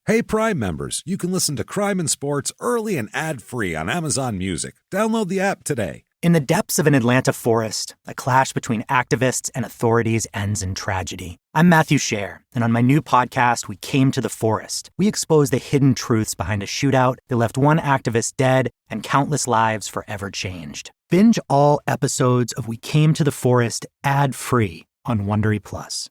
Hey, Prime members, you can listen to Crime and Sports early and ad-free on Amazon Music. Download the app today. In the depths of an Atlanta forest, a clash between activists and authorities ends in tragedy. I'm Matthew Scher, and on my new podcast, We Came to the Forest, we expose the hidden truths behind a shootout that left one activist dead and countless lives forever changed. Binge all episodes of We Came to the Forest ad-free on Wondery Plus.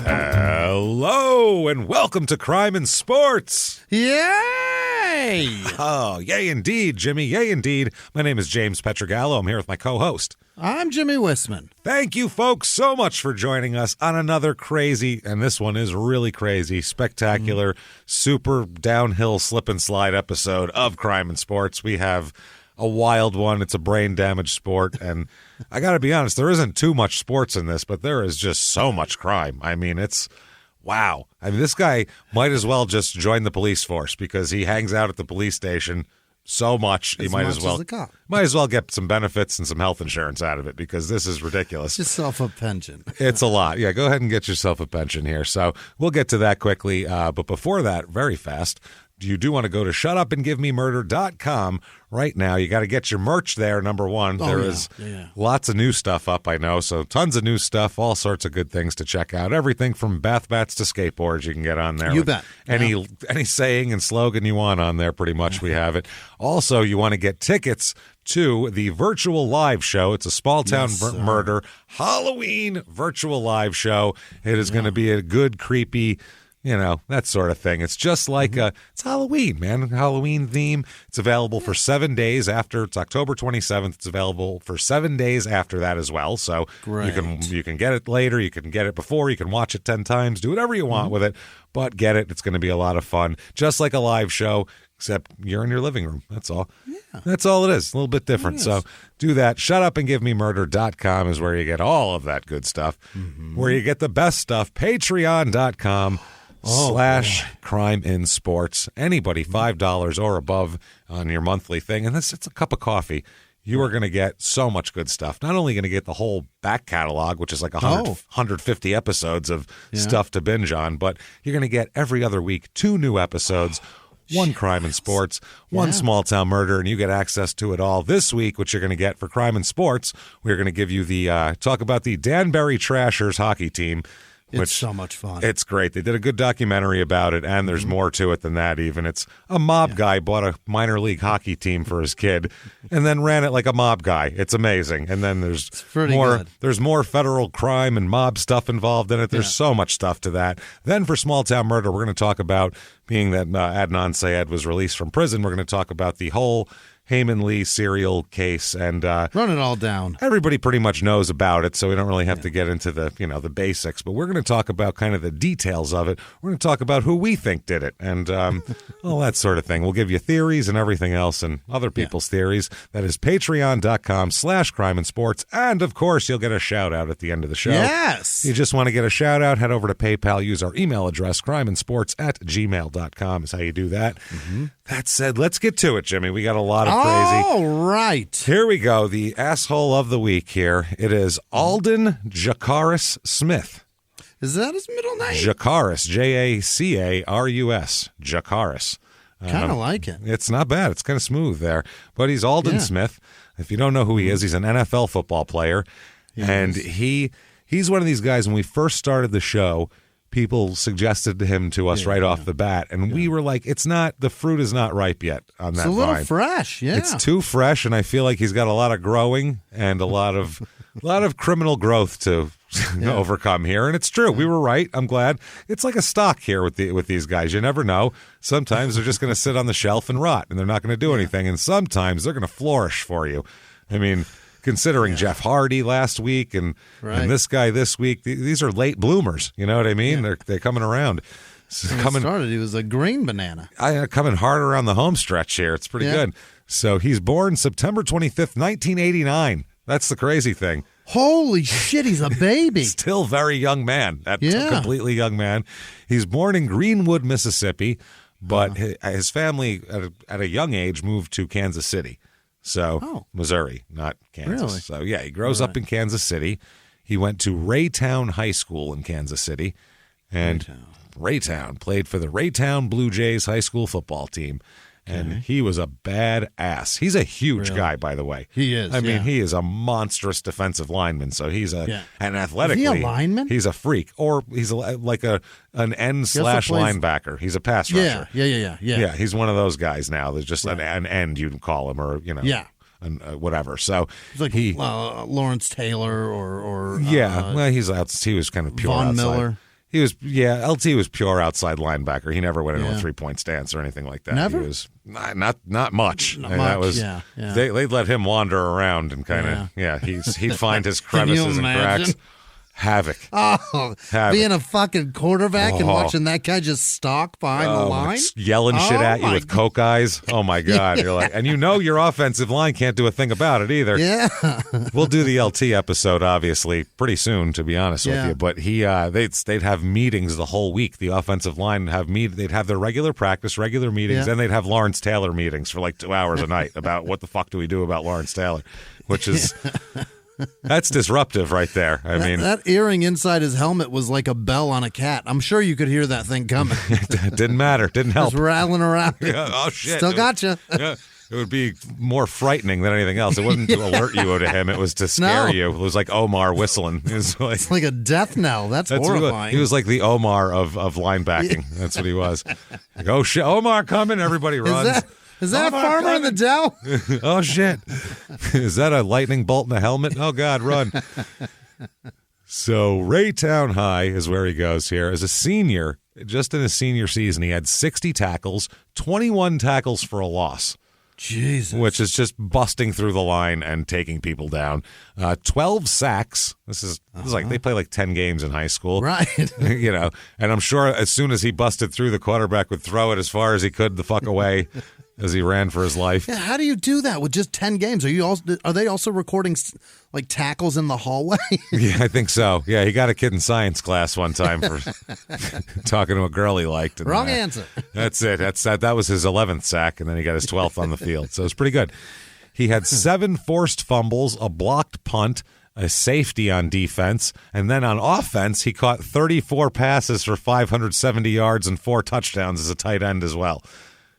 Hello, and welcome to Crime and Sports. Yay! Oh, yay indeed, Jimmy, yay indeed. My name is James Petrogallo. I'm here with my co-host. I'm Jimmy Wissman. Thank you, folks, so much for joining us on another crazy, and this one is really crazy, spectacular, super downhill slip and slide episode of Crime and Sports. We have a wild one. It's a brain damage sport, and I got to be honest, there isn't too much sports in this, but there is just so much crime. I mean, it's wow. I mean, this guy might as well just join the police force because he hangs out at the police station so much. He might as well get some benefits and some health insurance out of it because this is ridiculous. Get yourself a pension. It's a lot. Yeah, go ahead and get yourself a pension here. So we'll get to that quickly. But before that, very fast, you do want to go to shutupandgivememurder.com right now. You got to get your merch there, number one. There is lots of new stuff up, I know. So tons of new stuff, all sorts of good things to check out. Everything from bath mats to skateboards you can get on there. You bet. Any saying and slogan you want on there, pretty much we have it. Also, you want to get tickets to the virtual live show. It's a Small Town Murder Halloween virtual live show. It is going to be a good, creepy, you know, that sort of thing. It's just like it's Halloween, man. Halloween theme. It's available for 7 days after. It's October 27th. It's available for 7 days after that as well. So you can get it later. You can get it before. You can watch it 10 times. Do whatever you want with it, but get it. It's going to be a lot of fun. Just like a live show, except you're in your living room. That's all. Yeah. That's all it is. A little bit different. So do that. Shutupandgivememurder.com is where you get all of that good stuff. Where you get the best stuff, patreon.com. /crime in sports. Anybody $5 or above on your monthly thing, and it's a cup of coffee. You are going to get so much good stuff. Not only going to get the whole back catalog, which is like 150 episodes of stuff to binge on, but you're going to get every other week 2 new episodes. One Crime and Sports, one Small Town Murder, and you get access to it all. This week, what you're going to get for Crime and Sports, we're going to give you the talk about the Danbury Trashers hockey team. It's so much fun. It's great. They did a good documentary about it, and there's more to it than that even. It's a mob guy bought a minor league hockey team for his kid and then ran it like a mob guy. It's amazing. And then there's more federal crime and mob stuff involved in it. There's so much stuff to that. Then for Small Town Murder, we're going to talk about, being that Adnan Syed was released from prison, we're going to talk about the whole Heyman Lee serial case, and run it all down. Everybody pretty much knows about it, so we don't really have to get into the basics. But we're going to talk about kind of the details of it. We're going to talk about who we think did it, and all that sort of thing. We'll give you theories and everything else, and other people's theories. That is patreon.com/crime and sports, and of course, you'll get a shout out at the end of the show. Yes, you just want to get a shout out? Head over to PayPal. Use our email address, crimeandsports@gmail.com is how you do that. That said, let's get to it, Jimmy. We got a lot of crazy. All right. Here we go. The asshole of the week here. It is Aldon Smith. Is that his middle name? Jacaris. Jacarus. Jacaris. Kind of like it. It's not bad. It's kind of smooth there. But he's Aldon Smith. If you don't know who he is, he's an NFL football player. And he's one of these guys, when we first started the show, people suggested him to us right off the bat, and we were like, the fruit is not ripe yet on that vine. It's a little fresh, It's too fresh, and I feel like he's got a lot of growing and a lot of criminal growth to overcome here, and it's true. We were right. I'm glad. It's like a stock here with these guys. You never know. Sometimes they're just going to sit on the shelf and rot, and they're not going to do anything, and sometimes they're going to flourish for you. I mean, considering Jeff Hardy last week and this guy this week, these are late bloomers. You know what I mean? They're coming around. He was a green banana. Coming hard around the home stretch here. It's pretty good. So he's born September 25th, 1989. That's the crazy thing. Holy shit, he's a baby. Still very young man. A completely young man. He's born in Greenwood, Mississippi, but his family at a young age moved to Kansas City. So, Missouri, not Kansas. Really? So, yeah, he grows up in Kansas City. He went to Raytown High School in Kansas City. And Raytown played for the Raytown Blue Jays high school football team. And he was a badass. He's a huge guy, by the way. He is. I mean, he is a monstrous defensive lineman. So he's and athletically, is he a lineman? He's a freak, or he's like an end/linebacker. He's a pass rusher. Yeah. He's one of those guys now. There's just an end, you'd call him, or whatever. So he's like Lawrence Taylor or well, he was kind of pure Von outside. Miller. He was, LT was pure outside linebacker. He never went into a 3-point stance or anything like that. Never? He was not much. Not And much, that was, they'd let him wander around and kind of, he'd find his crevices and cracks. Havoc. Being a fucking quarterback and watching that guy just stalk behind the line? Yelling shit at you with coke eyes. Oh, my God. You're like, and your offensive line can't do a thing about it either. Yeah. We'll do the LT episode, obviously, pretty soon, to be honest with you. But they'd have meetings the whole week. The offensive line they'd have their regular practice, regular meetings, and they'd have Lawrence Taylor meetings for like 2 hours a night about what the fuck do we do about Lawrence Taylor, which is... That's disruptive right there. I mean, that earring inside his helmet was like a bell on a cat. I'm sure you could hear that thing coming. It didn't matter. Didn't help. Just rattling around. Oh, shit. Still got you. It would be more frightening than anything else. It wasn't to alert you to him. It was to scare you. It was like Omar whistling. It's like a death knell. That's horrifying. He was like the Omar of linebacking. That's what he was. Like, oh, shit. Omar coming. Everybody runs. Is that a farmer in the Dell? Oh, shit. Is that a lightning bolt in a helmet? Oh, God, run. So Raytown High is where he goes here. As a senior, just in his senior season, he had 60 tackles, 21 tackles for a loss. Jesus. Which is just busting through the line and taking people down. 12 sacks. This is like they play like 10 games in high school. Right. And I'm sure as soon as he busted through, the quarterback would throw it as far as he could the fuck away as he ran for his life. Yeah, how do you do that with just 10 games? Are they also recording like tackles in the hallway? Yeah, I think so. Yeah, he got a kid in science class one time for talking to a girl he liked. And, Wrong answer. That's it. That was his 11th sack, and then he got his 12th on the field. So it was pretty good. He had 7 forced fumbles, a blocked punt, a safety on defense, and then on offense, he caught 34 passes for 570 yards and 4 touchdowns as a tight end as well.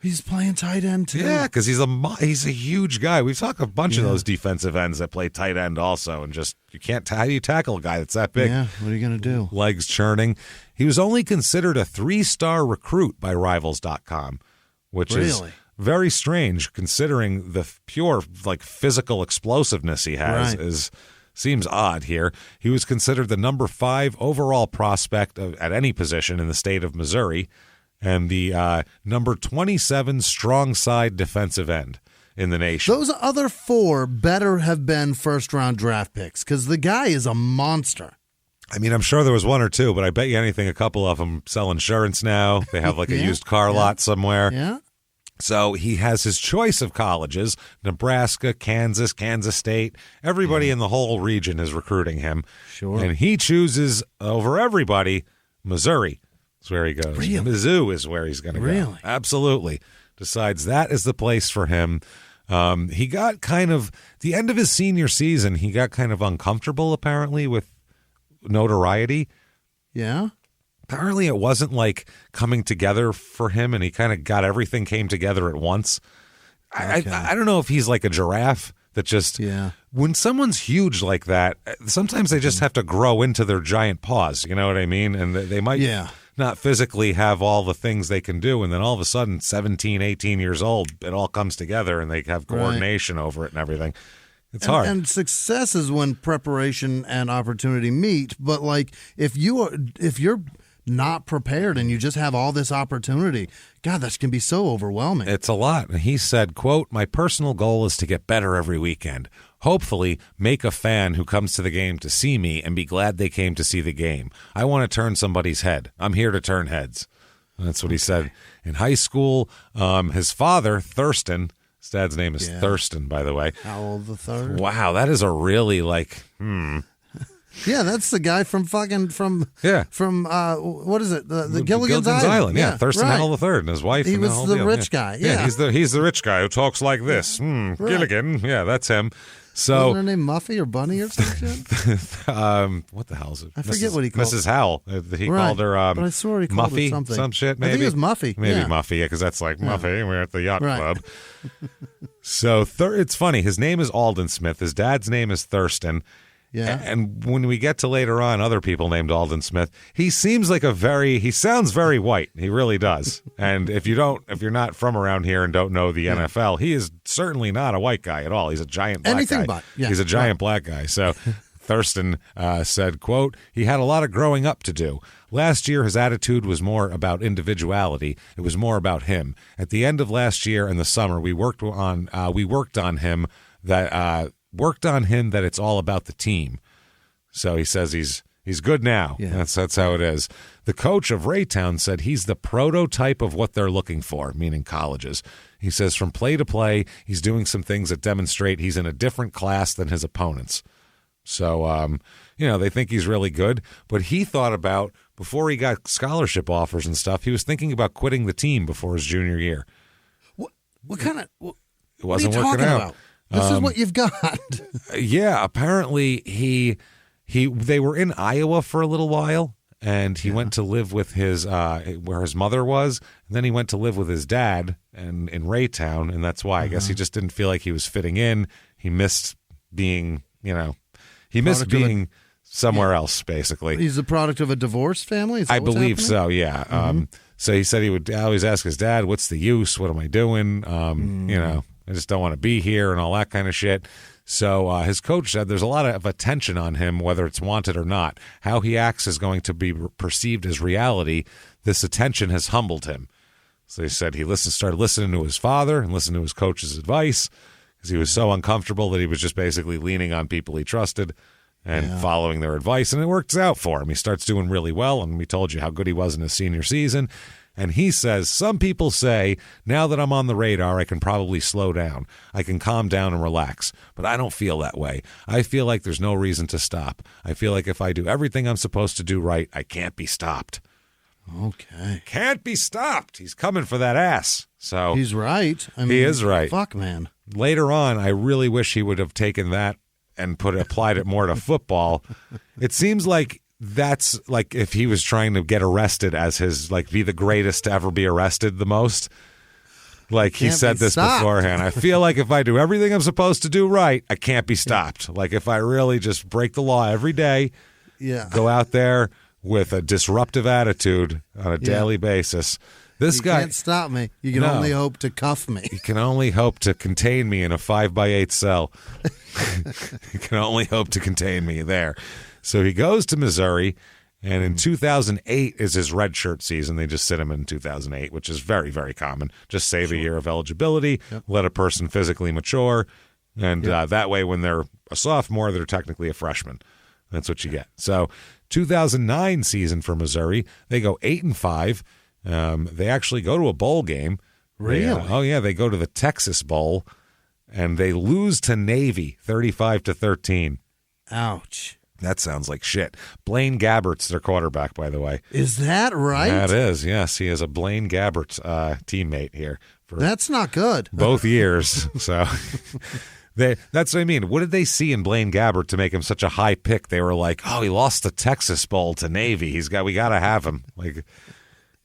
He's playing tight end too. Yeah, because he's a huge guy. We've talked a bunch of those defensive ends that play tight end also, and just how do you tackle a guy that's that big? Yeah, what are you gonna do? Legs churning. He was only considered a 3-star recruit by Rivals.com, which is very strange considering the pure physical explosiveness he has. Seems odd here. He was considered the number 5 overall prospect at any position in the state of Missouri, and the number 27 strong side defensive end in the nation. Those other 4 better have been first-round draft picks because the guy is a monster. I mean, I'm sure there was 1 or 2, but I bet you anything a couple of them sell insurance now. They have a used car lot somewhere. Yeah. So he has his choice of colleges: Nebraska, Kansas, Kansas State. Everybody in the whole region is recruiting him. Sure. And he chooses over everybody Missouri. That's where he goes. Really? Mizzou is where he's going to go. Really? Absolutely. Decides that is the place for him. He got the end of his senior season, he got kind of uncomfortable, apparently, with notoriety. Yeah? Apparently it wasn't coming together for him, and he kind of got everything came together at once. Okay. I don't know if he's like a giraffe that just... Yeah. When someone's huge like that, sometimes they just have to grow into their giant paws. You know what I mean? And they might... Yeah. Not physically have all the things they can do, and then all of a sudden 17, 18 years old, it all comes together and they have coordination over it and everything. It's hard. And success is when preparation and opportunity meet, but if you're not prepared and you just have all this opportunity, God, that can be so overwhelming. It's a lot. And he said, quote, "My personal goal is to get better every weekend. Hopefully make a fan who comes to the game to see me and be glad they came to see the game. I want to turn somebody's head. I'm here to turn heads." That's what he said. In high school, his father, Thurston, his dad's name is Thurston, by the way. Howell the Third. Wow, that is a really Yeah, that's the guy from what is it? The Gilligan's Island. Yeah, Thurston right. Howell III and his wife. He and the was whole the deal. rich guy. Yeah, he's the rich guy who talks like this. Gilligan. Yeah, that's him. So wasn't her name Muffy or Bunny or something? what the hell is it? I forget what he called Mrs. Howell. He called her but I swore he called Muffy, her something. some shit. Maybe I think it was Muffy. Maybe yeah. Muffy, yeah, because that's like Muffy. We're at the yacht Right. club. So it's funny. His name is Aldon Smith. His dad's name is Thurston. Yeah. And when we get to later on, other people named Aldon Smith, he seems like he sounds very white. He really does. And if you're not from around here and don't know the NFL, he is certainly not a white guy at all. He's a giant black Anything guy. but. Yeah. He's a giant black guy. So Thurston said, quote, he had a lot of growing up to do. Last year, his attitude was more about individuality. It was more about him. At the end of last year in the summer, we worked on him that it's all about the team. So he says he's good now. Yeah. That's how it is. The coach of Raytown said he's the prototype of what they're looking for, meaning colleges. He says from play to play, he's doing some things that demonstrate he's in a different class than his opponents. So, they think he's really good. But he thought about, before he got scholarship offers and stuff, he was thinking about quitting the team before his junior year. What kind of? It wasn't what are you working talking out. about? This is what you've got. Yeah, apparently they were in Iowa for a little while, and he went to live with his where his mother was, and then he went to live with his dad in Raytown, and that's why I guess he just didn't feel like he was fitting in. He missed being, somewhere else, basically. He's the product of a divorced family? Is that I what's believe happening? so, yeah. So he said he would always ask his dad, what's the use? What am I doing? I just don't want to be here and all that kind of shit. So his coach said there's a lot of attention on him, whether it's wanted or not. How he acts is going to be perceived as reality. This attention has humbled him. So he said he started listening to his father and listening to his coach's advice because he was so uncomfortable that he was just basically leaning on people he trusted and following their advice. And it works out for him. He starts doing really well, and we told you how good he was in his senior season. And he says, some people say, now that I'm on the radar, I can probably slow down. I can calm down and relax. But I don't feel that way. I feel like there's no reason to stop. I feel like if I do everything I'm supposed to do right, I can't be stopped. Okay. Can't be stopped. He's coming for that ass. So He's right. I mean, he is right. Fuck, man. Later on, I really wish he would have taken that and applied it more to football. It seems like that's like if he was trying to get arrested as his, be the greatest to ever be arrested the most. Like he said this beforehand. I feel like if I do everything I'm supposed to do right, I can't be stopped. Like if I really just break the law every day, go out there with a disruptive attitude on a daily basis. This guy can't stop me. You can only hope to cuff me. You can only hope to contain me in a 5x8 cell. You can only hope to contain me there. So he goes to Missouri, and in 2008 is his redshirt season. They just sit him in 2008, which is very, very common. Just save a year of eligibility, let a person physically mature, and that way when they're a sophomore, they're technically a freshman. That's what you get. So 2009 season for Missouri, they go 8-5. They actually go to a bowl game. Really? They go to the Texas Bowl, and they lose to Navy 35-13. Ouch. That sounds like shit. Blaine Gabbert's their quarterback, by the way. Is that right? That is, yes. He is a Blaine Gabbert teammate here. That's not good. Both years. So that's what I mean. What did they see in Blaine Gabbert to make him such a high pick? They were like, oh, he lost the Texas Bowl to Navy. We got to have him. Like,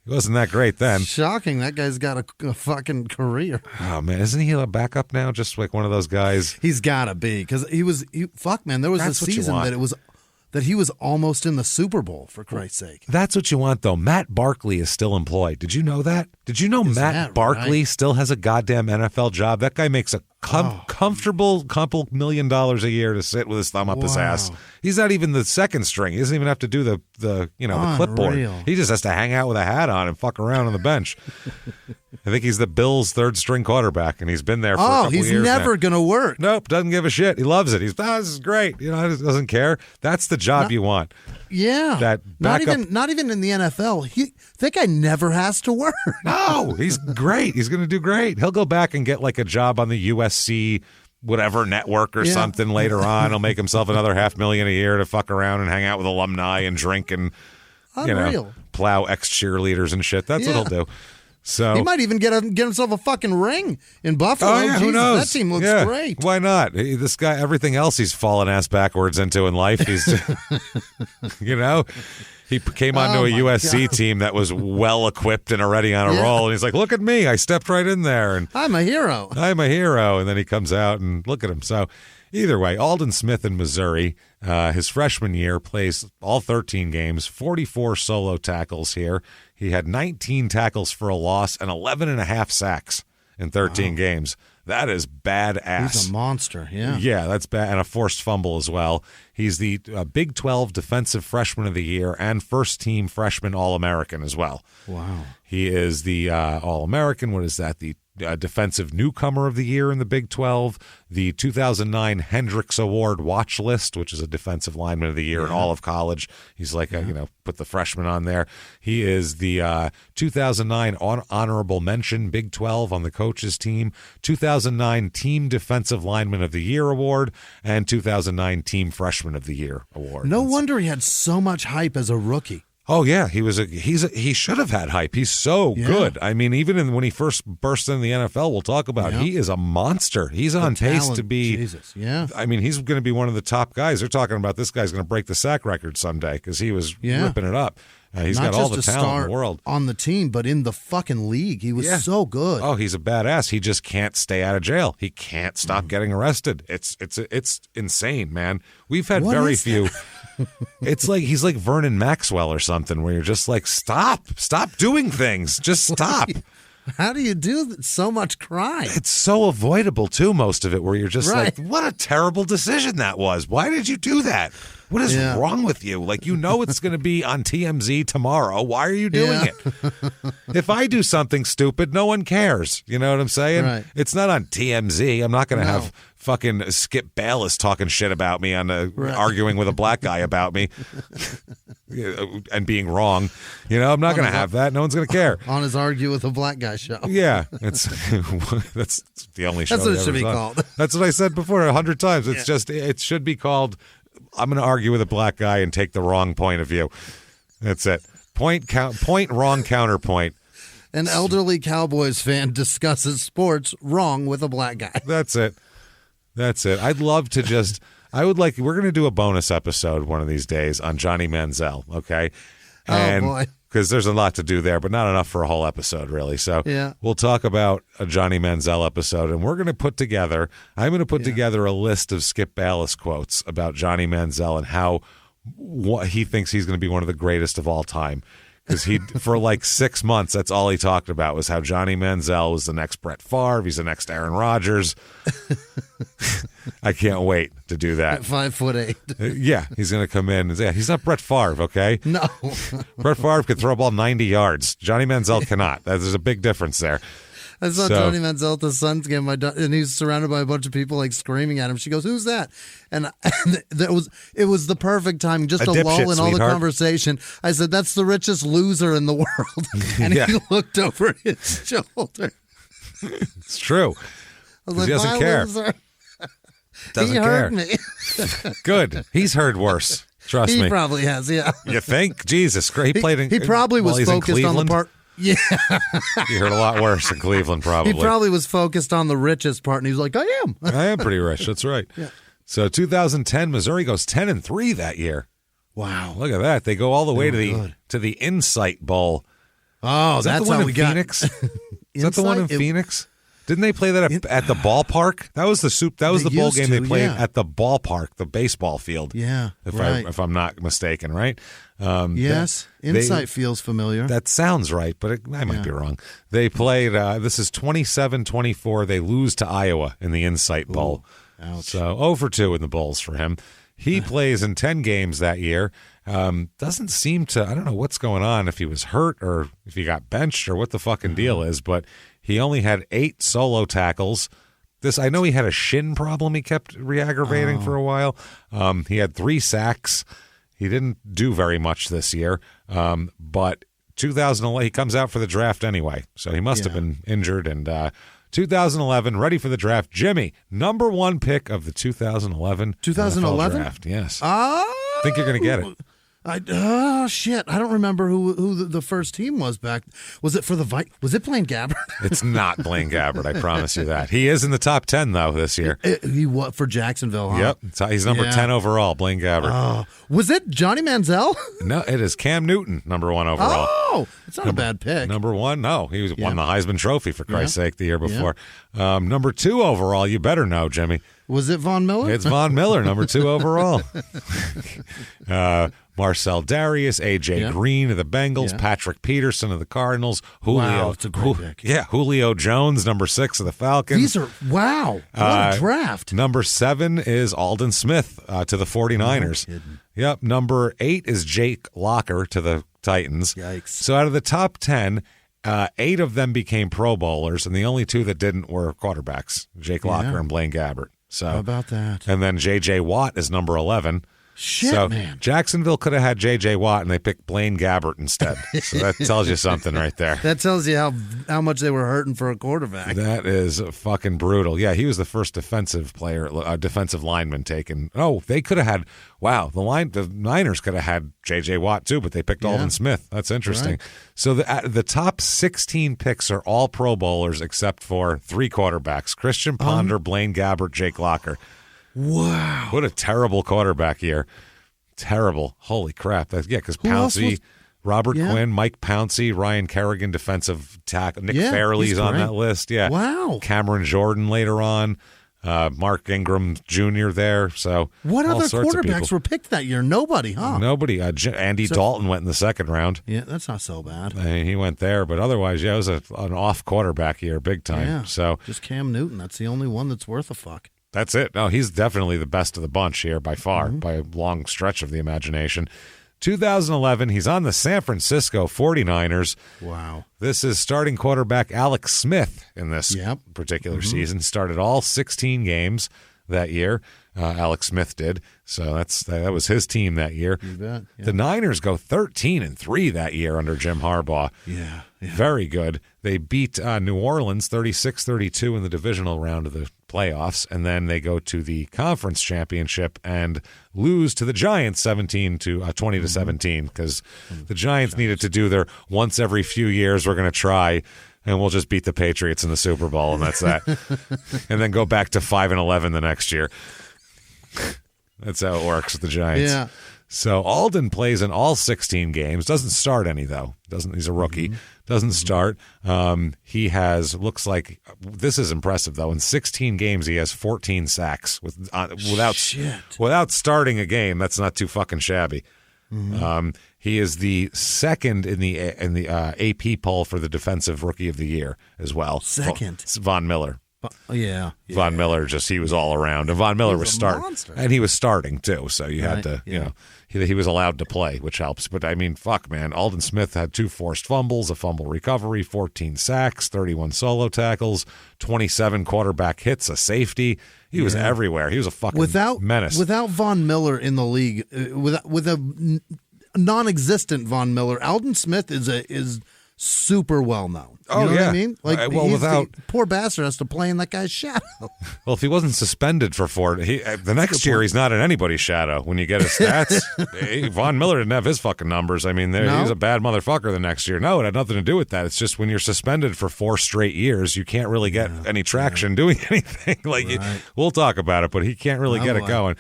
he wasn't that great then. Shocking. That guy's got a fucking career. Oh, man. Isn't he a backup now? Just like one of those guys? He's got to be. Because fuck, man. There was a season that he was almost in the Super Bowl, for Christ's sake. That's what you want, though. Matt Barkley is still employed. Did you know that? Did you know Matt Barkley still has a goddamn NFL job? That guy makes a comfortable couple $1 million a year to sit with his thumb up his ass. He's not even the second string. He doesn't even have to do the clipboard. He just has to hang out with a hat on and fuck around on the bench. I think he's the Bills' third string quarterback, and he's been there for a couple years. He's never going to work. Nope, doesn't give a shit. He loves it. This is great. He doesn't care. That's the job you want. Yeah. That not even in the NFL. That guy never has to work. No, he's great. He's going to do great. He'll go back and get like a job on the USC whatever network or something later on. He'll make himself another $500,000 a year to fuck around and hang out with alumni and drink and plow ex-cheerleaders and shit. That's what he'll do. So he might even get himself a fucking ring in Buffalo. Oh, yeah, who knows? That team looks great. Why not? This guy, everything else he's fallen ass backwards into in life, he's, he came onto a USC team that was well-equipped and already on a roll, and he's like, look at me. I stepped right in there. And I'm a hero. And then he comes out, and look at him. So either way, Aldon Smith in Missouri, his freshman year, plays all 13 games, 44 solo tackles here. He had 19 tackles for a loss and 11 and a half sacks in 13 games. That is badass. He's a monster, Yeah, that's bad. And a forced fumble as well. He's the Big 12 Defensive Freshman of the Year and first-team freshman All-American as well. Wow. He is the All-American. What is that? The Defensive Newcomer of the Year in the Big 12, the 2009 Hendricks Award watch list, which is a Defensive Lineman of the Year in all of college. He's like, put the freshman on there. He is the 2009 Honorable Mention Big 12 on the coaches team, 2009 Team Defensive Lineman of the Year Award, and 2009 Team Freshman of the Year Award. No wonder he had so much hype as a rookie. Oh yeah, he should have had hype. He's so good. I mean, even when he first burst into the NFL, we'll talk about. He is a monster. He's on pace to be. Jesus, yeah. I mean, he's going to be one of the top guys. They're talking about this guy's going to break the sack record someday because he was ripping it up. He's Not got all just the a talent in star the world on the team, but in the fucking league. He was so good. Oh, he's a badass. He just can't stay out of jail. He can't stop getting arrested. It's insane, man. We've had very few. It's like he's like Vernon Maxwell or something, where you're just like, stop doing things, just stop. How do you do so much crime? It's so avoidable too, most of it, where you're just like, what a terrible decision that was. Why did you do that? What is wrong with you? Like, it's going to be on TMZ tomorrow. Why are you doing it? If I do something stupid, no one cares. You know what I'm saying? Right. It's not on TMZ. I'm not going to have fucking Skip Bayless talking shit about me on arguing with a black guy about me and being wrong. I'm not going to have that. No one's going to care. On his Argue with a Black Guy show. Yeah. That's the only show. That's what it should be called. That's what I said before 100 times. It's just, it should be called, I'm going to argue with a black guy and take the wrong point of view. That's it. Point, wrong, counterpoint. An elderly Cowboys fan discusses sports wrong with a black guy. That's it. I'd love to we're going to do a bonus episode one of these days on Johnny Manziel, okay? Oh, boy. Because there's a lot to do there, but not enough for a whole episode, really. So we'll talk about a Johnny Manziel episode, and I'm going to put together a list of Skip Bayless quotes about Johnny Manziel and what he thinks he's going to be one of the greatest of all time. Because for like 6 months, that's all he talked about was how Johnny Manziel was the next Brett Favre. He's the next Aaron Rodgers. I can't wait to do that. 5'8". Yeah, he's going to come in. He's not Brett Favre, okay? No. Brett Favre could throw a ball 90 yards. Johnny Manziel cannot. There's a big difference there. I saw Johnny Manziel at the Suns game, and he's surrounded by a bunch of people like screaming at him. She goes, "Who's that?" And it was the perfect time, just a lull in all the conversation. I said, "That's the richest loser in the world," and he looked over his shoulder. It's true. I was like, he doesn't care. Loser. Doesn't he care. heard me. Good. He's heard worse. Trust me. He probably has. Yeah. You think? Jesus Christ. He played in. He probably was focused on the part. Yeah. You heard a lot worse in Cleveland, probably. He probably was focused on the richest part, and he was like, I am pretty rich. That's right. Yeah. So 2010, Missouri goes 10-3 that year. Wow. Look at that. They go all the way to the Insight Bowl. Oh, that's the one in Phoenix? Is that the one in Phoenix? Didn't they play that at the ballpark? That was the bowl game they played at the ballpark, the baseball field. Yeah, if I'm not mistaken, right? Yes, Insight feels familiar. That sounds right, but I might be wrong. They played. This is 27-24. They lose to Iowa in the Insight Bowl. Ouch. So 0-2 in the bowls for him. He plays in 10 games that year. Doesn't seem to. I don't know what's going on. If he was hurt or if he got benched or what the fucking deal is, but. He only had 8 solo tackles. I know he had a shin problem he kept re-aggravating for a while. He had 3 sacks. He didn't do very much this year. But 2011, he comes out for the draft anyway. So he must have been injured. And 2011, ready for the draft. Jimmy, number one pick of the 2011 NFL draft. Yes. I think you're going to get it. Shit. I don't remember who the first team was back. Was it for the Was it Blaine Gabbert? It's not Blaine Gabbert, I promise you that. He is in the top 10, though, this year. He what for Jacksonville, huh? Yep. He's number 10 overall, Blaine Gabbert. Was it Johnny Manziel? No, it is Cam Newton, number one overall. Oh, it's not a bad pick. Number one? No. He won the Heisman Trophy, for Christ's sake, the year before. Number 2 overall, you better know, Jimmy. Was it Von Miller? It's Von Miller, number 2 overall. Marcel Darius, A.J. Green of the Bengals, Patrick Peterson of the Cardinals, Julio. It's a great pick. Yeah, Julio Jones, number 6 of the Falcons. These are, what a draft. Number 7 is Aldon Smith to the 49ers. No kidding. Yep, number 8 is Jake Locker to the Titans. Yikes. So out of the top 10, 8 of them became Pro Bowlers, and the only 2 that didn't were quarterbacks, Jake Locker and Blaine Gabbert. So, how about that? And then J.J. Watt is number 11. Shit, so man. Jacksonville could have had J.J. Watt, and they picked Blaine Gabbert instead. So that tells you something right there. That tells you how much they were hurting for a quarterback. That is fucking brutal. Yeah, he was the first defensive lineman taken. Oh, they could have had, the Niners could have had J.J. Watt too, but they picked Aldon Smith. That's interesting. Right. So the top 16 picks are all Pro Bowlers except for 3 quarterbacks, Christian Ponder, Blaine Gabbert, Jake Locker. Wow. What a terrible quarterback year. Terrible. Holy crap. Because Pouncey, Robert Quinn, Mike Pouncey, Ryan Kerrigan, defensive tackle. Nick Fairley's on that list. Yeah. Wow. Cameron Jordan later on. Mark Ingram Jr. there. So what other quarterbacks were picked that year? Nobody, huh? Nobody. Andy Dalton went in the second round. Yeah, that's not so bad. I mean, he went there, but otherwise, it was an off quarterback year, big time. Yeah. So just Cam Newton. That's the only one that's worth a fuck. That's it. No, he's definitely the best of the bunch here by far, by a long stretch of the imagination. 2011, he's on the San Francisco 49ers. Wow. This is starting quarterback Alex Smith in this particular season. Started all 16 games that year. Alex Smith did. So that was his team that year. You bet. Yeah. The Niners go 13-3 that year under Jim Harbaugh. Yeah. Very good. They beat New Orleans 36-32 in the divisional round of the playoffs, and then they go to the conference championship and lose to the Giants 20-17 because the Giants needed to do their once every few years we're going to try and we'll just beat the Patriots in the Super Bowl, and that's that. And then go back to 5-11 the next year. That's how it works with the Giants. Yeah. So Aldon plays in all 16 games. Doesn't start any, though. He's a rookie. Doesn't start. He has, looks like, this is impressive, though. In 16 games, he has 14 sacks without starting a game. That's not too fucking shabby. He is the second in the AP poll for the Defensive Rookie of the Year as well. Second. Von Miller. Yeah. Von Miller, he was all around. And Von Miller was starting. And he was starting, too. So you had to, he was allowed to play, which helps. But, I mean, fuck, man. Aldon Smith had 2 forced fumbles, a fumble recovery, 14 sacks, 31 solo tackles, 27 quarterback hits, a safety. He was everywhere. He was a fucking menace. Without Von Miller in the league, with a non-existent Von Miller, Aldon Smith is super well known. You know what I mean? Like, the poor bastard has to play in that guy's shadow. Well, if he wasn't suspended for 4, the next year he's not in anybody's shadow. When you get his stats, Von Miller didn't have his fucking numbers. I mean, he's a bad motherfucker the next year. No, it had nothing to do with that. It's just when you're suspended for 4 straight years, you can't really get any traction doing anything. We'll talk about it, but he can't really get it going.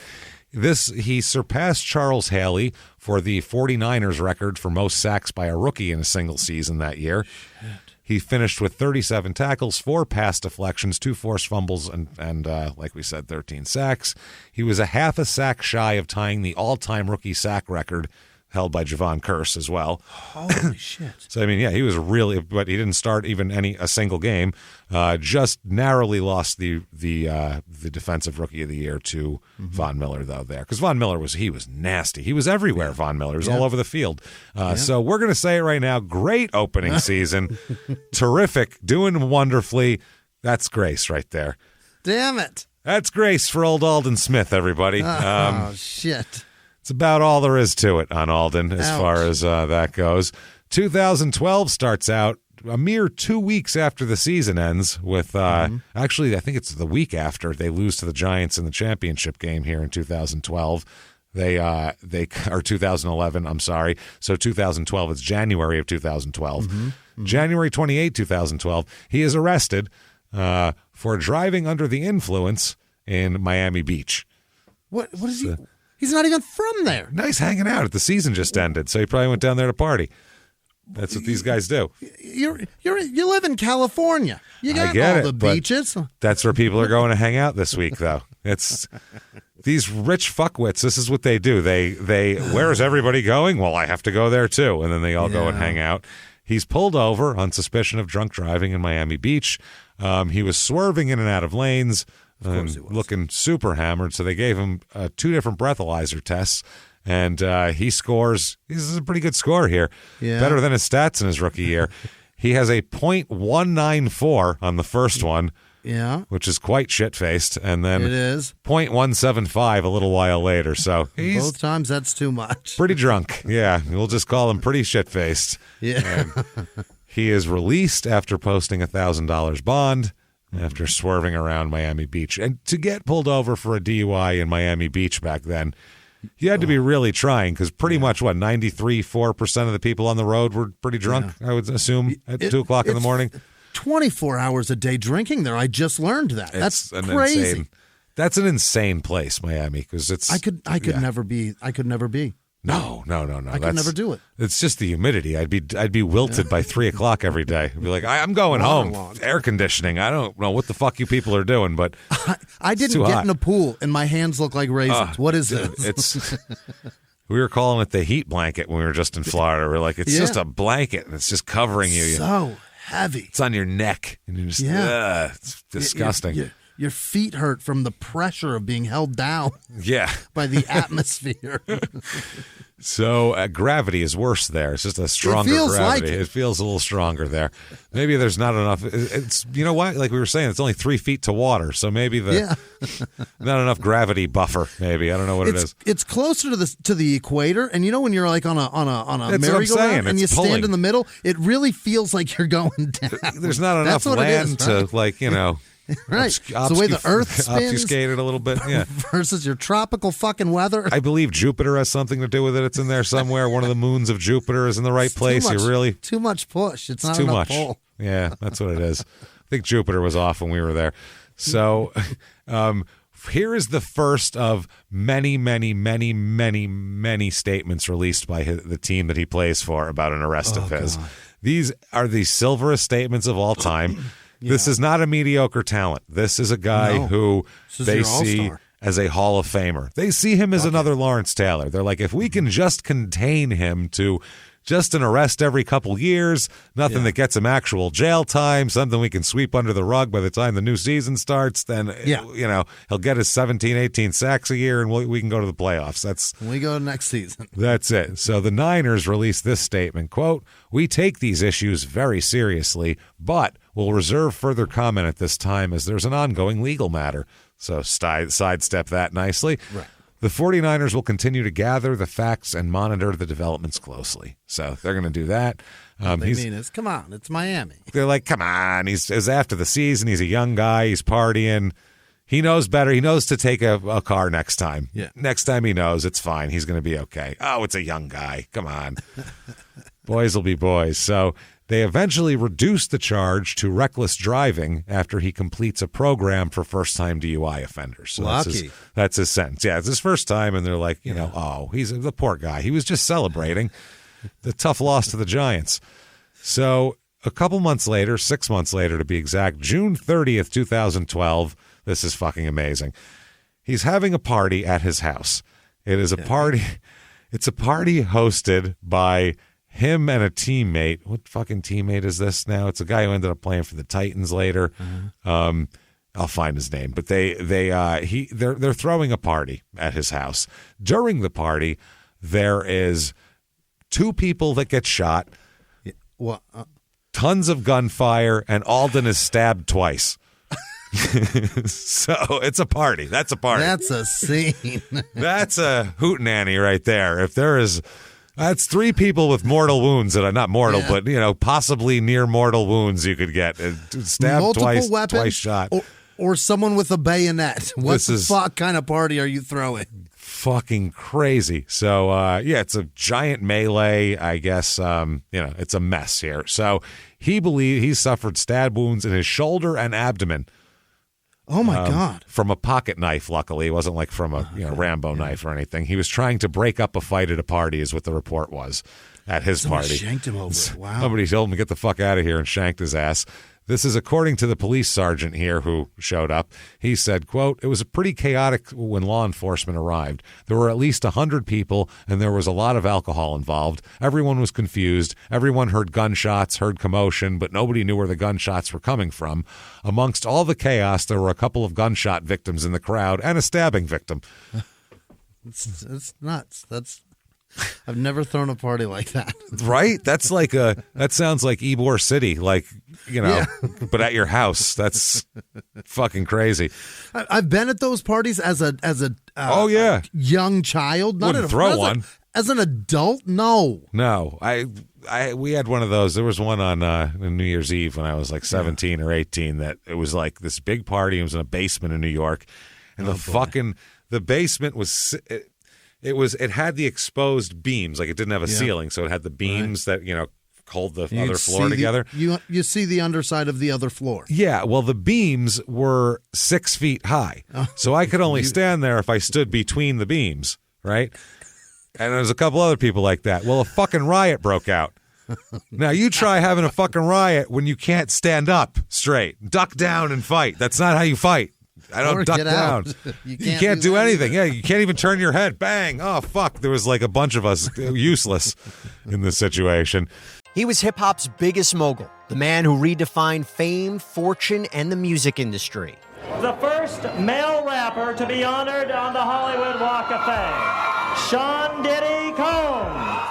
He surpassed Charles Haley for the 49ers record for most sacks by a rookie in a single season that year. Shit. He finished with 37 tackles, 4 pass deflections, 2 forced fumbles, and like we said, 13 sacks. He was a half a sack shy of tying the all-time rookie sack record held by Javon Curse as well. Holy shit. So, I mean, he was really, but he didn't start even a single game. Just narrowly lost the Defensive Rookie of the Year to Von Miller, though, there. Because Von Miller was nasty. He was everywhere, Von Miller. He was all over the field. So we're going to say it right now. Great opening season. Terrific. Doing wonderfully. That's grace right there. Damn it. That's grace for old Aldon Smith, everybody. Shit. It's about all there is to it on Aldon as far as that goes. 2012 starts out a mere 2 weeks after the season ends with, actually, I think it's the week after they lose to the Giants in the championship game here in 2012. They are 2011, I'm sorry. So 2012, it's January of 2012. January 28, 2012, he is arrested for driving under the influence in Miami Beach. What is he? He's not even from there. Nice hanging out. The season just ended, so he probably went down there to party. That's what these guys do. You live in California. You got all the beaches. That's where people are going to hang out this week, though. It's these rich fuckwits. This is what they do. They where's everybody going? Well, I have to go there too, and then they all go and hang out. He's pulled over on suspicion of drunk driving in Miami Beach. He was swerving in and out of lanes. Looking super hammered, so they gave him 2 different breathalyzer tests, and he scores. This is a pretty good score here, better than his stats in his rookie year. He has a .194 on the first one, which is quite shit-faced, and then it is .175 a little while later. So he's both times that's too much. Pretty drunk, yeah. We'll just call him pretty shit-faced. Yeah. He is released after posting $1,000 bond. After swerving around Miami Beach. And to get pulled over for a DUI in Miami Beach back then, you had to be really trying because pretty much, 4% of the people on the road were pretty drunk, I would assume, at 2 o'clock in the morning. 24 hours a day drinking there. I just learned that. That's crazy. That's an insane place, Miami, because it's... I could never be. No. I could never do it. It's just the humidity. I'd be wilted by 3 o'clock every day. I'd be like, I'm going home. Air conditioning. I don't know what the fuck you people are doing, but I didn't get in a pool and my hands look like raisins. What is this? We were calling it the heat blanket when we were just in Florida. We're like, it's just a blanket and it's just covering you. So heavy. It's on your neck and you're just it's disgusting. Your feet hurt from the pressure of being held down by the atmosphere. So gravity is worse there. It's just a stronger gravity. It feels a little stronger there. Maybe there's not enough. It's you know what? Like we were saying, it's only 3 feet to water. So maybe not enough gravity buffer. Maybe I don't know what it is. It's closer to the equator, and you know when you're like on a merry-go-round and you stand in the middle, it really feels like you're going down. There's not enough land to Right. It's the way the Earth spins. Obfuscated a little bit, versus your tropical fucking weather. I believe Jupiter has something to do with it. It's in there somewhere. One of the moons of Jupiter is in the right place. Too much push. It's not too enough much. pull. Yeah, that's what it is. I think Jupiter was off when we were there. So here is the first of many, many, many, many, many statements released by the team that he plays for about an arrest of his. God. These are the silverest statements of all time. This is not a mediocre talent. This is a guy who they see as a Hall of Famer. They see him as another Lawrence Taylor. They're like, if we can just contain him to just an arrest every couple years, nothing that gets him actual jail time, something we can sweep under the rug by the time the new season starts, then he'll get his 17, 18 sacks a year and we can go to the playoffs. We go next season. That's it. So the Niners released this statement, quote, "We take these issues very seriously, but we'll reserve further comment at this time as there's an ongoing legal matter." So sidestep that nicely. Right. The 49ers will continue to gather the facts and monitor the developments closely. So they're going to do that. Come on, it's Miami. They're like, come on. He's after the season. He's a young guy. He's partying. He knows better. He knows to take a car next time. Yeah. Next time he knows it's fine. He's going to be okay. Oh, it's a young guy. Come on. Boys will be boys. So they eventually reduce the charge to reckless driving after he completes a program for first-time DUI offenders. So lucky. That's his sentence. Yeah, it's his first time, and they're like, he's the poor guy. He was just celebrating the tough loss to the Giants. So a couple months later, 6 months later to be exact, June 30th, 2012, this is fucking amazing. He's having a party at his house. It is a party. It's a party hosted by him and a teammate. What fucking teammate is this now? It's a guy who ended up playing for the Titans later. I'll find his name. But they're throwing a party at his house. During the party, there is 2 people that get shot. Tons of gunfire, and Aldon is stabbed twice. So it's a party. That's a party. That's a scene. That's a hootenanny right there. If there is That's 3 people with mortal wounds that are not mortal, but possibly near mortal wounds you could get. Stabbed multiple weapons, twice shot. Or someone with a bayonet. What the fuck kind of party are you throwing? Fucking crazy. So, it's a giant melee, I guess. It's a mess here. So he suffered stab wounds in his shoulder and abdomen. Oh, my God. From a pocket knife, luckily. It wasn't like from a Rambo knife or anything. He was trying to break up a fight at a party is what the report was at his party. Shanked him over it. Wow. Somebody told him to get the fuck out of here and shanked his ass. This is according to the police sergeant here who showed up. He said, quote, "It was pretty chaotic when law enforcement arrived. There were at least 100 people, and there was a lot of alcohol involved. Everyone was confused. Everyone heard gunshots, heard commotion, but nobody knew where the gunshots were coming from. Amongst all the chaos, there were a couple of gunshot victims in the crowd and a stabbing victim." It's nuts. I've never thrown a party like that. Right? That sounds like Ybor City, but at your house. That's fucking crazy. I've been at those parties as a young child. Wouldn't throw one. As an adult, no. No. We had one of those. There was one on New Year's Eve when I was like 17 or 18 that it was like this big party. It was in a basement in New York. And the basement was... It had the exposed beams, like it didn't have a ceiling, so it had the beams that hold the other floor together. You see the underside of the other floor. Yeah, well, the beams were 6 feet high, so I could only stand there if I stood between the beams, right? And there's a couple other people like that. Well, a fucking riot broke out. Now you try having a fucking riot when you can't stand up straight, duck down and fight. That's not how you fight. I don't duck down. You can't do anything. Yeah, you can't even turn your head. Bang. Oh, fuck. There was like a bunch of us useless in this situation. He was hip-hop's biggest mogul, the man who redefined fame, fortune, and the music industry. The first male rapper to be honored on the Hollywood Walk of Fame, Sean Diddy Combs.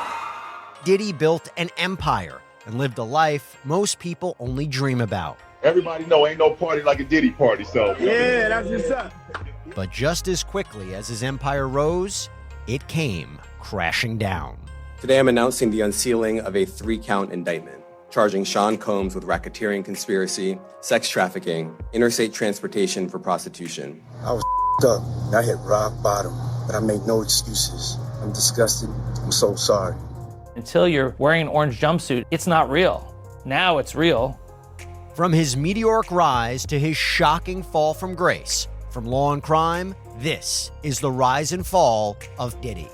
Diddy built an empire and lived a life most people only dream about. Everybody know ain't no party like a Diddy party, so. Yeah, that's what's up. But just as quickly as his empire rose, it came crashing down. Today I'm announcing the unsealing of a 3-count indictment, charging Sean Combs with racketeering conspiracy, sex trafficking, interstate transportation for prostitution. I was up. I hit rock bottom, but I make no excuses. I'm disgusted. I'm so sorry. Until you're wearing an orange jumpsuit, it's not real. Now it's real. From his meteoric rise to his shocking fall from grace, from law and crime, this is the rise and fall of Diddy.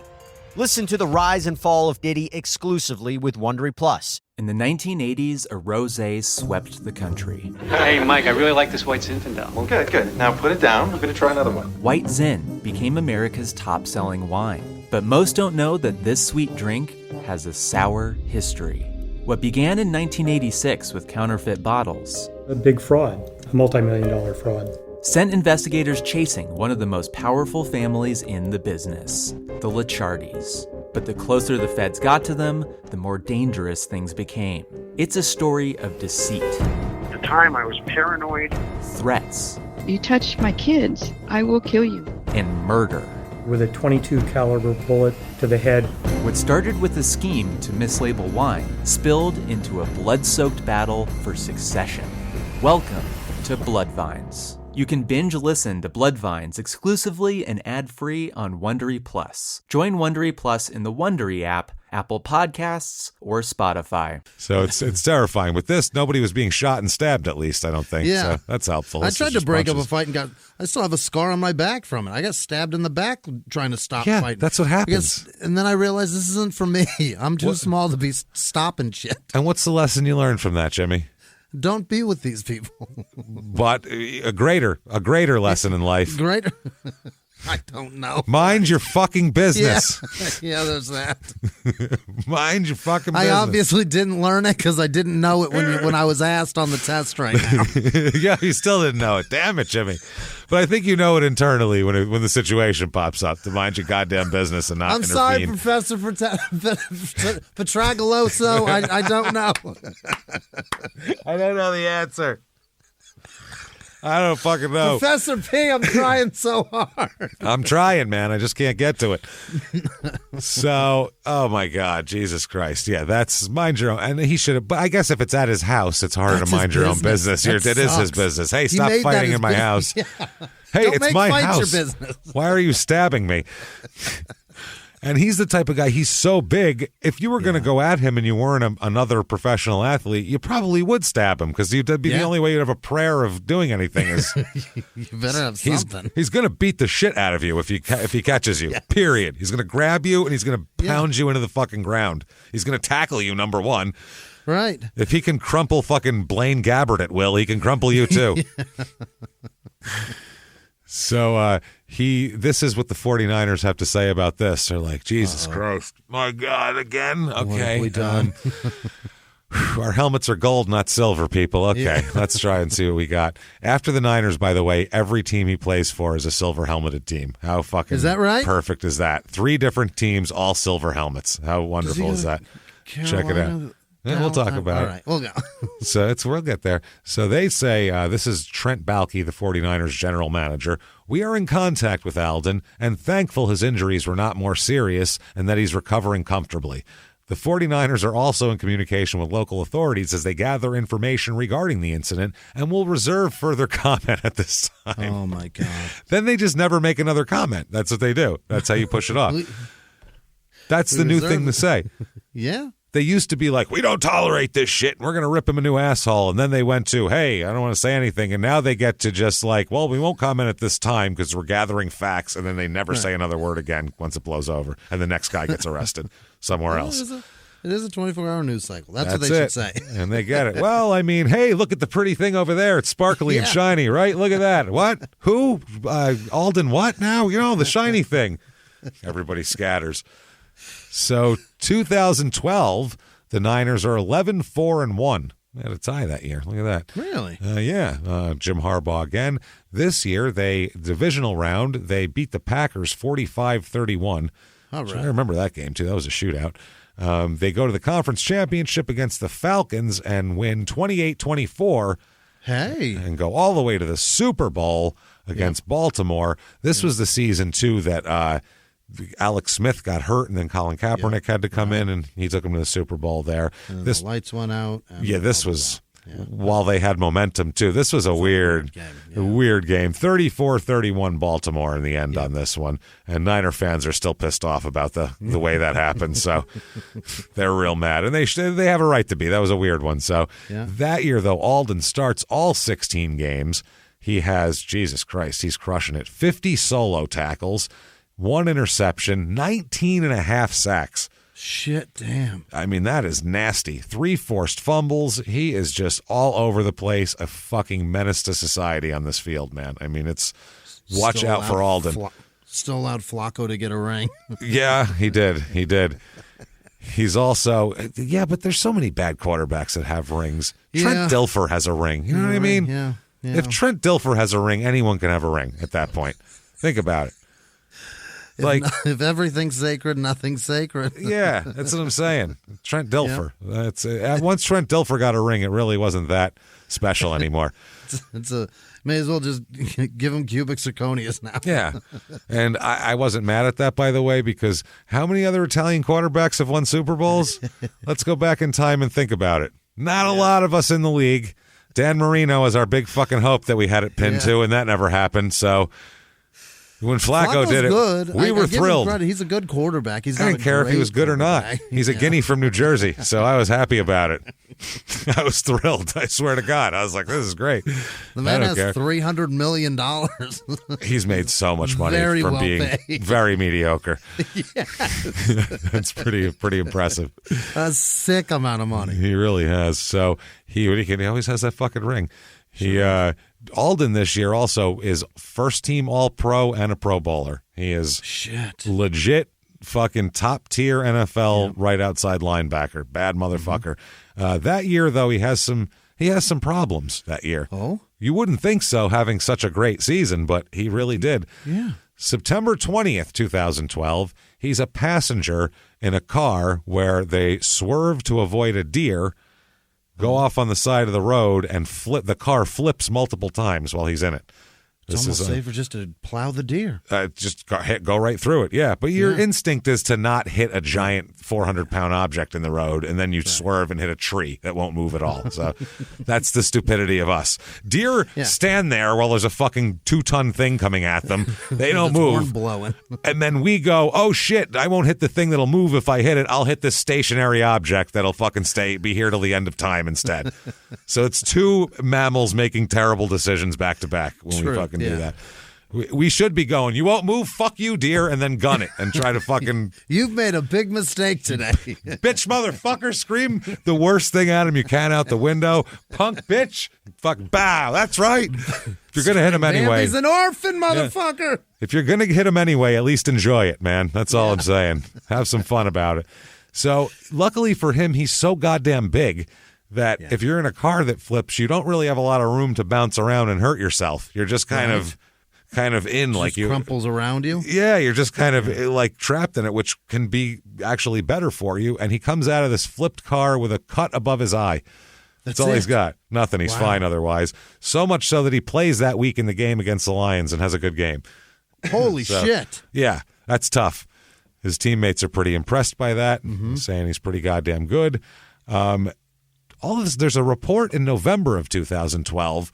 Listen to the rise and fall of Diddy exclusively with Wondery Plus. In the 1980s, a rosé swept the country. Hey, Mike, I really like this White Zinfandel. Well, good. Now put it down. We're going to try another one. White Zin became America's top-selling wine. But most don't know that this sweet drink has a sour history. What began in 1986 with counterfeit bottles. A big fraud, a multi-million-dollar fraud. Sent investigators chasing one of the most powerful families in the business, the Licciardis. But the closer the feds got to them, the more dangerous things became. It's a story of deceit. At the time, I was paranoid. Threats. You touch my kids, I will kill you. And murder. With a .22 caliber bullet to the head. What started with a scheme to mislabel wine spilled into a blood-soaked battle for succession. Welcome to Bloodvines. You can binge listen to Bloodvines exclusively and ad-free on Wondery Plus. Join Wondery Plus in the Wondery app, Apple Podcasts, or Spotify. So it's terrifying. With this, nobody was being shot and stabbed, at least, I don't think. Yeah. So that's helpful. I tried to break up a fight and I still have a scar on my back from it. I got stabbed in the back trying to stop fighting. That's what happens. And then I realized this isn't for me. I'm too small to be stopping shit. And what's the lesson you learned from that, Jimmy? Don't be with these people. But a greater lesson in life. Greater? I don't know. Mind your fucking business. Yeah, there's that. Mind your fucking business. I obviously didn't learn it because I didn't know it when I was asked on the test right now. Yeah, you still didn't know it. Damn it, Jimmy. But I think you know it internally when the situation pops up to mind your goddamn business and not I'm intervene. sorry, Professor Petragaloso. I don't know. I don't know the answer. I don't fucking know. Professor P, I'm trying so hard. I'm trying, man. I just can't get to it. So, oh my God, Jesus Christ. Yeah, that's mind your own. And he should have, but I guess if it's at his house, it's harder to mind your own business. It is his business. Hey, stop fighting in my house. Yeah. Hey, Don't it's make my fights house. your business. Why are you stabbing me? And he's the type of guy, he's so big, if you were going to go at him and you weren't another professional athlete, you probably would stab him because that'd be the only way you'd have a prayer of doing anything is you better have something. He's going to beat the shit out of you if he catches you, period. He's going to grab you and he's going to pound you into the fucking ground. He's going to tackle you, number one. Right. If he can crumple fucking Blaine Gabbert at will, he can crumple you too. So this is what the 49ers have to say about this. They're like, Jesus Christ, my God, again? Okay. What have we done? Our helmets are gold, not silver, people. Okay, let's try and see what we got. After the Niners, by the way, every team he plays for is a silver helmeted team. How fucking is that right? Perfect is that? 3 different teams, all silver helmets. How wonderful is that? Check it out. Yeah, we'll talk about it. All right, we'll go. So we'll get there. So they say, this is Trent Baalke, the 49ers general manager. We are in contact with Aldon and thankful his injuries were not more serious and that he's recovering comfortably. The 49ers are also in communication with local authorities as they gather information regarding the incident and will reserve further comment at this time. Oh, my God. Then they just never make another comment. That's what they do. That's how you push it off. That's the new thing to say. Yeah. They used to be like, we don't tolerate this shit, and we're going to rip him a new asshole. And then they went to, hey, I don't want to say anything. And now they get to just like, well, we won't comment at this time because we're gathering facts. And then they never say another word again once it blows over. And the next guy gets arrested somewhere else. It is a 24-hour news cycle. That's what they should say. And they get it. Well, I mean, hey, look at the pretty thing over there. It's sparkly and shiny, right? Look at that. What? Who? Alden what now? You know, the shiny thing. Everybody scatters. So 2012, the Niners are 11-4-1. They had a tie that year. Look at that. Really? Yeah. Jim Harbaugh again. This year, divisional round, they beat the Packers 45-31. All right. I remember that game, too. That was a shootout. They go to the conference championship against the Falcons and win 28-24. Hey. And go all the way to the Super Bowl against Baltimore. This was the season, too, that Alex Smith got hurt, and then Colin Kaepernick had to come in, and he took him to the Super Bowl there. And the lights went out. This was while they had momentum, too. This was a weird game. 34-31 Baltimore in the end on this one, and Niner fans are still pissed off about the way that happened, so they're real mad, and they have a right to be. That was a weird one. So that year, though, Aldon starts all 16 games. He has, Jesus Christ, he's crushing it, 50 solo tackles, 1 interception, 19 and a half sacks. Shit, damn. I mean, that is nasty. 3 forced fumbles. He is just all over the place, a fucking menace to society on this field, man. I mean, watch Still out for Aldon. Still allowed Flacco to get a ring. Yeah, he did. He's also, but there's so many bad quarterbacks that have rings. Trent Dilfer has a ring. You know what I mean? Yeah. If Trent Dilfer has a ring, anyone can have a ring at that point. Think about it. If everything's sacred, nothing's sacred. Yeah, that's what I'm saying. Trent Dilfer. Once Trent Dilfer got a ring, it really wasn't that special anymore. May as well just give him cubic zirconias now. Yeah, and I wasn't mad at that, by the way, because how many other Italian quarterbacks have won Super Bowls? Let's go back in time and think about it. Not a lot of us in the league. Dan Marino was our big fucking hope that we had it pinned to, and that never happened, so... When Flacco did it, good. we were thrilled. He's a good quarterback. I didn't care if he was good or not. He's a guinea from New Jersey, so I was happy about it. I was thrilled. I swear to God. I was like, this is great. The man has $300 million. He's made so much money from being very mediocre. That's pretty impressive. A sick amount of money. He really has. So he always has that fucking ring. Aldon this year also is first team All-Pro and a Pro Bowler. He is legit fucking top tier NFL right outside linebacker. Bad motherfucker. That year though, he has some problems that year. Oh? You wouldn't think so having such a great season, but he really did. Yeah. September 20th, 2012, he's a passenger in a car where they swerve to avoid a deer. go off on the side of the road and the car flips multiple times while he's in it. It's almost safer just to plow the deer. Just go right through it, yeah. But your instinct is to not hit a giant 400-pound object in the road, and then you swerve and hit a tree that won't move at all. So that's the stupidity of us. Deer stand there while there's a fucking 2-ton thing coming at them. They don't move. Horn blowing. And then we go, oh, shit, I won't hit the thing that'll move if I hit it. I'll hit this stationary object that'll fucking be here till the end of time instead. So it's two mammals making terrible decisions back to back when we fucking do that. We should be going, you won't move, fuck you, deer, and then gun it and try to fucking... You've made a big mistake today. Bitch, motherfucker, scream the worst thing at him you can out the window. Punk bitch, fuck, bow, that's right. If you're going to hit him anyway... He's an orphan, motherfucker. If you're going to hit him anyway, at least enjoy it, man. That's all I'm saying. Have some fun about it. So, luckily for him, he's so goddamn big that if you're in a car that flips, you don't really have a lot of room to bounce around and hurt yourself. You're just kind of in, just like you crumples around you. Yeah, you're just kind of like trapped in it, which can be actually better for you. And he comes out of this flipped car with a cut above his eye. That's all he's got. Nothing. He's fine otherwise. So much so that he plays that week in the game against the Lions and has a good game. Holy shit. Yeah, that's tough. His teammates are pretty impressed by that, saying he's pretty goddamn good. All of this, there's a report in November of 2012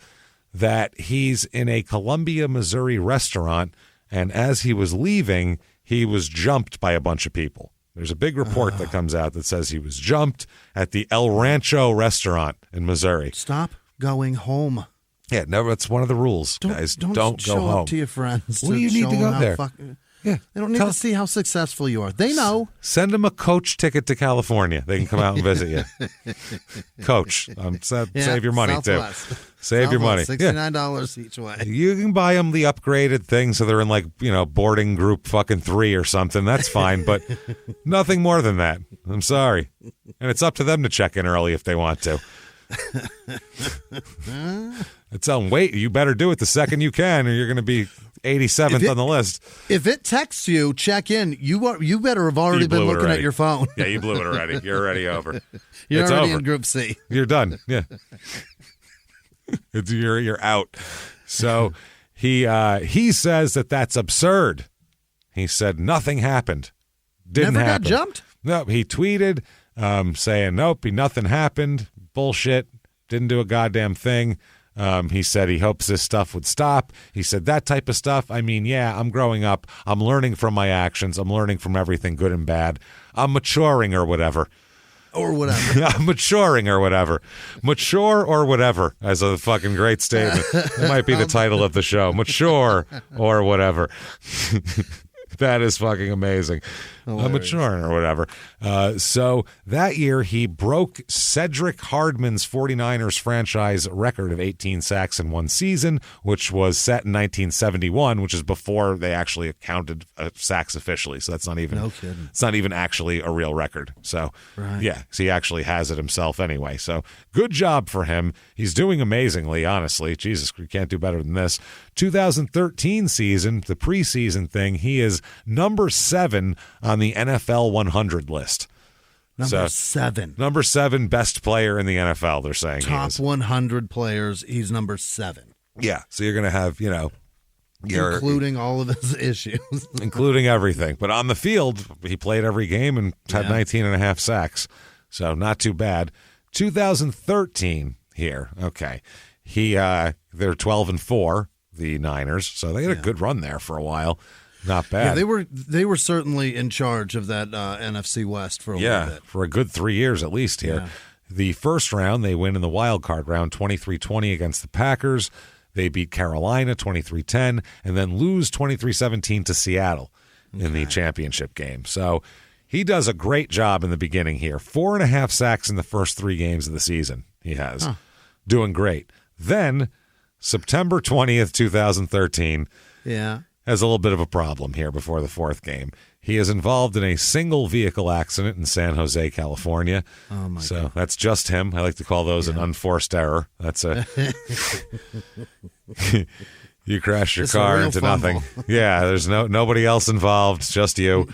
that he's in a Columbia, Missouri restaurant, and as he was leaving, he was jumped by a bunch of people. There's a big report that comes out that says he was jumped at the El Rancho restaurant in Missouri. Stop going home. Yeah, never. It's one of the rules, guys. Don't go show home up to your friends. Well, you need to go there. Yeah, they don't need to see how successful you are. They know. Send them a coach ticket to California. They can come out and visit you. Coach, save your money Southwest. too. Save your money. $69 each way. You can buy them the upgraded thing, so they're in like boarding group fucking 3 or something. That's fine, but nothing more than that. I'm sorry, and it's up to them to check in early if they want to. Tell them, wait, you better do it the second you can, or you're going to be 87th on the list. If it texts you, check in. You better have already been looking at your phone. Yeah, you blew it already. You're already over. You're it's already over. in Group C. You're done. Yeah, you're out. So he says that's absurd. He said nothing happened. Didn't Never happen. got jumped? No, he tweeted saying nope, nothing happened. Bullshit. Didn't do a goddamn thing. He said he hopes this stuff would stop. He said that type of stuff. I mean, yeah, I'm growing up. I'm learning from my actions. I'm learning from everything good and bad. I'm maturing or whatever. I'm maturing or whatever. Mature or whatever as a fucking great statement. That might be the title of the show. Mature or whatever. That is fucking amazing. I'm maturing or whatever. So that year, he broke Cedric Hardman's 49ers franchise record of 18 sacks in one season, which was set in 1971, which is before they actually counted sacks officially. So that's not even, no kidding. It's not even actually a real record. So, yeah, so he actually has it himself anyway. So good job for him. He's doing amazingly, honestly. Jesus, you can't do better than this. 2013 season, the preseason thing, he is number 7 on the NFL 100 list. Number 7. Number 7 best player in the NFL, they're saying. Top 100 players, he's number 7. Yeah, so you're going to have, including all of his issues. Including everything. But on the field, he played every game and had 19 and a half sacks. So not too bad. 2013 here. Okay. They're 12-4, the Niners. So they had a good run there for a while. Not bad. Yeah, they were certainly in charge of that NFC West for a little bit. For a good 3 years at least here. Yeah. The first round, they win in the wild card round, 23-20 against the Packers. They beat Carolina 23-10 and then lose 23-17 to Seattle in the championship game. So he does a great job in the beginning here. 4.5 sacks in the first 3 games of the season he has. Doing great. Then September 20th, 2013. Yeah. Has a little bit of a problem here before the 4th game. He is involved in a single vehicle accident in San Jose, California. Oh my God. That's just him. I like to call those an unforced error. That's a You crashed your car into nothing. Yeah, there's nobody else involved, just you,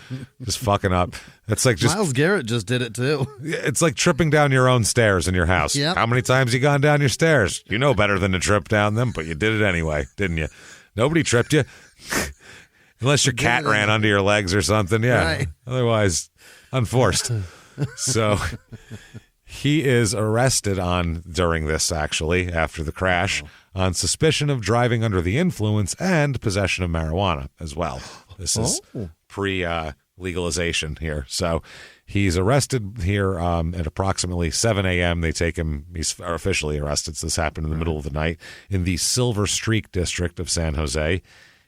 just fucking up. It's like Myles Garrett just did it too. It's like tripping down your own stairs in your house. Yep. How many times you gone down your stairs? You know better than to trip down them, but you did it anyway, didn't you? Nobody tripped you. Unless your cat ran under your legs or something, yeah. Right. Otherwise, unforced. So he is arrested during this, actually, after the crash, on suspicion of driving under the influence and possession of marijuana as well. This is pre-legalization here. So he's arrested here at approximately 7 a.m. They take him, he's officially arrested, so this happened in the middle of the night, in the Silver Streak district of San Jose.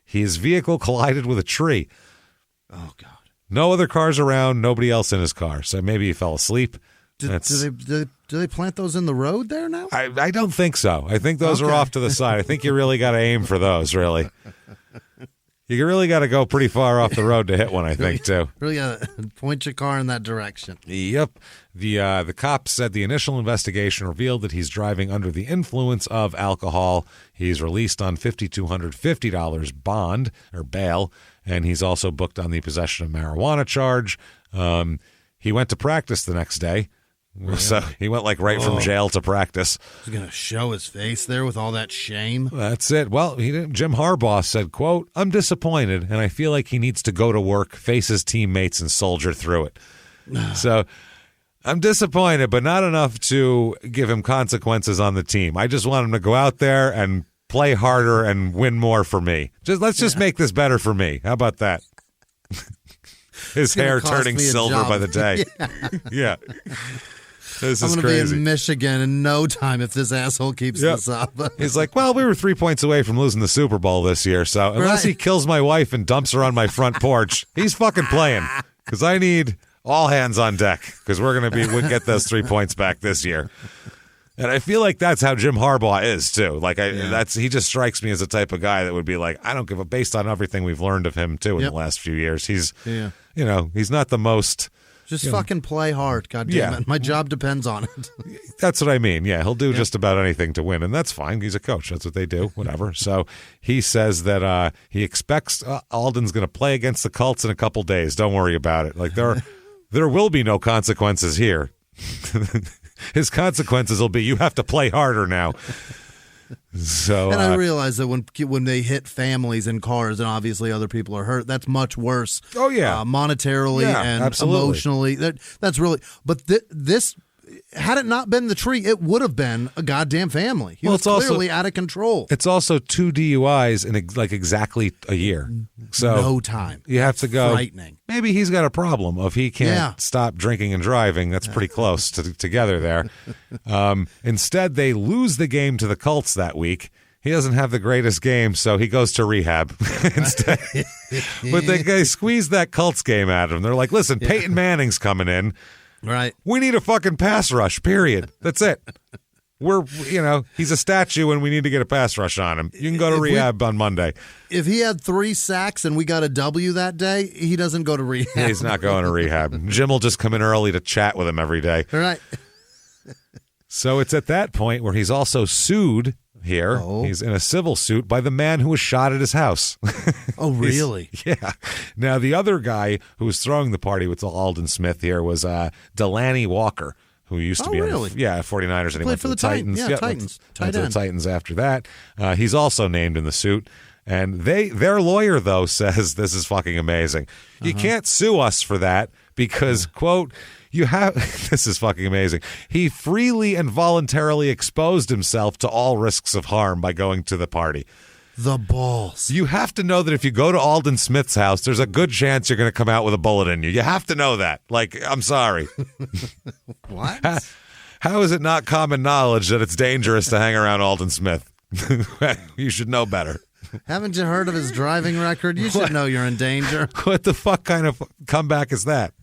His vehicle collided with a tree. Oh, God. No other cars around, nobody else in his car. So maybe he fell asleep. Do they plant those in the road there now? I don't think so. I think those are off to the side. I think you really got to aim for those, really. You really got to go pretty far off the road to hit one, I think, too. Really got to point your car in that direction. Yep. The cops said the initial investigation revealed that he's driving under the influence of alcohol. He's released on $5,250 bond or bail, and he's also booked on the possession of marijuana charge. He went to practice the next day. Really? So he went right from jail to practice. He's going to show his face there with all that shame. That's it. Well, he didn't. Jim Harbaugh said, quote, "I'm disappointed, and I feel like he needs to go to work, face his teammates, and soldier through it." So I'm disappointed, but not enough to give him consequences on the team. I just want him to go out there and play harder and win more for me. Let's just make this better for me. How about that? His hair turning silver by the day. Yeah. This is crazy. I'm going to be in Michigan in no time if this asshole keeps this up. He's like, well, we were 3 points away from losing the Super Bowl this year, so unless he kills my wife and dumps her on my front porch, he's fucking playing. Because I need all hands on deck, because we'll get those 3 points back this year. And I feel like that's how Jim Harbaugh is too. He just strikes me as the type of guy that would be like, I don't give a, based on everything we've learned of him too in the last few years. He's, he's not the most. Just fucking play hard, goddammit. My job depends on it. That's what I mean. Yeah, he'll do just about anything to win, and that's fine. He's a coach. That's what they do, whatever. So he says that he expects Aldon's going to play against the Colts in a couple days. Don't worry about it. There will be no consequences here. His consequences will be you have to play harder now. So, and I realize that when they hit families and cars and obviously other people are hurt, that's much worse. Oh yeah, monetarily and emotionally. That's really. But this, had it not been the tree, it would have been a goddamn family. He was clearly out of control. It's also 2 DUIs in exactly a year. So no time. You have to go. Frightening. Maybe he's got a problem of he can't stop drinking and driving. That's pretty close together there. Instead, they lose the game to the Colts that week. He doesn't have the greatest game, so he goes to rehab instead. But they squeeze that Colts game at him. They're like, listen, Peyton Manning's coming in. Right. We need a fucking pass rush, period. That's it. He's a statue and we need to get a pass rush on him. You can go to rehab on Monday. If he had 3 sacks and we got a W that day, he doesn't go to rehab. He's not going to rehab. Jim will just come in early to chat with him every day. Right. So it's at that point where he's also sued here. Oh. He's in a civil suit by the man who was shot at his house. Oh, really? Yeah. Now, the other guy who was throwing the party with Aldon Smith here was Delaney Walker, who used to be on the 49ers, and he went to the Titans. Yeah, Titans. Went to the Titans after that. He's also named in the suit. And their lawyer, though, says this is fucking amazing. You can't sue us for that because, quote, this is fucking amazing. He freely and voluntarily exposed himself to all risks of harm by going to the party. The balls. You have to know that if you go to Aldon Smith's house, there's a good chance you're going to come out with a bullet in you. You have to know that. I'm sorry. What? How is it not common knowledge that it's dangerous to hang around Aldon Smith? You should know better. Haven't you heard of his driving record? You should know you're in danger. What the fuck kind of comeback is that?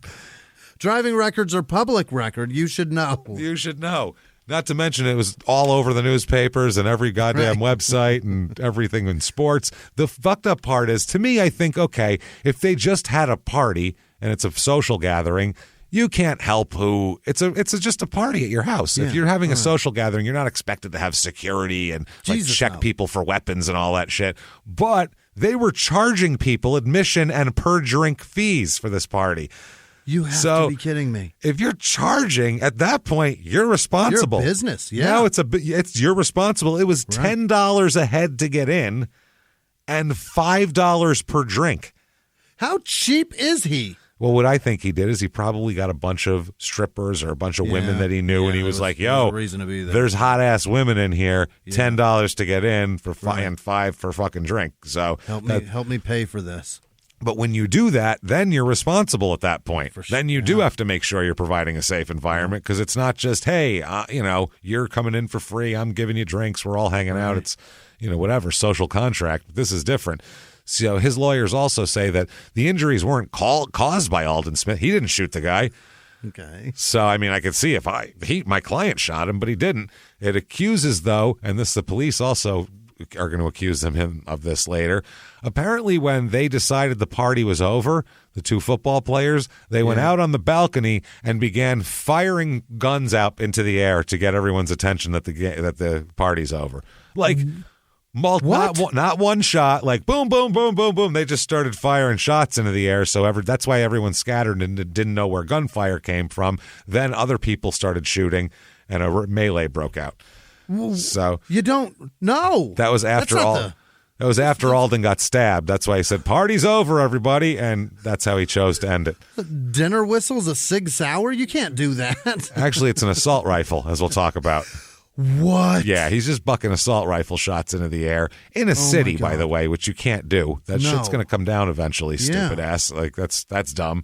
Driving records are public record. You should know. You should know. Not to mention it was all over the newspapers and every goddamn website and everything in sports. The fucked up part is, to me, I think, okay, if they just had a party and it's a social gathering, you can't help who it's just a party at your house. If you're having a social gathering, you're not expected to have security and check people for weapons and all that shit. But they were charging people admission and per drink fees for this party. You have to be kidding me. If you're charging at that point, you're responsible. You're a business. Yeah. Now you're responsible. It was $10 a head to get in and $5 per drink. How cheap is he? Well, what I think he did is he probably got a bunch of strippers or a bunch of women that he knew, and he was like, "Yo, reason to be there. There's hot ass women in here. $10 to get in for and $5 for fucking drink." So help me pay for this. But when you do that, then you're responsible at that point. Then you do have to make sure you're providing a safe environment, because it's not just, hey, you're coming in for free. I'm giving you drinks. We're all hanging out. It's, whatever, social contract. This is different. So his lawyers also say that the injuries weren't caused by Aldon Smith. He didn't shoot the guy. Okay. So, I mean, I could see if my client shot him, but he didn't. It accuses, though, and the police also are going to accuse him of this later. Apparently, when they decided the party was over, the two football players, they went out on the balcony and began firing guns out into the air to get everyone's attention that the party's over. Like, not one shot, like boom, boom, boom, boom, boom. They just started firing shots into the air. So that's why everyone scattered and didn't know where gunfire came from. Then other people started shooting, and a melee broke out. So you don't know. That was after Aldon got stabbed. That's why he said, "Party's over, everybody," and that's how he chose to end it. Dinner whistle's a Sig Sauer? You can't do that. Actually, it's an assault rifle, as we'll talk about. What? Yeah, he's just bucking assault rifle shots into the air in a city, by the way, which you can't do. That shit's going to come down eventually, stupid ass. Like, that's dumb.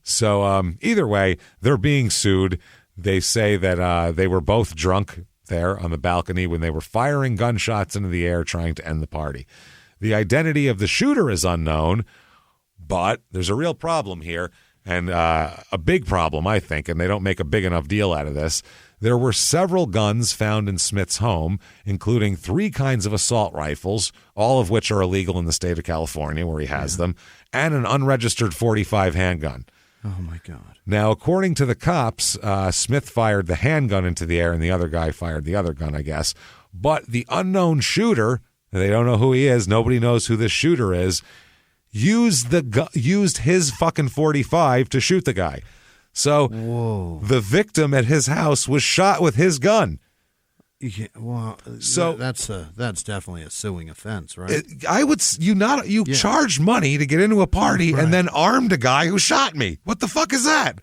So either way, they're being sued. They say that they were both drunk there on the balcony when they were firing gunshots into the air trying to end the party. The identity of the shooter is unknown, but there's a real problem here, and a big problem, I think, and they don't make a big enough deal out of this. There were several guns found in Smith's home, including 3 kinds of assault rifles, all of which are illegal in the state of California where he has them, and an unregistered .45 handgun. Oh, my God. Now, according to the cops, Smith fired the handgun into the air and the other guy fired the other gun, I guess. But the unknown shooter, they don't know who he is, nobody knows who this shooter is, used his fucking .45 to shoot the guy. So the victim at his house was shot with his gun. Yeah, well, so that's definitely a suing offense, right? Charged money to get into a party and then armed a guy who shot me. What the fuck is that?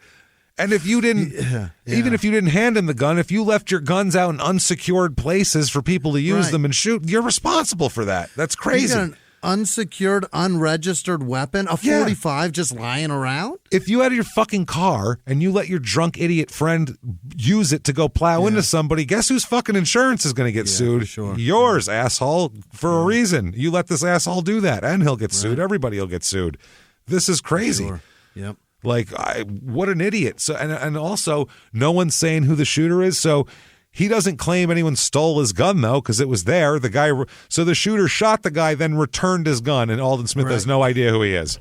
And if you didn't, even if you didn't hand him the gun, if you left your guns out in unsecured places for people to use them and shoot, you're responsible for that. That's crazy. You got an unsecured, unregistered weapon, a .45 just lying around? If you had your fucking car and you let your drunk idiot friend use it to go plow into somebody, guess whose fucking insurance is going to get sued? Sure. Yours, asshole, for a reason. You let this asshole do that, and he'll get sued. Everybody will get sued. This is crazy. Sure. Yep. Like, what an idiot. So, and also, no one's saying who the shooter is, so he doesn't claim anyone stole his gun, though, because it was there. So the shooter shot the guy, then returned his gun, and Aldon Smith has no idea who he is.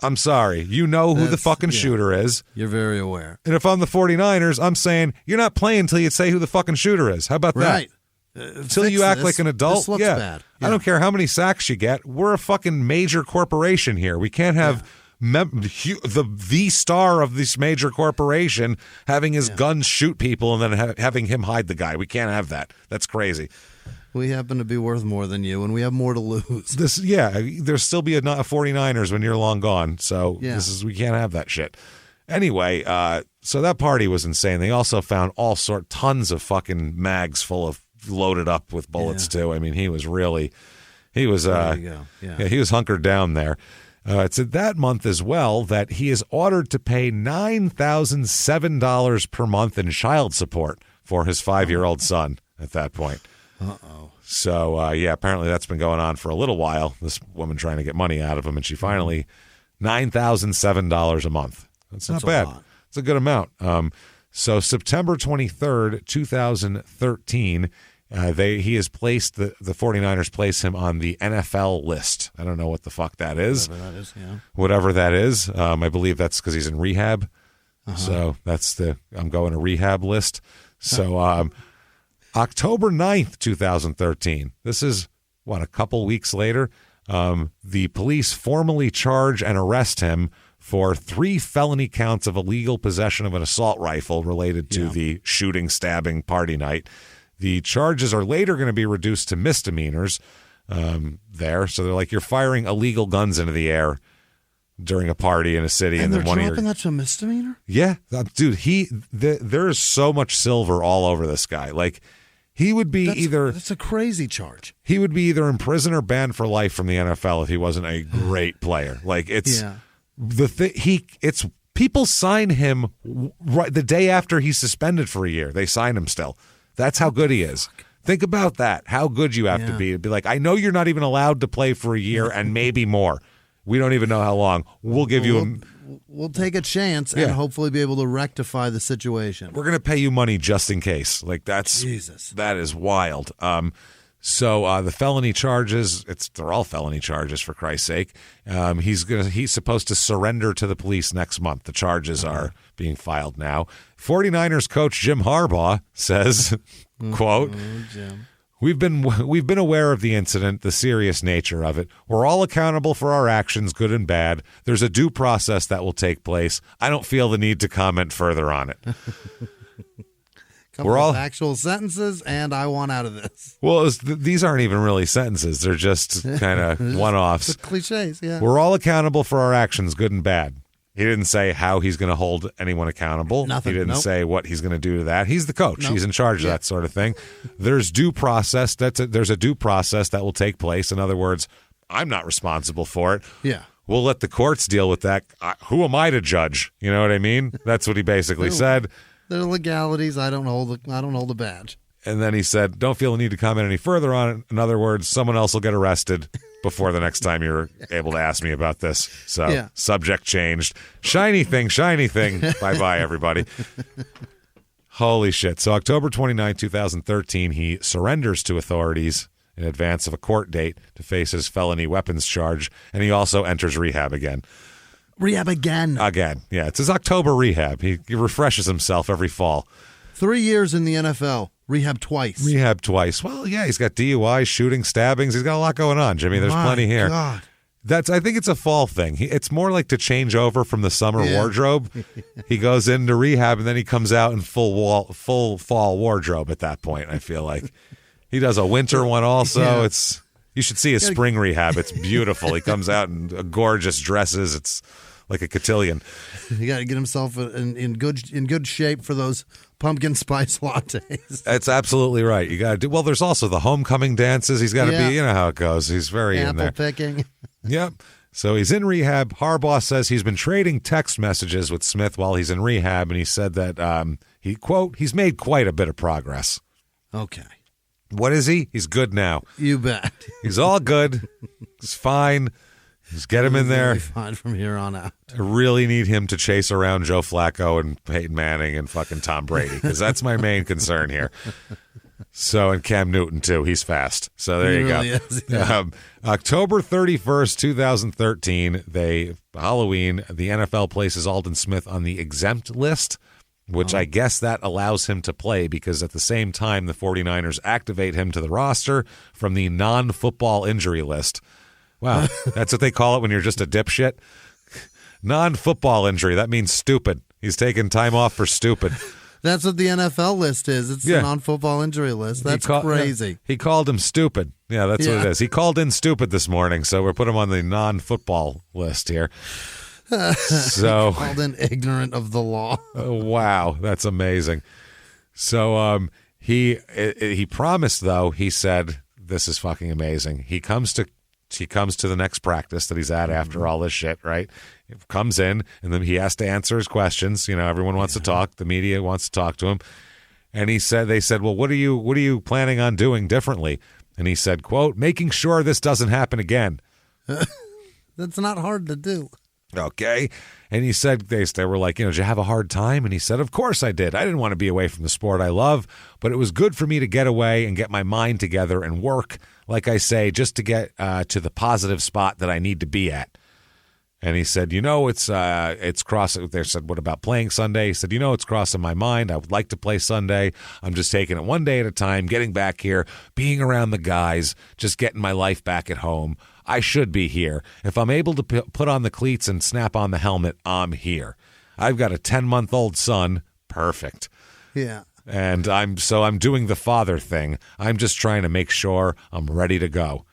I'm sorry. You know who the fucking shooter is. You're very aware. And if I'm the 49ers, I'm saying, you're not playing until you say who the fucking shooter is. How about that? Until you act like an adult. This looks bad. I don't care how many sacks you get. We're a fucking major corporation here. We can't have the star of this major corporation having his guns shoot people and then having him hide the guy. We can't have that. That's crazy. We happen to be worth more than you, and we have more to lose. There'll still be a 49ers when you're long gone. So we can't have that shit. Anyway, so that party was insane. They also found tons of fucking mags full of loaded up with bullets too. I mean, he was he was hunkered down there. It's at that month as well that he is ordered to pay $9,007 per month in child support for his 5-year-old son at that point. Uh-oh. So, apparently that's been going on for a little while, this woman trying to get money out of him, and she finally, $9,007 a month. That's not bad. It's a good amount. So September 23rd, 2013, He has placed the 49ers place him on the NFL list. I don't know what the fuck that is. Whatever that is. I believe that's because he's in rehab. So that's I'm going to rehab list. So October 9th, 2013. This is a couple weeks later. The police formally charge and arrest him for 3 felony counts of illegal possession of an assault rifle related to the shooting, stabbing party night. The charges are later going to be reduced to misdemeanors there. So they're like, you're firing illegal guns into the air during a party in a city. And then they're dropping that to a misdemeanor? Yeah. Dude, there is so much silver all over this guy. Like, he would be That's a crazy charge. He would be either in prison or banned for life from the NFL if he wasn't a great player. Like, it's people sign him right the day after he's suspended for a year. They sign him still. That's how good he is. Think about that. How good you have to be like, I know you're not even allowed to play for a year and maybe more. We don't even know how long. We'll give you We'll take a chance and hopefully be able to rectify the situation. We're going to pay you money just in case. Like, that's Jesus. That is wild. So the felony charges, they're all felony charges, for Christ's sake. He's supposed to surrender to the police next month. The charges are being filed now. 49ers coach Jim Harbaugh says, quote, We've been aware of the incident, the serious nature of it. We're all accountable for our actions, good and bad. There's a due process that will take place. I don't feel the need to comment further on it. We're all actual sentences, and I want out of this. Well, these aren't even really sentences. They're just kind of one-offs. Cliches, yeah. We're all accountable for our actions, good and bad. He didn't say how he's going to hold anyone accountable. Nothing. He didn't say what he's going to do to that. He's the coach. He's in charge of that sort of thing. There's due process. There's a due process that will take place. In other words, I'm not responsible for it. Yeah. We'll let the courts deal with that. Who am I to judge? You know what I mean? That's what he basically said. There are legalities. I don't hold the badge. And then he said, don't feel the need to comment any further on it. In other words, someone else will get arrested before the next time you're able to ask me about this. So subject changed. Shiny thing. Bye-bye, everybody. Holy shit. So October 29, 2013, he surrenders to authorities in advance of a court date to face his felony weapons charge, and he also enters rehab again. Rehab again? Again. Yeah, it's his October rehab. He refreshes himself every fall. 3 years in the NFL. Rehab twice. Well, yeah, he's got DUI, shooting, stabbings. He's got a lot going on, Jimmy. There's plenty here. God. I think it's a fall thing. It's more like to change over from the summer wardrobe. He goes into rehab, and then he comes out in full fall wardrobe at that point, I feel like. He does a winter one also. Yeah. You should see his spring rehab. It's beautiful. He comes out in gorgeous dresses. It's like a cotillion. You got to get himself in good shape for those pumpkin spice lattes. That's absolutely right. You got to do. Well, there's also the homecoming dances. He's got to be. You know how it goes. He's very in there. Apple picking. Yep. So he's in rehab. Harbaugh says he's been trading text messages with Smith while he's in rehab, and he said that he's made quite a bit of progress. Okay. What is he? He's good now. You bet. He's all good. He's fine. Just get him in there. Fine from here on out. I really need him to chase around Joe Flacco and Peyton Manning and fucking Tom Brady, because that's my main concern here. So, and Cam Newton, too. He's fast. So there you go. Is, yeah. October 31st, 2013, Halloween, the NFL places Aldon Smith on the exempt list, which I guess that allows him to play because at the same time, the 49ers activate him to the roster from the non-football injury list. Wow, that's what they call it when you're just a dipshit? Non-football injury. That means stupid. He's taking time off for stupid. That's what the NFL list is. It's the non-football injury list. That's crazy. Yeah. He called him stupid. Yeah, that's what it is. He called in stupid this morning, so we're putting him on the non-football list here. So called in ignorant of the law. Wow, that's amazing. So he promised, though, he said, this is fucking amazing. He comes to the next practice that he's at after all this shit, right? He comes in, and then he has to answer his questions. You know, everyone wants to talk. The media wants to talk to him. And they said, well, what are you planning on doing differently? And he said, quote, making sure this doesn't happen again. That's not hard to do. Okay. And he said, they were like, did you have a hard time? And he said, of course I did. I didn't want to be away from the sport I love, but it was good for me to get away and get my mind together and work, like I say, just to get to the positive spot that I need to be at. And he said, it's crossing. They said, what about playing Sunday? He said, it's crossing my mind. I would like to play Sunday. I'm just taking it one day at a time, getting back here, being around the guys, just getting my life back at home. I should be here. If I'm able to put on the cleats and snap on the helmet, I'm here. I've got a 10-month-old son. Perfect. Yeah. And I'm doing the father thing. I'm just trying to make sure I'm ready to go.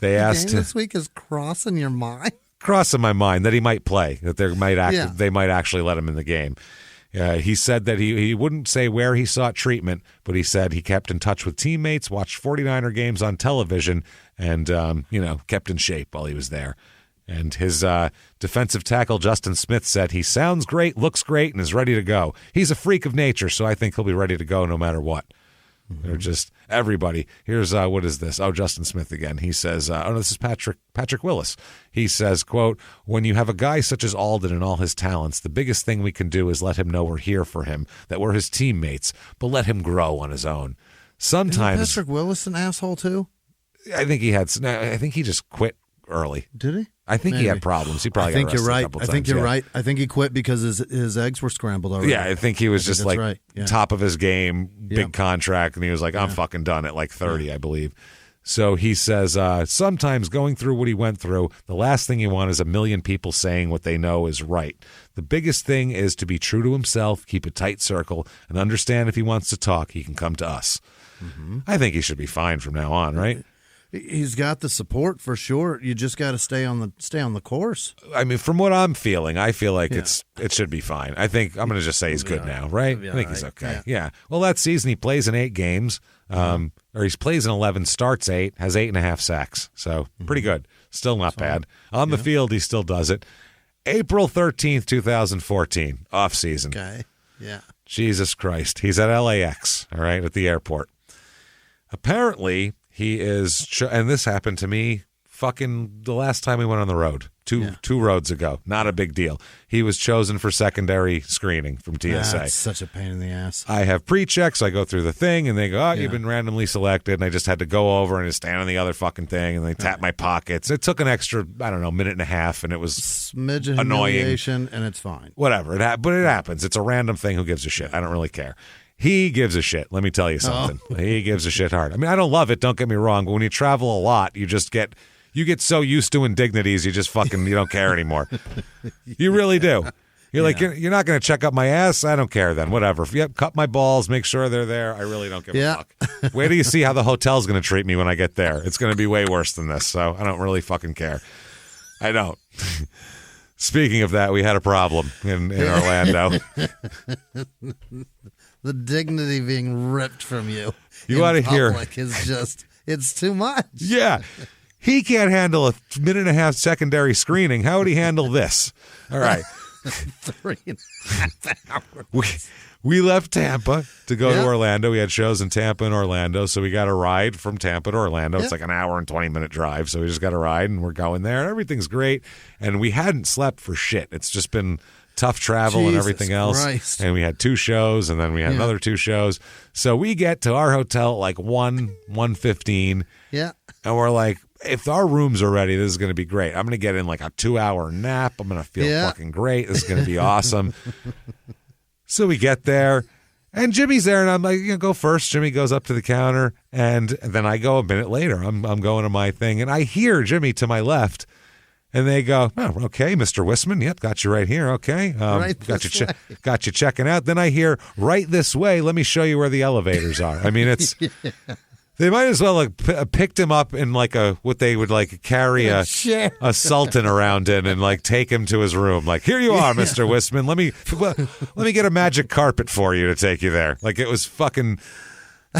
They asked this week is crossing your mind. Crossing my mind that he might play, that they might actually let him in the game. He said that he wouldn't say where he sought treatment, but he said he kept in touch with teammates, watched 49er games on television, and kept in shape while he was there. And his defensive tackle, Justin Smith, said he sounds great, looks great, and is ready to go. He's a freak of nature, so I think he'll be ready to go no matter what. They're just everybody. Here's what is this? Oh, Justin Smith again. He says, this is Patrick Willis. He says, quote, when you have a guy such as Aldon and all his talents, the biggest thing we can do is let him know we're here for him, that we're his teammates, but let him grow on his own. Sometimes Isn't Patrick Willis an asshole too? I think he just quit early. Did he? I think he had problems. He probably got arrested a couple times. I think you're right. I think he quit because his eggs were scrambled already. Yeah, I think he was just like top of his game, big contract, and he was like, I'm fucking done at like 30, I believe. So he says, sometimes going through what he went through, the last thing you want is a million people saying what they know is right. The biggest thing is to be true to himself, keep a tight circle, and understand if he wants to talk, he can come to us. Mm-hmm. I think he should be fine from now on, right? He's got the support for sure. You just got to stay on the course. I mean, from what I'm feeling, I feel like it should be fine. I think I'm going to just say he's good now, right? I think he's okay. Yeah. Well, that season he plays in 8 games, or he plays in 11, starts 8, has 8.5 sacks. So pretty good. Still not bad. On the field, he still does it. April 13th, 2014, off season. Okay. Yeah. Jesus Christ. He's at LAX, all right, at the airport. Apparently, he is, and this happened to me fucking the last time we went on the road, two roads ago. Not a big deal. He was chosen for secondary screening from TSA. That's such a pain in the ass. I have pre-checks. I go through the thing, and they go, you've been randomly selected. And I just had to go over and just stand on the other fucking thing, and they tap my pockets. It took an extra, minute and a half, and it was smidge annoying. Humiliation, and it's fine. Whatever. But it happens. It's a random thing. Who gives a shit? I don't really care. He gives a shit. Let me tell you something. He gives a shit hard. I mean, I don't love it. Don't get me wrong. But when you travel a lot, you get so used to indignities, you just you don't care anymore. You really do. You're like, you're not going to check up my ass? I don't care then. Whatever. Yep, cut my balls. Make sure they're there. I really don't give a fuck. Wait till you see how the hotel's going to treat me when I get there. It's going to be way worse than this. So I don't really fucking care. I don't. Speaking of that, we had a problem in Orlando. The dignity being ripped from you. You want to hear? Is just, it's too much. Yeah. He can't handle a 1.5-minute secondary screening. How would he handle this? All right. 3.5 hours. We left Tampa to go to Orlando. We had shows in Tampa and Orlando, so we got a ride from Tampa to Orlando. It's like an hour and 20-minute drive, so we just got a ride, and we're going there. Everything's great, and we hadn't slept for shit. It's just been tough travel and everything else. Christ. And we had 2 shows, and then we had another 2 shows. So we get to our hotel at like 1:15. Yeah. And we're like, if our rooms are ready, this is going to be great. I'm going to get in like a 2-hour nap. I'm going to feel fucking great. This is going to be awesome. So we get there, and Jimmy's there, and I'm like, go first. Jimmy goes up to the counter, and then I go a minute later. I'm going to my thing, and I hear Jimmy to my left. And they go, oh, okay, Mr. Wisman. Yep, got you right here. Okay, got you checking out. Then I hear right this way. Let me show you where the elevators are. I mean, it's they might as well have picked him up in like what they would like carry a sultan around in and like take him to his room. Like, here you are, Mr. Wisman. Let me get a magic carpet for you to take you there. Like, it was fucking.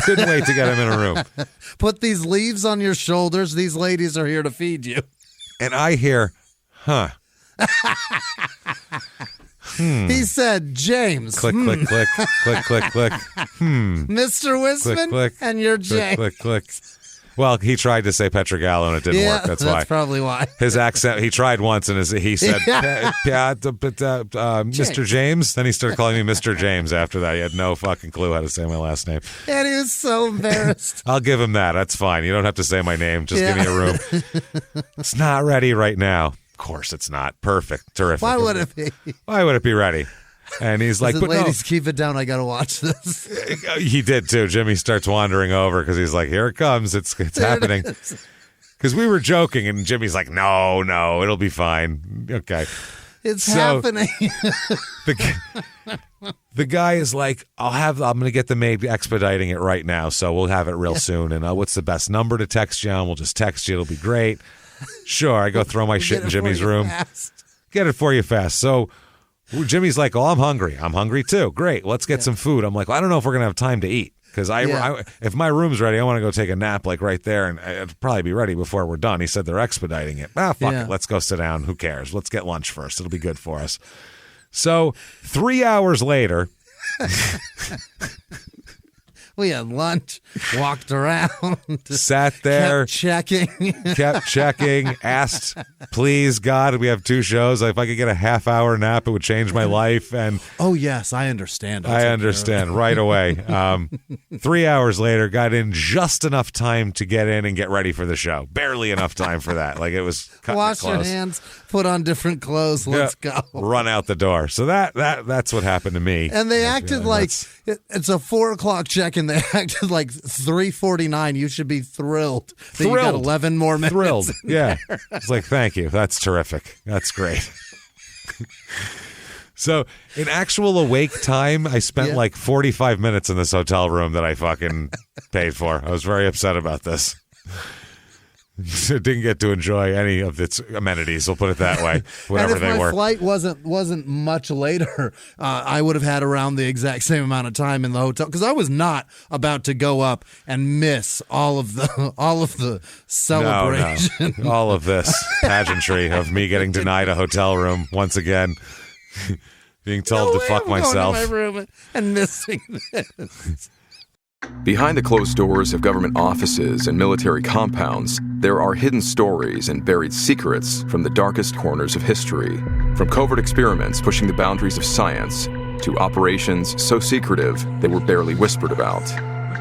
Couldn't wait to get him in a room. Put these leaves on your shoulders. These ladies are here to feed you. And I hear, He said, James. Click, click, click, click, click, click. Mr. Wisman, click, click, and you're James. Click, click, click. Well, he tried to say Petrogallo and it didn't work. That's why. That's probably why. His accent, he tried once and he said, Mr. James. Then he started calling me Mr. James after that. He had no fucking clue how to say my last name. And he was so embarrassed. I'll give him that. That's fine. You don't have to say my name. Just give me a room. It's not ready right now. Of course it's not. Perfect. Terrific. Why would it be? Why would it be ready? And he's like, but ladies, keep it down. I got to watch this. He did too. Jimmy starts wandering over because he's like, here it comes. It's happening. Because we were joking and Jimmy's like, no, it'll be fine. Okay. It's happening. The guy is like, I'm going to get the maid expediting it right now. So we'll have it real soon. And what's the best number to text you on? We'll just text you. It'll be great. Sure. I go throw my shit in Jimmy's room. Get it for you fast. So Jimmy's like, oh, I'm hungry. I'm hungry too. Great. Let's get some food. I'm like, well, I don't know if we're going to have time to eat. Because if my room's ready, I want to go take a nap like right there. And it'll probably be ready before we're done. He said they're expediting it. Fuck it. Let's go sit down. Who cares? Let's get lunch first. It'll be good for us. So 3 hours later... We had lunch, walked around, sat there, kept checking, asked, please, God, we have 2 shows. If I could get a half-hour nap, it would change my life. And oh, yes, I understand. I understand right away. 3 hours later, got in just enough time to get in and get ready for the show. Barely enough time for that. Like it was cutting Wash your hands, put on different clothes, let's go. Run out the door. So that's what happened to me. And they acted like it's a 4 o'clock check-in. They acted like 3:49. You should be thrilled that you got 11 more minutes. Thrilled, yeah. It's like, thank you. That's terrific. That's great. So in actual awake time, I spent like 45 minutes in this hotel room that I fucking paid for. I was very upset about this. Didn't get to enjoy any of its amenities. We'll put it that way. Whatever and if they my were. flight wasn't much later, I would have had around the exact same amount of time in the hotel because I was not about to go up and miss all of the celebration. No. All of this pageantry of me getting denied a hotel room once again, being told to fuck myself. Going to my room and missing this. Behind the closed doors of government offices and military compounds, there are hidden stories and buried secrets from the darkest corners of history. From covert experiments pushing the boundaries of science to operations so secretive they were barely whispered about.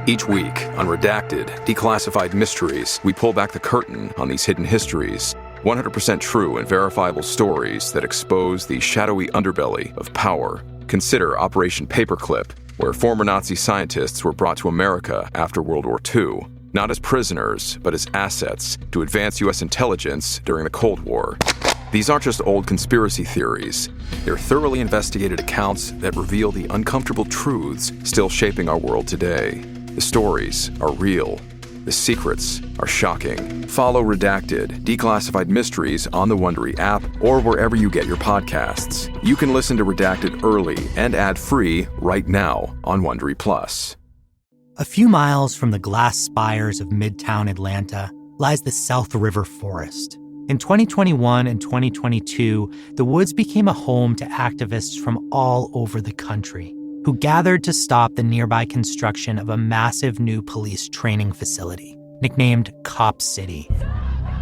Each week, on Redacted, Declassified Mysteries, we pull back the curtain on these hidden histories. 100% true and verifiable stories that expose the shadowy underbelly of power. Consider Operation Paperclip, where former Nazi scientists were brought to America after World War II, not as prisoners, but as assets to advance U.S. intelligence during the Cold War. These aren't just old conspiracy theories. They're thoroughly investigated accounts that reveal the uncomfortable truths still shaping our world today. The stories are real. The secrets are shocking. Follow Redacted, Declassified Mysteries on the Wondery app or wherever you get your podcasts. You can listen to Redacted early and ad-free right now on Wondery Plus. A few miles from the glass spires of Midtown Atlanta lies the South River Forest. In 2021 and 2022, the woods became a home to activists from all over the country who gathered to stop the nearby construction of a massive new police training facility, nicknamed Cop City.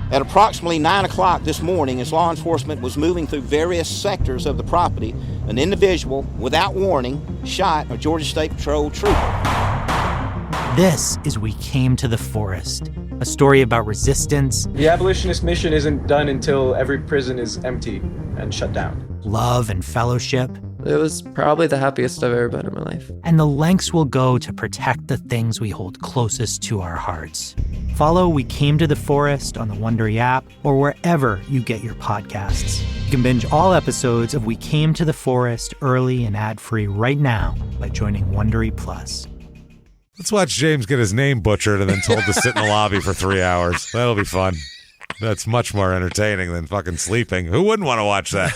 At approximately 9 o'clock this morning, as law enforcement was moving through various sectors of the property, an individual, without warning, shot a Georgia State Patrol trooper. This is We Came to the Forest, a story about resistance. The abolitionist mission isn't done until every prison is empty and shut down. Love and fellowship. It was probably the happiest I've ever been in my life. And the lengths we'll go to protect the things we hold closest to our hearts. Follow We Came to the Forest on the Wondery app or wherever you get your podcasts. You can binge all episodes of We Came to the Forest early and ad-free right now by joining Wondery Plus. Let's watch James get his name butchered and then told to sit in the lobby for 3 hours. That'll be fun. That's much more entertaining than fucking sleeping. Who wouldn't want to watch that?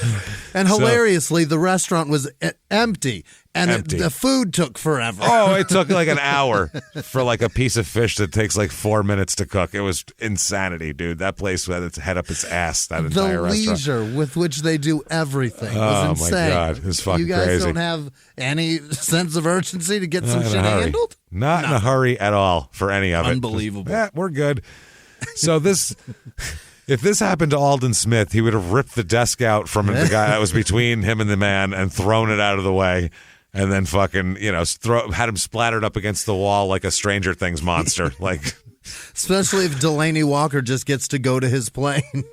And hilariously, the restaurant was empty, and the food took forever. Oh, it took like an hour for like a piece of fish that takes like 4 minutes to cook. It was insanity, dude. That place had its head up its ass, that entire restaurant. The leisure with which they do everything was insane. Oh, my God. It was fucking crazy. You guys crazy. don't have any sense of urgency to get some shit handled? Not in a hurry at all for any of it. Unbelievable. Yeah, we're good. So if this happened to Aldon Smith, he would have ripped the desk out from the guy that was between him and the man and thrown it out of the way. And then fucking, had him splattered up against the wall like a Stranger Things monster. Like, especially if Delaney Walker just gets to go to his plane.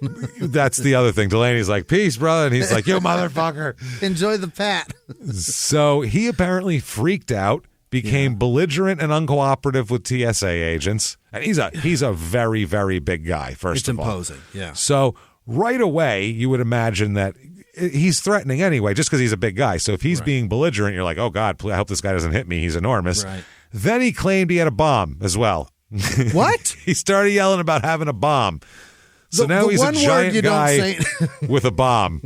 That's the other thing. Delaney's like, peace, brother. And he's like, you motherfucker. Enjoy the pat. So he apparently freaked out, became belligerent and uncooperative with TSA agents. And he's a very, very big guy, first of all. It's imposing, yeah. So right away, you would imagine that he's threatening anyway, just because he's a big guy. So if he's being belligerent, you're like, oh, God, I hope this guy doesn't hit me. He's enormous. Right. Then he claimed he had a bomb as well. What? He started yelling about having a bomb. So now he's a giant guy with a bomb.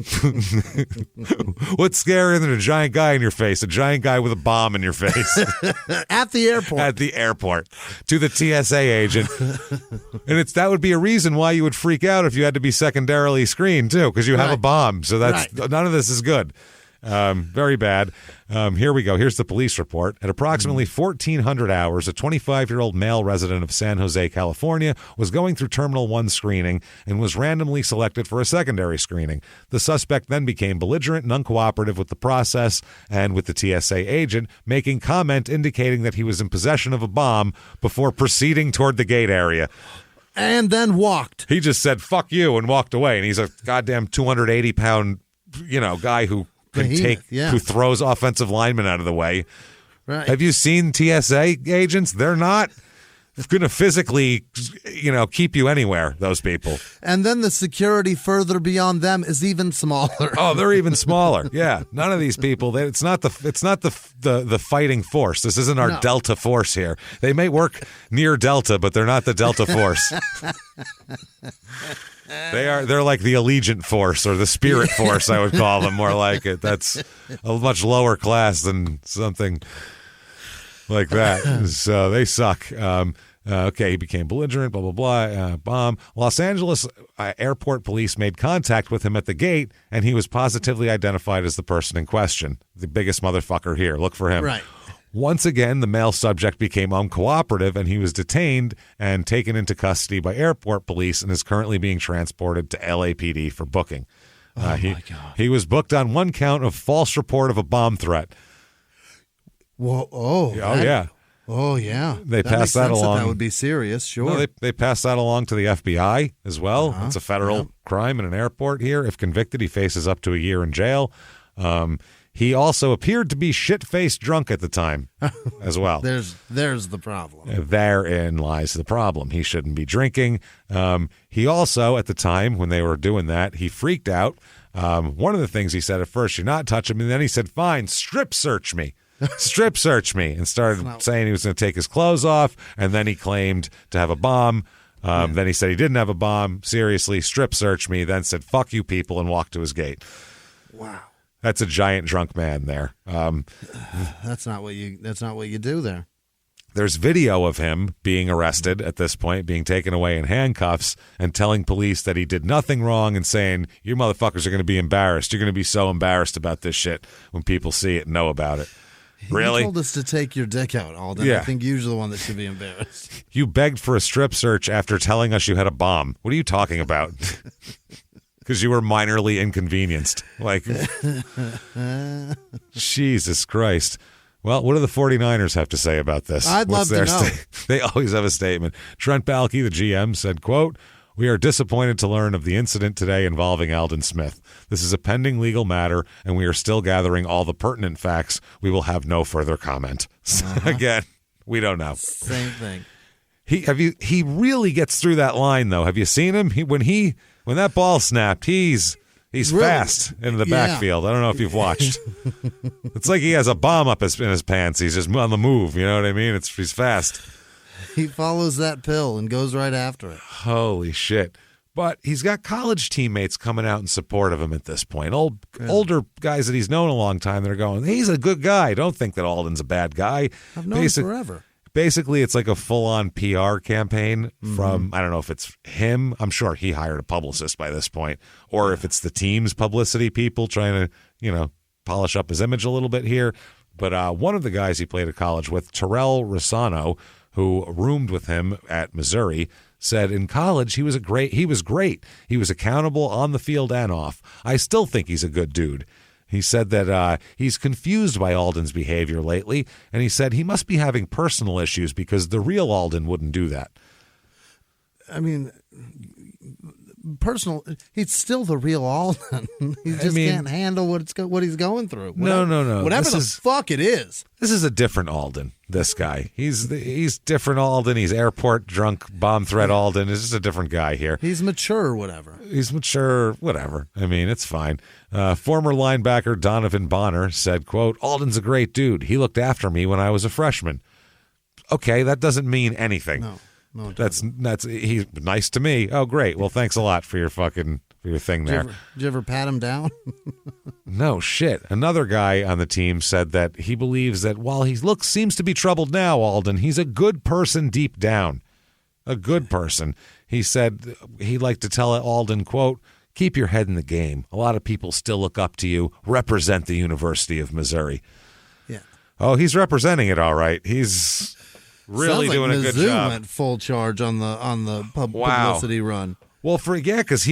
What's scarier than a giant guy in your face? A giant guy with a bomb in your face. At the airport. At the airport. To the TSA agent. And that would be a reason why you would freak out if you had to be secondarily screened, too, because you have a bomb. So none of this is good. Very bad. Here we go. Here's the police report. At approximately 1400 hours, a 25-year-old male resident of San Jose, California, was going through Terminal 1 screening and was randomly selected for a secondary screening. The suspect then became belligerent and uncooperative with the process and with the TSA agent, making comment indicating that he was in possession of a bomb before proceeding toward the gate area. And then walked. He just said, fuck you, and walked away. And he's a goddamn 280-pound, guy who who throws offensive linemen out of the way. Right. Have you seen TSA agents? They're not going to physically, keep you anywhere, those people. And then the security further beyond them is even smaller. Oh, they're even smaller. Yeah. None of these people, it's not the fighting force. This isn't our Delta Force here. They may work near Delta, but they're not the Delta Force. They're like the Allegiant Force or the Spirit Force, I would call them, more like it. That's a much lower class than something like that. So they suck. Okay, he became belligerent, blah, blah, blah, bomb. Los Angeles airport police made contact with him at the gate, and he was positively identified as the person in question. The biggest motherfucker here. Look for him. Right. Once again, the male subject became uncooperative, and he was detained and taken into custody by airport police and is currently being transported to LAPD for booking. My God. He was booked on one count of false report of a bomb threat. Whoa! Oh yeah. They passed that along. That would be serious. Sure. No, they passed that along to the FBI as well. It's a federal crime in an airport here. If convicted, he faces up to a year in jail. He also appeared to be shit-faced drunk at the time as well. There's the problem. Therein lies the problem. He shouldn't be drinking. He also, at the time when they were doing that, he freaked out. One of the things he said at first, you're not touching me. And then he said, fine, strip search me. Strip search me. And started saying he was going to take his clothes off. And then he claimed to have a bomb. Then he said he didn't have a bomb. Seriously, strip search me. Then said, fuck you people, and walked to his gate. Wow. That's a giant drunk man there. That's not what you do there. There's video of him being arrested at this point, being taken away in handcuffs and telling police that he did nothing wrong and saying, you motherfuckers are going to be embarrassed. You're going to be so embarrassed about this shit when people see it and know about it. Really? You told us to take your dick out, Aldon. Yeah. I think you're the one that should be embarrassed. You begged for a strip search after telling us you had a bomb. What are you talking about? Because you were minorly inconvenienced. Like, Jesus Christ. Well, what do the 49ers have to say about this? I'd love to know. They always have a statement. Trent Baalke, the GM, said, quote, we are disappointed to learn of the incident today involving Aldon Smith. This is a pending legal matter, and we are still gathering all the pertinent facts. We will have no further comment. Again, we don't know. Same thing. He really gets through that line, though. Have you seen him? When that ball snapped, he's really fast into the backfield. I don't know if you've watched. It's like he has a bomb up in his pants. He's just on the move. You know what I mean? He's fast. He follows that pill and goes right after it. Holy shit. But he's got college teammates coming out in support of him at this point. Older guys that he's known a long time that are going, he's a good guy. Don't think that Aldon's a bad guy. I've known him forever. Basically, it's like a full-on PR campaign from, I don't know if it's him. I'm sure he hired a publicist by this point. Or if it's the team's publicity people trying to, polish up his image a little bit here. But one of the guys he played at college with, Terrell Rossano, who roomed with him at Missouri, said in college he was great. He was accountable on the field and off. I still think he's a good dude. He said that he's confused by Aldon's behavior lately, and he said he must be having personal issues because the real Aldon wouldn't do that. I mean, he's still the real Aldon. He just can't handle what he's going through. No. Whatever fuck it is. This is a different Aldon, this guy. He's different Aldon. He's airport drunk bomb threat Aldon. It's just a different guy here. He's mature, whatever. I mean, it's fine. Former linebacker Donovan Bonner said, quote, Aldon's a great dude. He looked after me when I was a freshman. Okay, that doesn't mean anything. No, that's he's nice to me. Oh, great. Well, thanks a lot for your thing there. Did you ever pat him down? No shit. Another guy on the team said that he believes that while he seems to be troubled now, Aldon, he's a good person deep down. A good person. He said he'd like to tell Aldon, quote, keep your head in the game. A lot of people still look up to you. Represent the University of Missouri. Yeah. Oh, he's representing it all right. He's really doing a good job. Went full charge on the publicity run. Well, because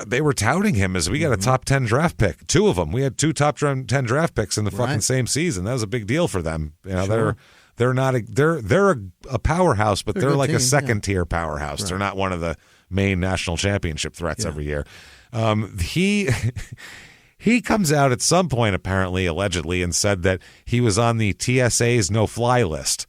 they were touting him as we got a top 10 draft pick. Two of them. We had 2 top 10 draft picks in the fucking same season. That was a big deal for them. Sure. They're not they're a powerhouse, but they're like a second tier powerhouse. Right. They're not one of the main national championship threats every year. He comes out at some point, apparently, allegedly, and said that he was on the TSA's no-fly list.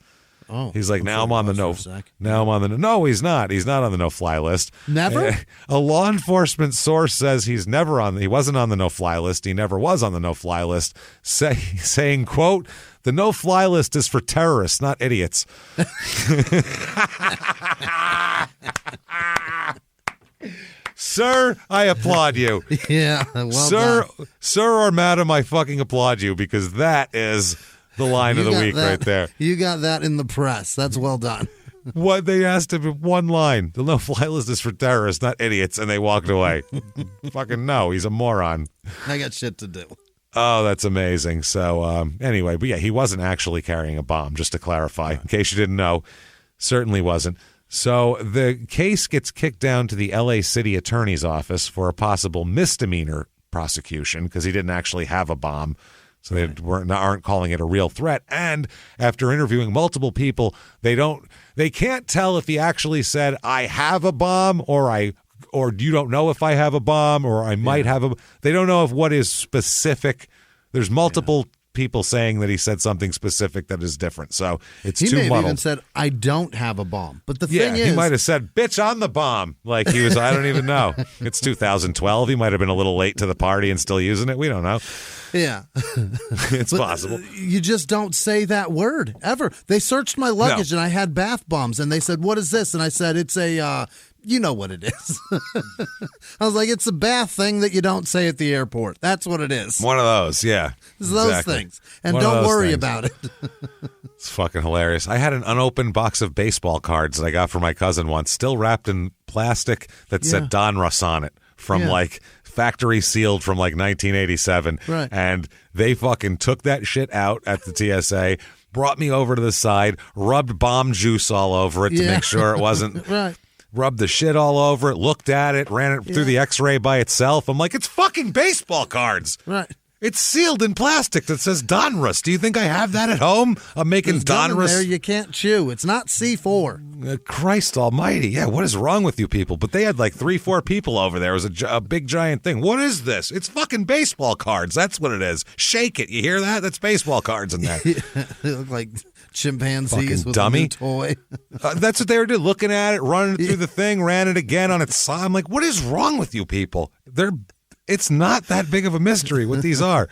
Oh, he's like, now I'm on the no. Now I'm on the no. No, he's not. He's not on the no-fly list. Never? A law enforcement source says he wasn't on the no-fly list. He never was on the no-fly list, saying, quote, the no-fly list is for terrorists, not idiots. Sir, I applaud you. Yeah, well done. Sir or madam, I fucking applaud you because that is the line of the week right there. You got that in the press. That's well done. What they asked him, one line. The no-fly list is for terrorists, not idiots, and they walked away. Fucking no, he's a moron. I got shit to do. Oh, that's amazing. So anyway, but yeah, he wasn't actually carrying a bomb, just to clarify, in case you didn't know. Certainly wasn't. So the case gets kicked down to the L.A. City Attorney's Office for a possible misdemeanor prosecution because he didn't actually have a bomb. So they aren't calling it a real threat. And after interviewing multiple people, they can't tell if he actually said, I have a bomb, or you don't know if I have a bomb, or I might have a. They don't know if what is specific. There's multiple people saying that he said something specific that is different. So it's too muddled. He may have even said, I don't have a bomb. But the thing is, he might have said, bitch, I'm the bomb. Like he was, I don't even know. It's 2012. He might have been a little late to the party and still using it. We don't know. Yeah. It's possible. You just don't say that word ever. They searched my luggage and I had bath bombs and they said, what is this? And I said, it's a, you know what it is. I was like, it's a bath thing that you don't say at the airport. That's what it is. One of those, yeah. It's those things. And don't worry about it. It's fucking hilarious. I had an unopened box of baseball cards that I got for my cousin once, still wrapped in plastic that said Donruss on it from like factory sealed from like 1987. Right. And they fucking took that shit out at the TSA, brought me over to the side, rubbed bomb juice all over it to make sure it wasn't. Right. Rubbed the shit all over it, looked at it, ran it through the x-ray by itself. I'm like, it's fucking baseball cards. Right. It's sealed in plastic that says Donruss. Do you think I have that at home? I'm making Donruss. There you can't chew. It's not C4. Christ almighty. Yeah, what is wrong with you people? But they had like 3-4 people over there. It was a big giant thing. What is this? It's fucking baseball cards. That's what it is. Shake it. You hear that? That's baseball cards in there. They look like chimpanzees with dummy. a new toy. That's what they were doing. Looking at it, running it through the thing, ran it again on its side. I'm like, what is wrong with you people? It's not that big of a mystery what these are.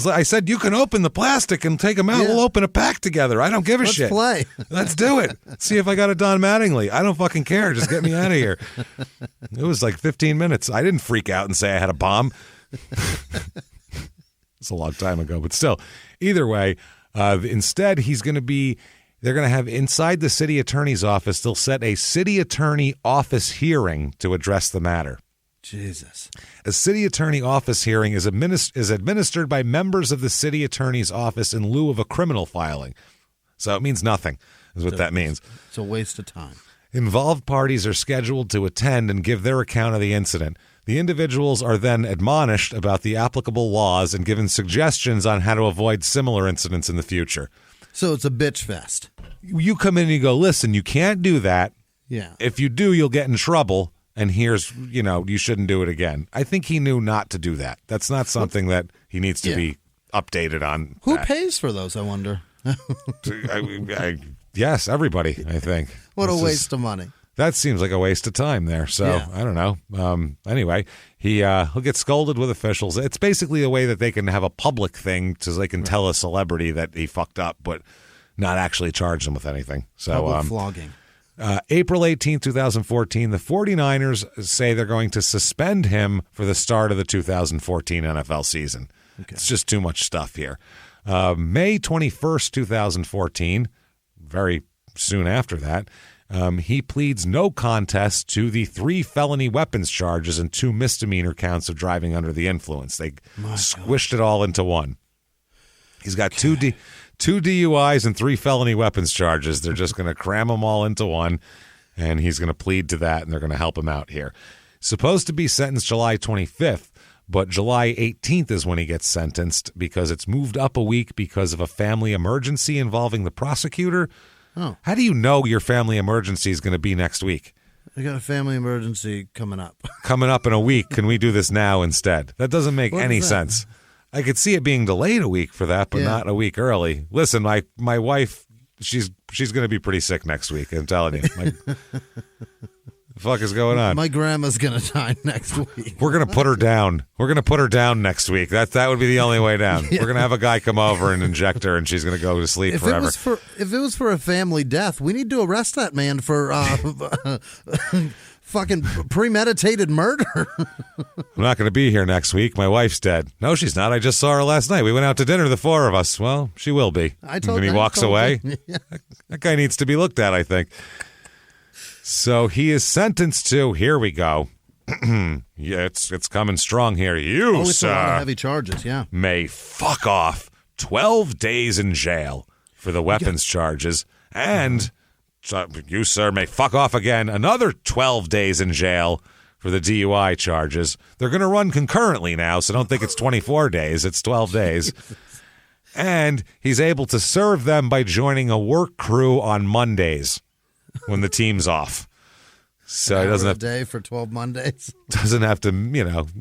I said, you can open the plastic and take them out. We'll open a pack together. I don't give a shit. Let's play. Let's do it. See if I got a Don Mattingly. I don't fucking care. Just get me out of here. It was like 15 minutes. I didn't freak out and say I had a bomb. It's a long time ago, but still. Either way, instead, they're going to have inside the city attorney's office, they'll set a city attorney office hearing to address the matter. Jesus. A city attorney office hearing is administered by members of the city attorney's office in lieu of a criminal filing. So it means nothing, is what that means. It's a waste of time. Involved parties are scheduled to attend and give their account of the incident. The individuals are then admonished about the applicable laws and given suggestions on how to avoid similar incidents in the future. So it's a bitch fest. You come in and you go, listen, you can't do that. Yeah. If you do, you'll get in trouble. And here's, you shouldn't do it again. I think he knew not to do that. That's not something that he needs to be updated on. Who pays for those, I wonder? Yes, everybody, I think. What a waste of money. That seems like a waste of time there. So, I don't know. Anyway, he'll get scolded with officials. It's basically a way that they can have a public thing so they can tell a celebrity that he fucked up, but not actually charge them with anything. So, public flogging. April 18, 2014, the 49ers say they're going to suspend him for the start of the 2014 NFL season. Okay. It's just too much stuff here. May 21st, 2014, very soon after that, he pleads no contest to the 3 felony weapons charges and 2 misdemeanor counts of driving under the influence. They squished it all into one. He's got 2 DUIs and 3 felony weapons charges. They're just going to cram them all into one, and he's going to plead to that, and they're going to help him out here. Supposed to be sentenced July 25th, but July 18th is when he gets sentenced because it's moved up a week because of a family emergency involving the prosecutor. Oh. How do you know your family emergency is going to be next week? I got a family emergency coming up. Coming up in a week. Can we do this now instead? That doesn't make any sense. I could see it being delayed a week for that, but not a week early. Listen, my wife, she's going to be pretty sick next week. I'm telling you. The fuck is going on? My grandma's going to die next week. We're going to put her down. We're going to put her down next week. That would be the only way down. We're going to have a guy come over and inject her, and she's going to go to sleep forever. If it was for a family death, we need to arrest that man for fucking premeditated murder. I'm not going to be here next week. My wife's dead. No, she's not. I just saw her last night. We went out to dinner, the 4 of us. Well, she will be. And he walks away. That guy needs to be looked at, I think. So he is sentenced to, here we go. Yeah, it's coming strong here. You, it's sir, a lot of heavy charges, may fuck off 12 days in jail for the weapons charges, and you, sir, may fuck off again another 12 days in jail for the DUI charges. They're going to run concurrently now, so don't think it's 24 days. It's 12 days. And he's able to serve them by joining a work crew on Mondays when the team's off. So he doesn't have a day for 12 Mondays. Doesn't have to,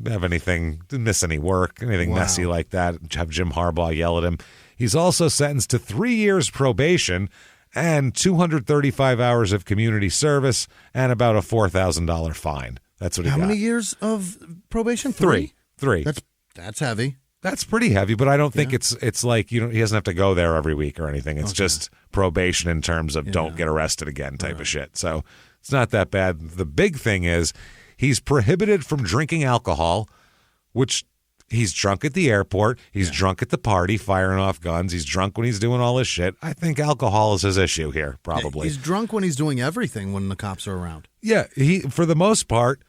have anything, miss any work, anything messy like that. Have Jim Harbaugh yell at him. He's also sentenced to 3 years probation and 235 hours of community service and about a $4,000 fine. That's what he got. How many years of probation? 3. That's heavy. That's pretty heavy, but I don't think it's like he doesn't have to go there every week or anything. It's just probation in terms of don't get arrested again type of shit. So it's not that bad. The big thing is he's prohibited from drinking alcohol, which he's drunk at the airport. He's drunk at the party, firing off guns. He's drunk when he's doing all this shit. I think alcohol is his issue here, probably. He's drunk when he's doing everything when the cops are around. Yeah, he, for the most part,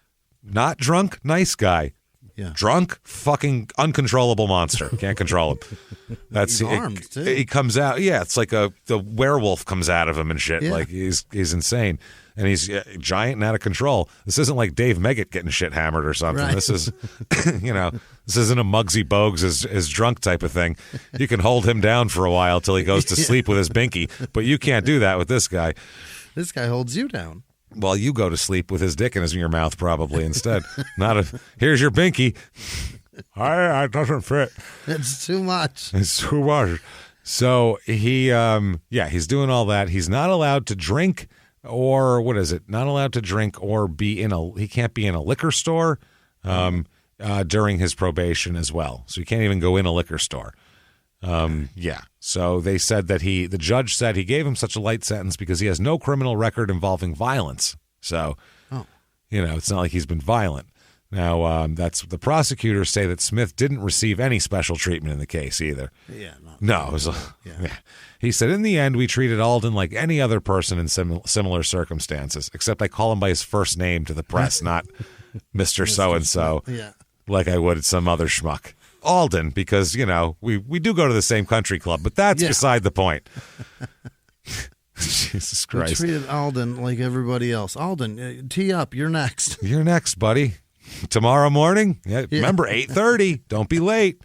not drunk, nice guy. Yeah. Drunk, fucking uncontrollable monster. Can't control him. That's he's armed, too. He comes out. Yeah, it's like the werewolf comes out of him and shit. Yeah. Like he's insane. And he's giant and out of control. This isn't like Dave Meggett getting shit hammered or something. Right. This is, this isn't a Muggsy Bogues is drunk type of thing. You can hold him down for a while till he goes to sleep with his binky, but you can't do that with this guy. This guy holds you down. Well, you go to sleep with his dick in your mouth probably instead. Here's your binky. It doesn't fit. It's too much. It's too much. So he's doing all that. He's not allowed to drink or what is it? Not allowed to drink or he can't be in a liquor store. during his probation as well. So he can't even go in a liquor store. Yeah. So they said that the judge said he gave him such a light sentence because he has no criminal record involving violence. So, it's not like he's been violent. Now, that's the prosecutors say that Smith didn't receive any special treatment in the case either. Yeah. No. It was, yeah. He said, in the end, we treated Aldon like any other person in similar circumstances, except I call him by his first name to the press, not Mr. So-and-so, like I would some other schmuck. Aldon, because, we do go to the same country club, but that's beside the point. Jesus Christ. We treated Aldon like everybody else. Aldon, tee up. You're next. You're next, buddy. Tomorrow morning? Yeah. Remember, 8:30. Don't be late.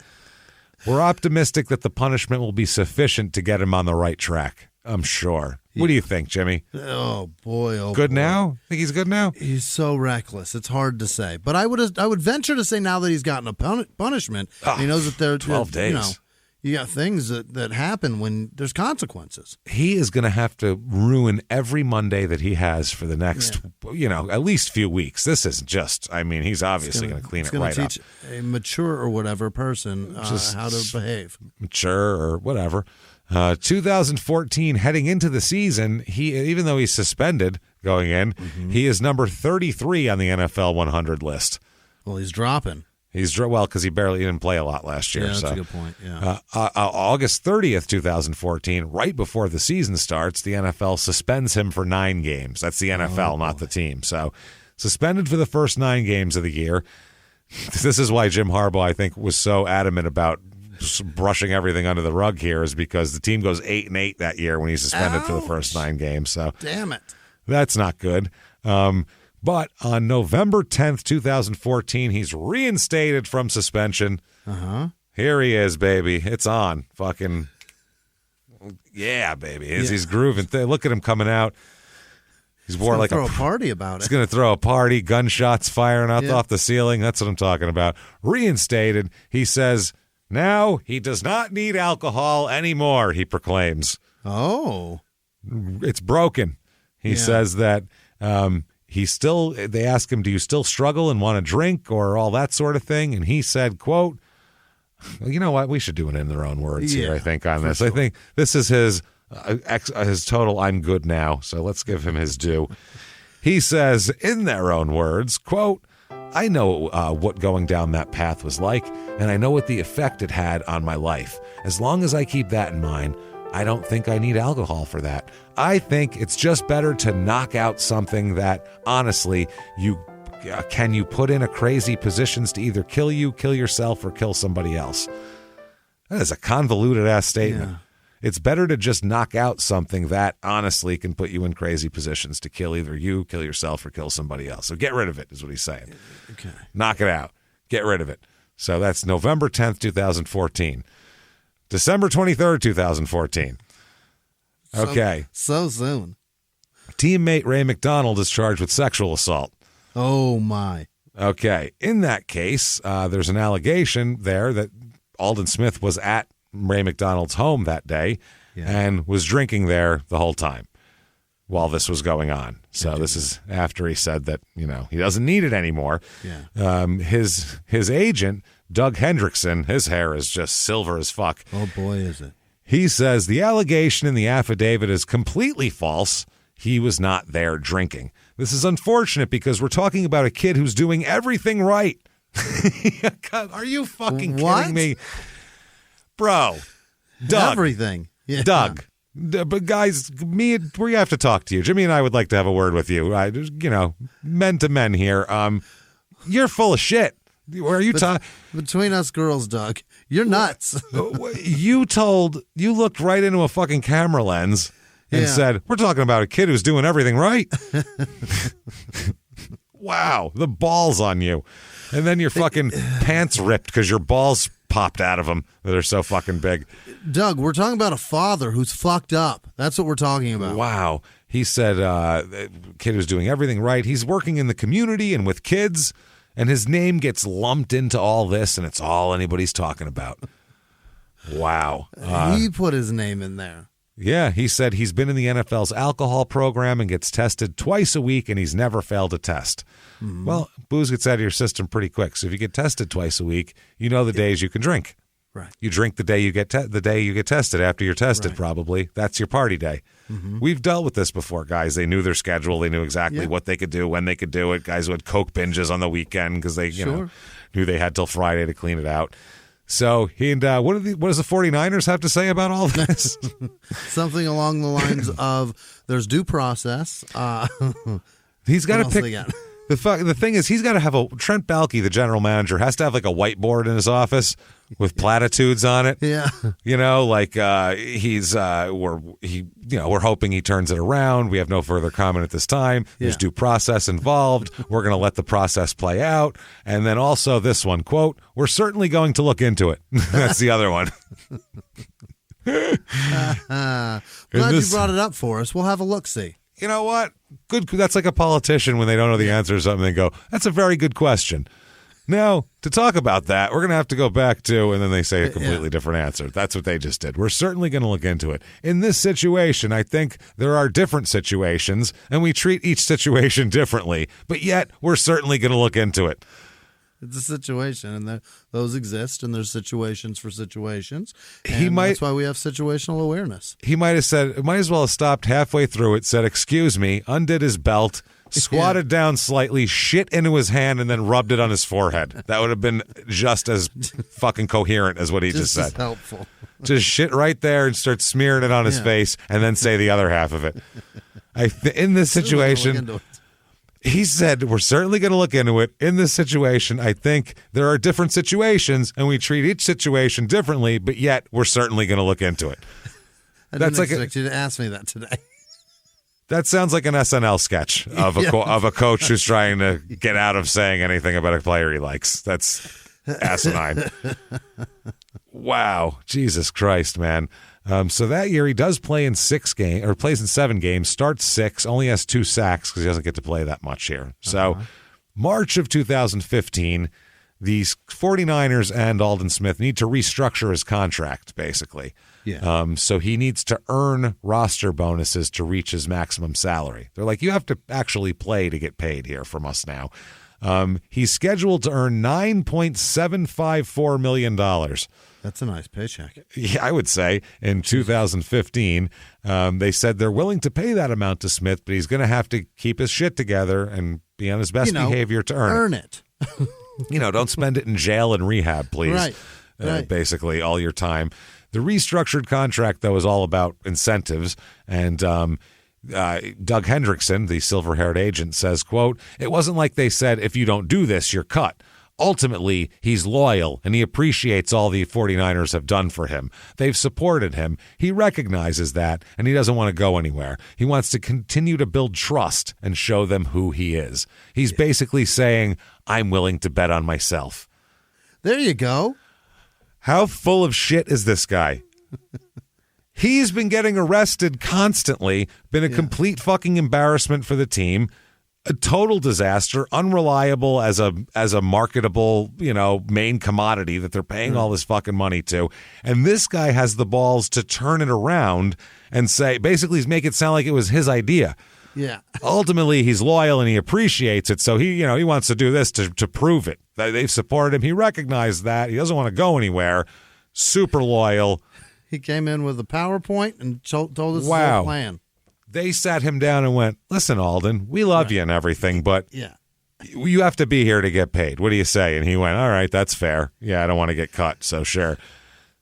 We're optimistic that the punishment will be sufficient to get him on the right track. I'm sure. What do you think, Jimmy? Oh, boy. Good now? Think he's good now? He's so reckless. It's hard to say. But I would venture to say now that he's gotten a punishment, he knows that there are 12 days. You got things that happen when there's consequences. He is going to have to ruin every Monday that he has for the next, at least few weeks. This isn't just, he's obviously going to clean it right up. It's going to teach a mature or whatever person how to behave. Mature or whatever. 2014, heading into the season, even though he's suspended going in, he is number 33 on the NFL 100 list. Well, he's dropping. Because he barely didn't play a lot last year. Yeah, that's a good point. Yeah. August 30th, 2014, right before the season starts, the NFL suspends him for 9 games. That's the NFL, not the team. So suspended for the first 9 games of the year. This is why Jim Harbaugh, I think, was so adamant about brushing everything under the rug here, is because the team goes 8-8 that year when he's suspended for the first 9 games. So damn it. That's not good. But on November 10th, 2014, he's reinstated from suspension. Here he is, baby. It's on. Fucking, yeah, baby. He's grooving. Look at him coming out. He's throw a party about it. He's going to throw a party, gunshots firing out off the ceiling. That's what I'm talking about. Reinstated. He says, now he does not need alcohol anymore, he proclaims. Oh. It's broken. He says that... they ask him, do you still struggle and want to drink or all that sort of thing? And he said, quote, well, you know what? We should do it in their own words here, I think, on this. Sure. I think this is his total I'm good now. So let's give him his due. He says, in their own words, quote, I know what going down that path was like, and I know what the effect it had on my life. As long as I keep that in mind, I don't think I need alcohol for that. I think it's just better to knock out something that, honestly, you put in a crazy positions to either kill yourself, or kill somebody else. That is a convoluted-ass statement. Yeah. It's better to just knock out something that, honestly, can put you in crazy positions to kill either you, kill yourself, or kill somebody else. So get rid of it, is what he's saying. Okay. Knock it out. Get rid of it. So that's November 10th, 2014. December 23rd, 2014. Okay. So soon. Teammate Ray McDonald is charged with sexual assault. Oh, my. Okay. In that case, there's an allegation there that Aldon Smith was at Ray McDonald's home that day and was drinking there the whole time while this was going on. So this is after he said that, he doesn't need it anymore. Yeah. His agent, Doug Hendrickson, his hair is just silver as fuck. Oh, boy, is it. He says the allegation in the affidavit is completely false. He was not there drinking. This is unfortunate because we're talking about a kid who's doing everything right. God, are you fucking kidding me? Bro, Doug. Everything. Yeah. Doug. But guys, we have to talk to you. Jimmy and I would like to have a word with you. Men to men here. You're full of shit. Are you between us girls, Doug? You're nuts. You looked right into a fucking camera lens and said, "We're talking about a kid who's doing everything right." Wow, the balls on you, and then your fucking pants ripped because your balls popped out of them that are so fucking big. Doug, we're talking about a father who's fucked up. That's what we're talking about. Wow, he said, the kid who's doing everything right. He's working in the community and with kids. And his name gets lumped into all this, and it's all anybody's talking about. Wow. He put his name in there. Yeah, he said he's been in the NFL's alcohol program and gets tested twice a week, and he's never failed a test. Mm-hmm. Well, booze gets out of your system pretty quick. So if you get tested twice a week, you know the days you can drink. Right. You drink the day you get tested after you're tested. Right. Probably that's your party day. Mm-hmm. We've dealt with this before, guys. They knew their schedule. They knew exactly what they could do, when they could do it. Guys who had Coke binges on the weekend because they knew they had till Friday to clean it out. So he and what does the 49ers have to say about all this? Something along the lines of there's due process. He's got to pick. The thing is, he's got to have Trent Baalke, the general manager, has to have like a whiteboard in his office with platitudes on it. Yeah, we're hoping he turns it around. We have no further comment at this time. There's due process involved. We're going to let the process play out. And then also this one, quote, "We're certainly going to look into it." That's the other one. Glad you brought it up for us. We'll have a look-see. You know what? Good. That's like a politician when they don't know the answer to something. They go, "That's a very good question." Now, to talk about that, we're going to have to go back to, and then they say a completely different answer. That's what they just did. We're certainly going to look into it. In this situation, I think there are different situations, and we treat each situation differently, but yet we're certainly going to look into it. It's a situation, and those exist, and there's situations for situations. And that's why we have situational awareness. He might have said, might as well have stopped halfway through it, said, "Excuse me," undid his belt, squatted down slightly, shit into his hand, and then rubbed it on his forehead. That would have been just as fucking coherent as what he just said. Just helpful. Just shit right there and start smearing it on his face, and then say the other half of it. In this situation, he said, "We're certainly going to look into it. In this situation, I think there are different situations, and we treat each situation differently, but yet we're certainly going to look into it." I didn't expect you to ask me that today. That sounds like an SNL sketch of a coach who's trying to get out of saying anything about a player he likes. That's asinine. Wow. Jesus Christ, man. So that year he does play in plays in 7 games, starts 6, only has 2 sacks because he doesn't get to play that much here. So March of 2015, the 49ers and Aldon Smith need to restructure his contract, basically. Yeah. So he needs to earn roster bonuses to reach his maximum salary. They're like, you have to actually play to get paid here from us now. He's scheduled to earn $9.754 million. That's a nice paycheck. Yeah, I would say in 2015, they said they're willing to pay that amount to Smith, but he's going to have to keep his shit together and be on his best behavior to earn it. Don't spend it in jail and rehab, please. Right. Basically, all your time. The restructured contract, though, is all about incentives, and Doug Hendrickson, the silver-haired agent, says, quote, "It wasn't like they said, if you don't do this, you're cut. Ultimately, he's loyal, and he appreciates all the 49ers have done for him. They've supported him. He recognizes that, and he doesn't want to go anywhere. He wants to continue to build trust and show them who he is." He's basically saying, I'm willing to bet on myself. There you go. How full of shit is this guy? He's been getting arrested constantly, been a complete fucking embarrassment for the team. A total disaster, unreliable as a marketable, main commodity that they're paying all this fucking money to. And this guy has the balls to turn it around and say, basically, make it sound like it was his idea. Yeah. Ultimately, he's loyal and he appreciates it. So he wants to do this to prove it. They've supported him. He recognized that. He doesn't want to go anywhere. Super loyal. He came in with a PowerPoint and told us his whole plan. They sat him down and went, "Listen, Aldon, we love you and everything, but you have to be here to get paid. What do you say?" And he went, "All right, that's fair. Yeah, I don't want to get cut, so sure."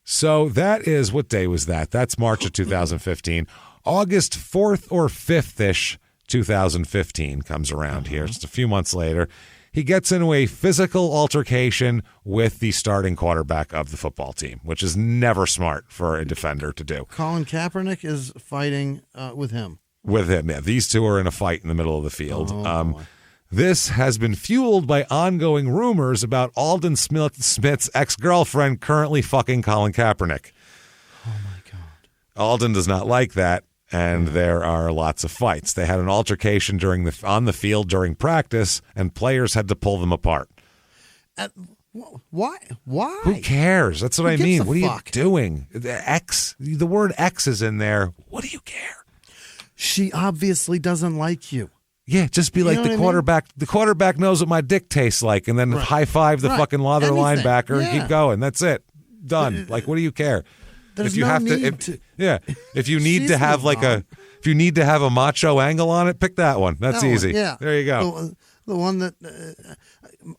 So that is, what day was that? That's March of 2015. August 4th or 5th-ish, 2015 comes around here. Just a few months later. He gets into a physical altercation with the starting quarterback of the football team, which is never smart for a defender to do. Colin Kaepernick is fighting with him. With him, yeah. These two are in a fight in the middle of the field. This has been fueled by ongoing rumors about Aldon Smith's ex-girlfriend currently fucking Colin Kaepernick. Oh, my God. Aldon does not like that. And there are lots of fights. They had an altercation on the field during practice, and players had to pull them apart. Why? Who cares? That's what I mean. What are you fuck? doing? The word X is in there. What do you care? She obviously doesn't like you. Yeah, just be like the quarterback. The quarterback knows what my dick tastes like, and then high five the fucking other linebacker and keep going. That's it. Done. Like, what do you care? There's if you no have need to, if you need to have if you need to have a macho angle on it, pick that one. That's easy. Yeah, there you go. The one that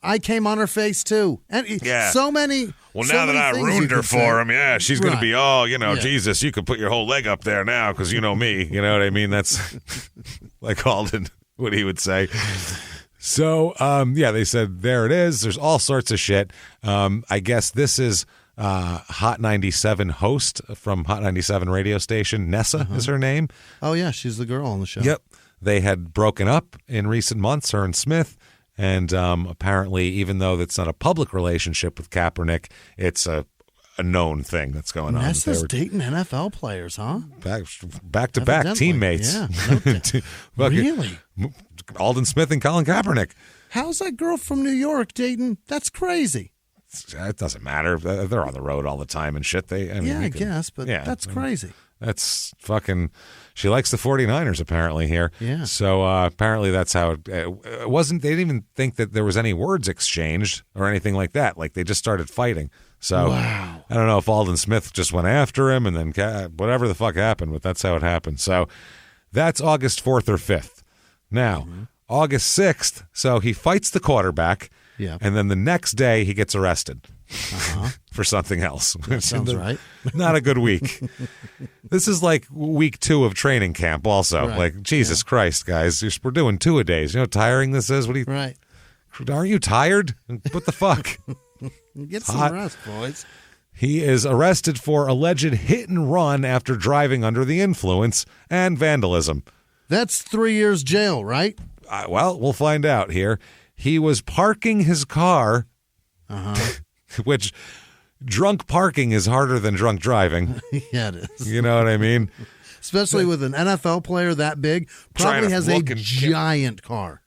I came on her face too, and so many. Well, so now that many I things ruined you her could for say. him, she's going to be Jesus, you could put your whole leg up there now because you know me. You know what I mean? That's like Aldon, what he would say. So, they said there it is. There's all sorts of shit. I guess this is Hot 97 host from Hot 97 radio station. Nessa is her name. Oh, yeah, she's the girl on the show. Yep. They had broken up in recent months, her and Smith. And apparently, even though that's not a public relationship with Kaepernick, it's a known thing that's going on. Nessa's dating NFL players, huh? Back to back teammates. Yeah. Really? Aldon Smith and Colin Kaepernick. How's that girl from New York dating? That's crazy. It doesn't matter. They're on the road all the time and shit. I guess, but that's crazy. That's fucking. She likes the 49ers apparently here. Yeah. So apparently that's how it wasn't. They didn't even think that there was any words exchanged or anything like that. Like they just started fighting. So wow. I don't know if Aldon Smith just went after him and then whatever the fuck happened, but that's how it happened. So that's August 4th or 5th. Now August 6th. So he fights the quarterback. Yeah. And then the next day he gets arrested for something else. That sounds right. Not a good week. This is like week 2 of training camp also. Right. Like, Jesus Christ, guys. We're doing 2-a-days. You know how tiring this is? What do you? Right. Aren't you tired? What the fuck? Get some rest, boys. He is arrested for alleged hit and run after driving under the influence and vandalism. That's 3 years jail, right? Well, we'll find out here. He was parking his car, which drunk parking is harder than drunk driving. Yeah, it is. You know what I mean? Especially with an NFL player that big, probably has a giant car.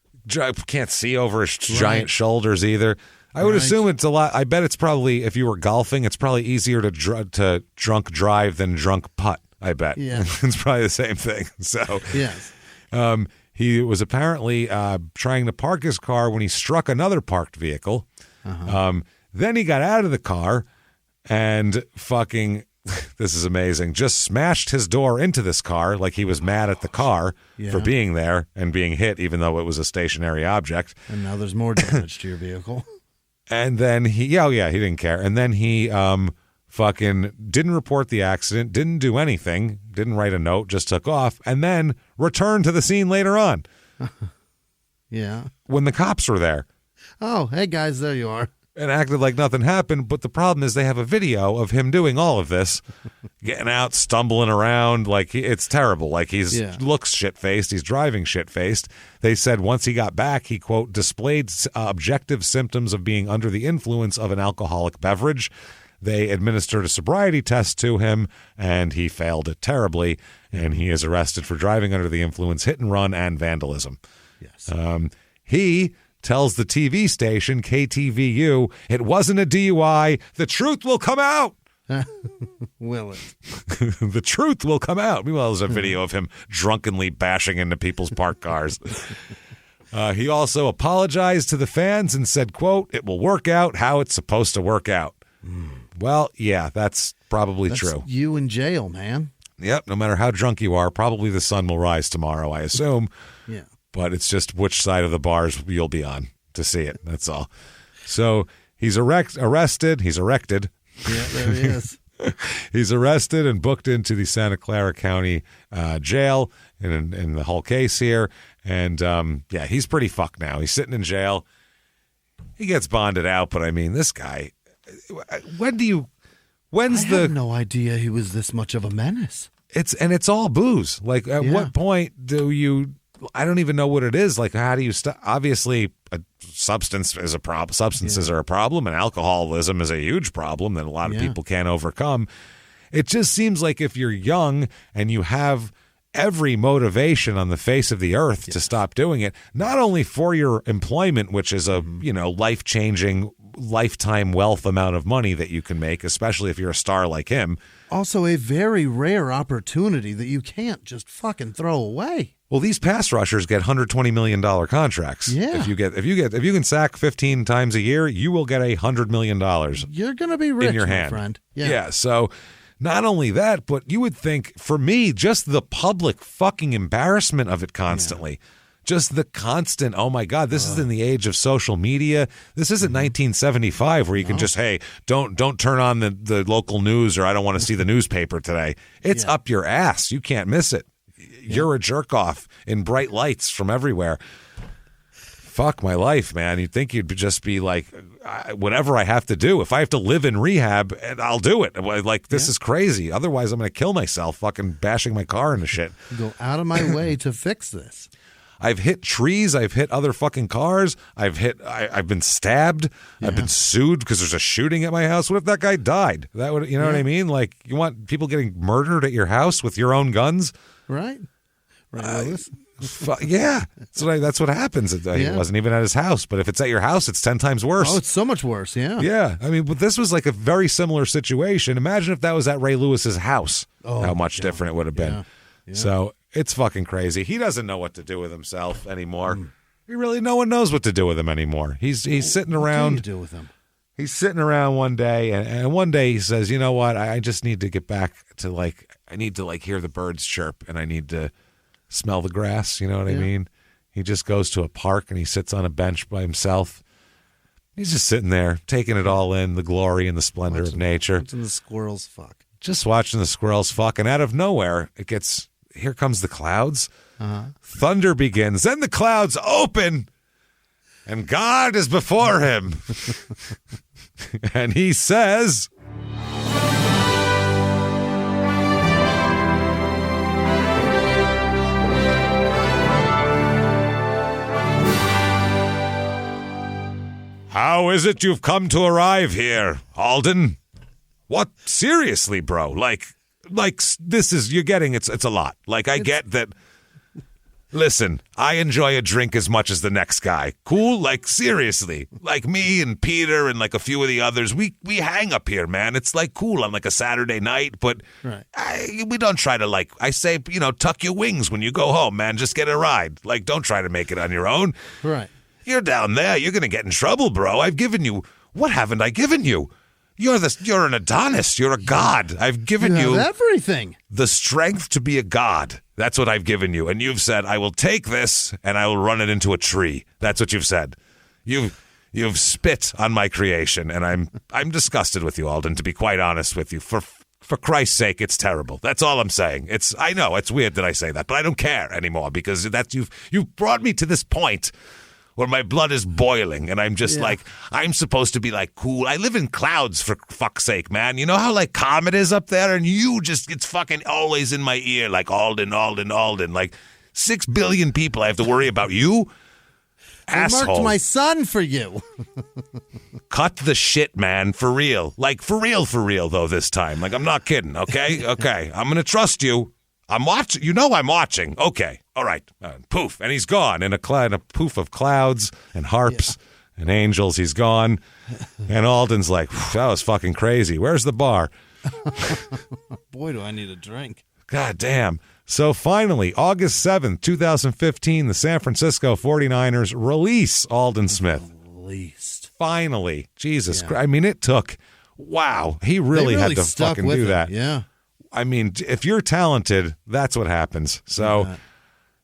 Can't see over his giant shoulders either. I would assume it's a lot. I bet it's probably, if you were golfing, it's probably easier to drunk drive than drunk putt, I bet. Yeah. It's probably the same thing. So, yes. He was apparently trying to park his car when he struck another parked vehicle. Then he got out of the car and fucking, this is amazing, just smashed his door into this car like he was mad at the car for being there and being hit, even though it was a stationary object. And now there's more damage to your vehicle. And then he didn't care. And then he fucking didn't report the accident, didn't do anything, didn't write a note, just took off, and then returned to the scene later on. Yeah. When the cops were there. Oh, hey guys, there you are. And acted like nothing happened, but the problem is they have a video of him doing all of this, getting out, stumbling around, like it's terrible. Like looks shit-faced, he's driving shit-faced. They said once he got back, he, quote, displayed objective symptoms of being under the influence of an alcoholic beverage. They administered a sobriety test to him, and he failed it terribly, and he is arrested for driving under the influence, hit and run, and vandalism. Yes. He tells the TV station, KTVU, it wasn't a DUI. The truth will come out. Will it? The truth will come out. Meanwhile, there's a video of him drunkenly bashing into people's parked cars. He also apologized to the fans and said, quote, it will work out how it's supposed to work out. Well, yeah, that's probably true. You in jail, man. Yep, no matter how drunk you are, probably the sun will rise tomorrow, I assume. Yeah. But it's just which side of the bars you'll be on to see it. That's all. So he's arrested. He's erected. Yeah, there he is. He's arrested and booked into the Santa Clara County jail in the whole case here. And, he's pretty fucked now. He's sitting in jail. He gets bonded out, but I mean, this guy, I had no idea he was this much of a menace. It's all booze. Like, at what point do you, I don't even know what it is. Like, how do you stop? Obviously, substances are a problem, and alcoholism is a huge problem that a lot of people can't overcome. It just seems like if you're young and you have every motivation on the face of the earth to stop doing it, not only for your employment, which is a, life-changing, lifetime wealth amount of money that you can make, especially if you're a star like him. Also a very rare opportunity that you can't just fucking throw away. Well, these pass rushers get $120 million contracts. Yeah. If you can sack 15 times a year, you will get $100 million. You're going to be rich, in your hand. my friend. Yeah. So not only that, but you would think, for me, just the public fucking embarrassment of it constantly. Yeah. Just the constant, oh my God, this is in the age of social media. This isn't 1975 where you can just, hey, don't turn on the local news, or I don't want to see the newspaper today. It's up your ass. You can't miss it. You're a jerk off in bright lights from everywhere. Fuck my life, man. You'd think you'd just be like, whatever I have to do. If I have to live in rehab, I'll do it. Like, this is crazy. Otherwise, I'm going to kill myself fucking bashing my car into shit. Go out of my way to fix this. I've hit trees. I've hit other fucking cars. I've been stabbed. Yeah. I've been sued because there's a shooting at my house. What if that guy died? That would, what I mean? Like, you want people getting murdered at your house with your own guns? Right. Willis? Yeah. That's what happens. He wasn't even at his house. But if it's at your house, it's 10 times worse. Oh, it's so much worse. Yeah. Yeah. I mean, but this was like a very similar situation. Imagine if that was at Ray Lewis's house. Oh, how much different it would have been. Yeah. So it's fucking crazy. He doesn't know what to do with himself anymore. No one knows what to do with him anymore. He's sitting around. What do you do with him? He's sitting around one day, and one day he says, you know what? I just need to get back to, I need to, hear the birds chirp, and I need to smell the grass. You know what I mean? He just goes to a park, and he sits on a bench by himself. He's just sitting there, taking it all in, the glory and the splendor of nature. Watching the squirrels fuck. Just watching the squirrels fuck, and out of nowhere, here comes the clouds. Thunder begins. Then the clouds open, and God is before him. And he says, how is it you've come to arrive here, Aldon? What? Seriously, bro? Like this is, you're getting, it's a lot. I get that. Listen, I enjoy a drink as much as the next guy. Cool? Seriously. Me and Peter and a few of the others, we hang up here, man. It's cool on a Saturday night, but we don't try to I say, tuck your wings when you go home, man. Just get a ride. Don't try to make it on your own. Right. You're down there. You're going to get in trouble, bro. I've given you, what haven't I given you? You're an Adonis. You're a god. I've given you everything. The strength to be a god. That's what I've given you. And you've said, I will take this and I will run it into a tree. That's what you've said. You've spit on my creation, and I'm disgusted with you, Aldon, to be quite honest with you. For Christ's sake, it's terrible. That's all I'm saying. I know it's weird that I say that, but I don't care anymore, because you've brought me to this point where my blood is boiling, and I'm just I'm supposed to be cool. I live in clouds, for fuck's sake, man. You know how calm it is up there, and it's fucking always in my ear, Aldon, Aldon, Aldon. 6 billion people I have to worry about. You, asshole. I marked my son for you. Cut the shit, man, for real. For real, though, this time. I'm not kidding, okay? Okay, I'm going to trust you. I'm watching. I'm watching. Okay. All right. Poof. And he's gone in a poof of clouds and harps and angels. He's gone. And Aldon's like, that was fucking crazy. Where's the bar? Boy, do I need a drink. God damn. So finally, August 7th, 2015, the San Francisco 49ers release Aldon Smith. Released. Finally. Jesus Christ. I mean, it took, wow. He really had to fucking do that. Yeah. I mean, if you're talented, that's what happens. So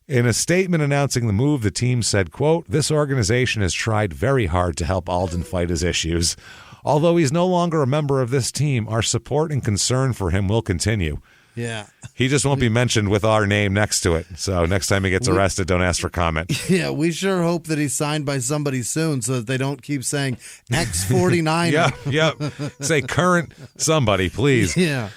in a statement announcing the move, the team said, quote, this organization has tried very hard to help Aldon fight his issues. Although he's no longer a member of this team, our support and concern for him will continue. Yeah. He just won't be mentioned with our name next to it. So next time he gets arrested, don't ask for comment. Yeah, we sure hope that he's signed by somebody soon so that they don't keep saying X49. Yeah. Say current somebody, please. Yeah.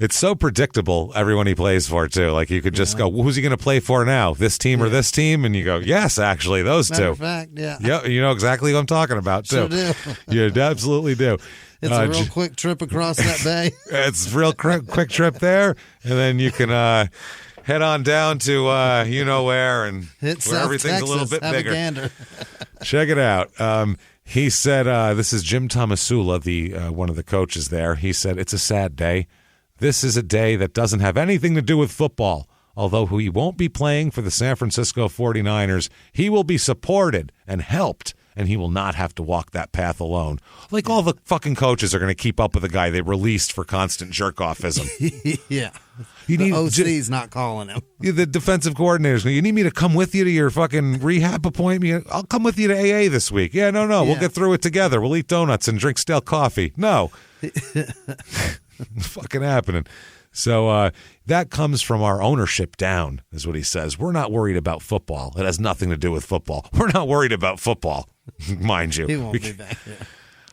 It's so predictable, everyone he plays for, too. You could just go, who's he going to play for now? This team or this team? And you go, yes, actually, those Matter two. Of fact, yeah. Yeah, you know exactly what I'm talking about, too. Sure do. You absolutely do. It's a real quick trip across that bay. It's a real quick trip there, and then you can head on down to you know where, and It's where South everything's Texas. a little bit Have bigger. A gander. Check it out. He said, this is Jim Tomasula, the one of the coaches there. He said, it's a sad day. This is a day that doesn't have anything to do with football. Although he won't be playing for the San Francisco 49ers, he will be supported and helped, and he will not have to walk that path alone. Like all the fucking coaches are going to keep up with a guy they released for constant jerk-offism. Yeah. The OC's not calling him. The defensive coordinators, you need me to come with you to your fucking rehab appointment? I'll come with you to AA this week. Yeah, no, we'll get through it together. We'll eat donuts and drink stale coffee. No. Fucking happening. So that comes from our ownership down, is what he says. We're not worried about football. It has nothing to do with football. We're not worried about football, mind you. He won't be back here.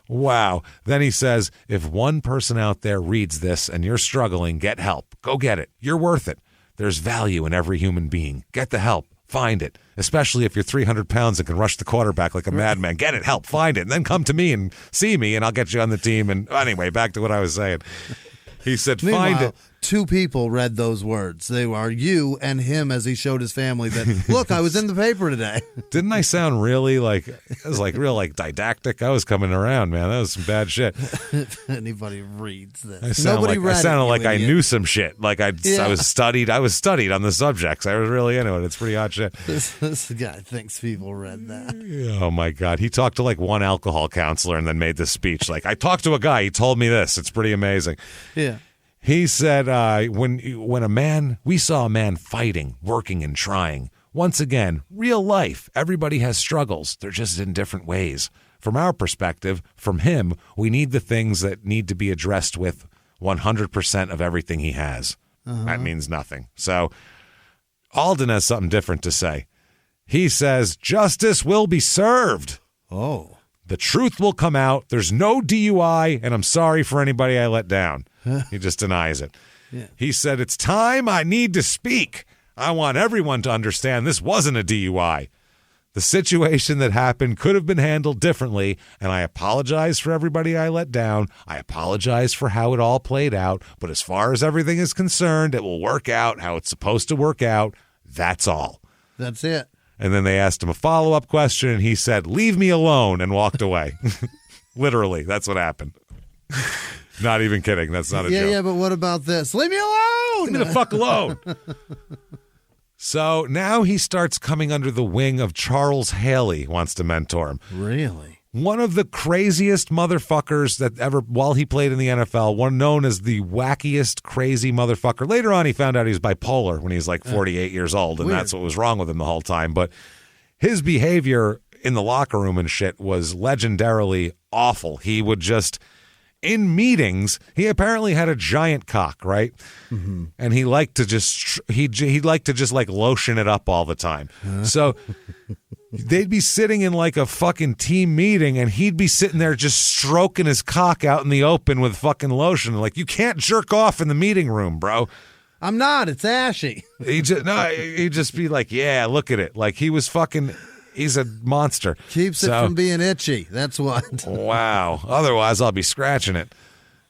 Wow. Then he says, if one person out there reads this and you're struggling, get help. Go get it. You're worth it. There's value in every human being. Get the help. Find it. Especially if you're 300 pounds and can rush the quarterback like a madman. Get it. Help. Find it. And then come to me and see me, and I'll get you on the team. And anyway, back to what I was saying. He said, find it. Two people read those words. They were you and him as he showed his family that, look, I was in the paper today. Didn't I sound really like, it was like real like didactic? I was coming around, man. That was some bad shit. If anybody reads this. I sounded like I knew some shit. Like I was studied on the subjects. I was really into it. It's pretty odd shit. This guy thinks people read that. Oh my God. He talked to like one alcohol counselor and then made this speech. Like, I talked to a guy, he told me this. It's pretty amazing. Yeah. He said, when we saw a man fighting, working, and trying. Once again, real life. Everybody has struggles. They're just in different ways. From our perspective, from him, we need the things that need to be addressed with 100% of everything he has. That means nothing. So Aldon has something different to say. He says, justice will be served. Oh. The truth will come out. There's no DUI, and I'm sorry for anybody I let down. He just denies it. Yeah. He said, it's time I need to speak. I want everyone to understand this wasn't a DUI. The situation that happened could have been handled differently, and I apologize for everybody I let down. I apologize for how it all played out, but as far as everything is concerned, it will work out how it's supposed to work out. That's all. That's it. And then they asked him a follow-up question, and he said, leave me alone, and walked away. Literally, that's what happened. Not even kidding. That's not a joke. Yeah, but what about this? Leave me alone! Leave me the fuck alone! So now he starts coming under the wing of Charles Haley, wants to mentor him. Really? One of the craziest motherfuckers that ever, while he played in the NFL, one known as the wackiest crazy motherfucker. Later on, he found out he was bipolar when he was like 48 years old, and that's what was wrong with him the whole time. But his behavior in the locker room and shit was legendarily awful. He would just, in meetings, he apparently had a giant cock, right? Mm-hmm. And he liked to just, he'd like to just like lotion it up all the time. So they'd be sitting in like a fucking team meeting, and he'd be sitting there just stroking his cock out in the open with fucking lotion. Like, you can't jerk off in the meeting room, bro. I'm not. It's ashy. He'd just be like, yeah, look at it. Like, he was fucking, he's a monster. Keeps it from being itchy. That's what. Wow. Otherwise, I'll be scratching it.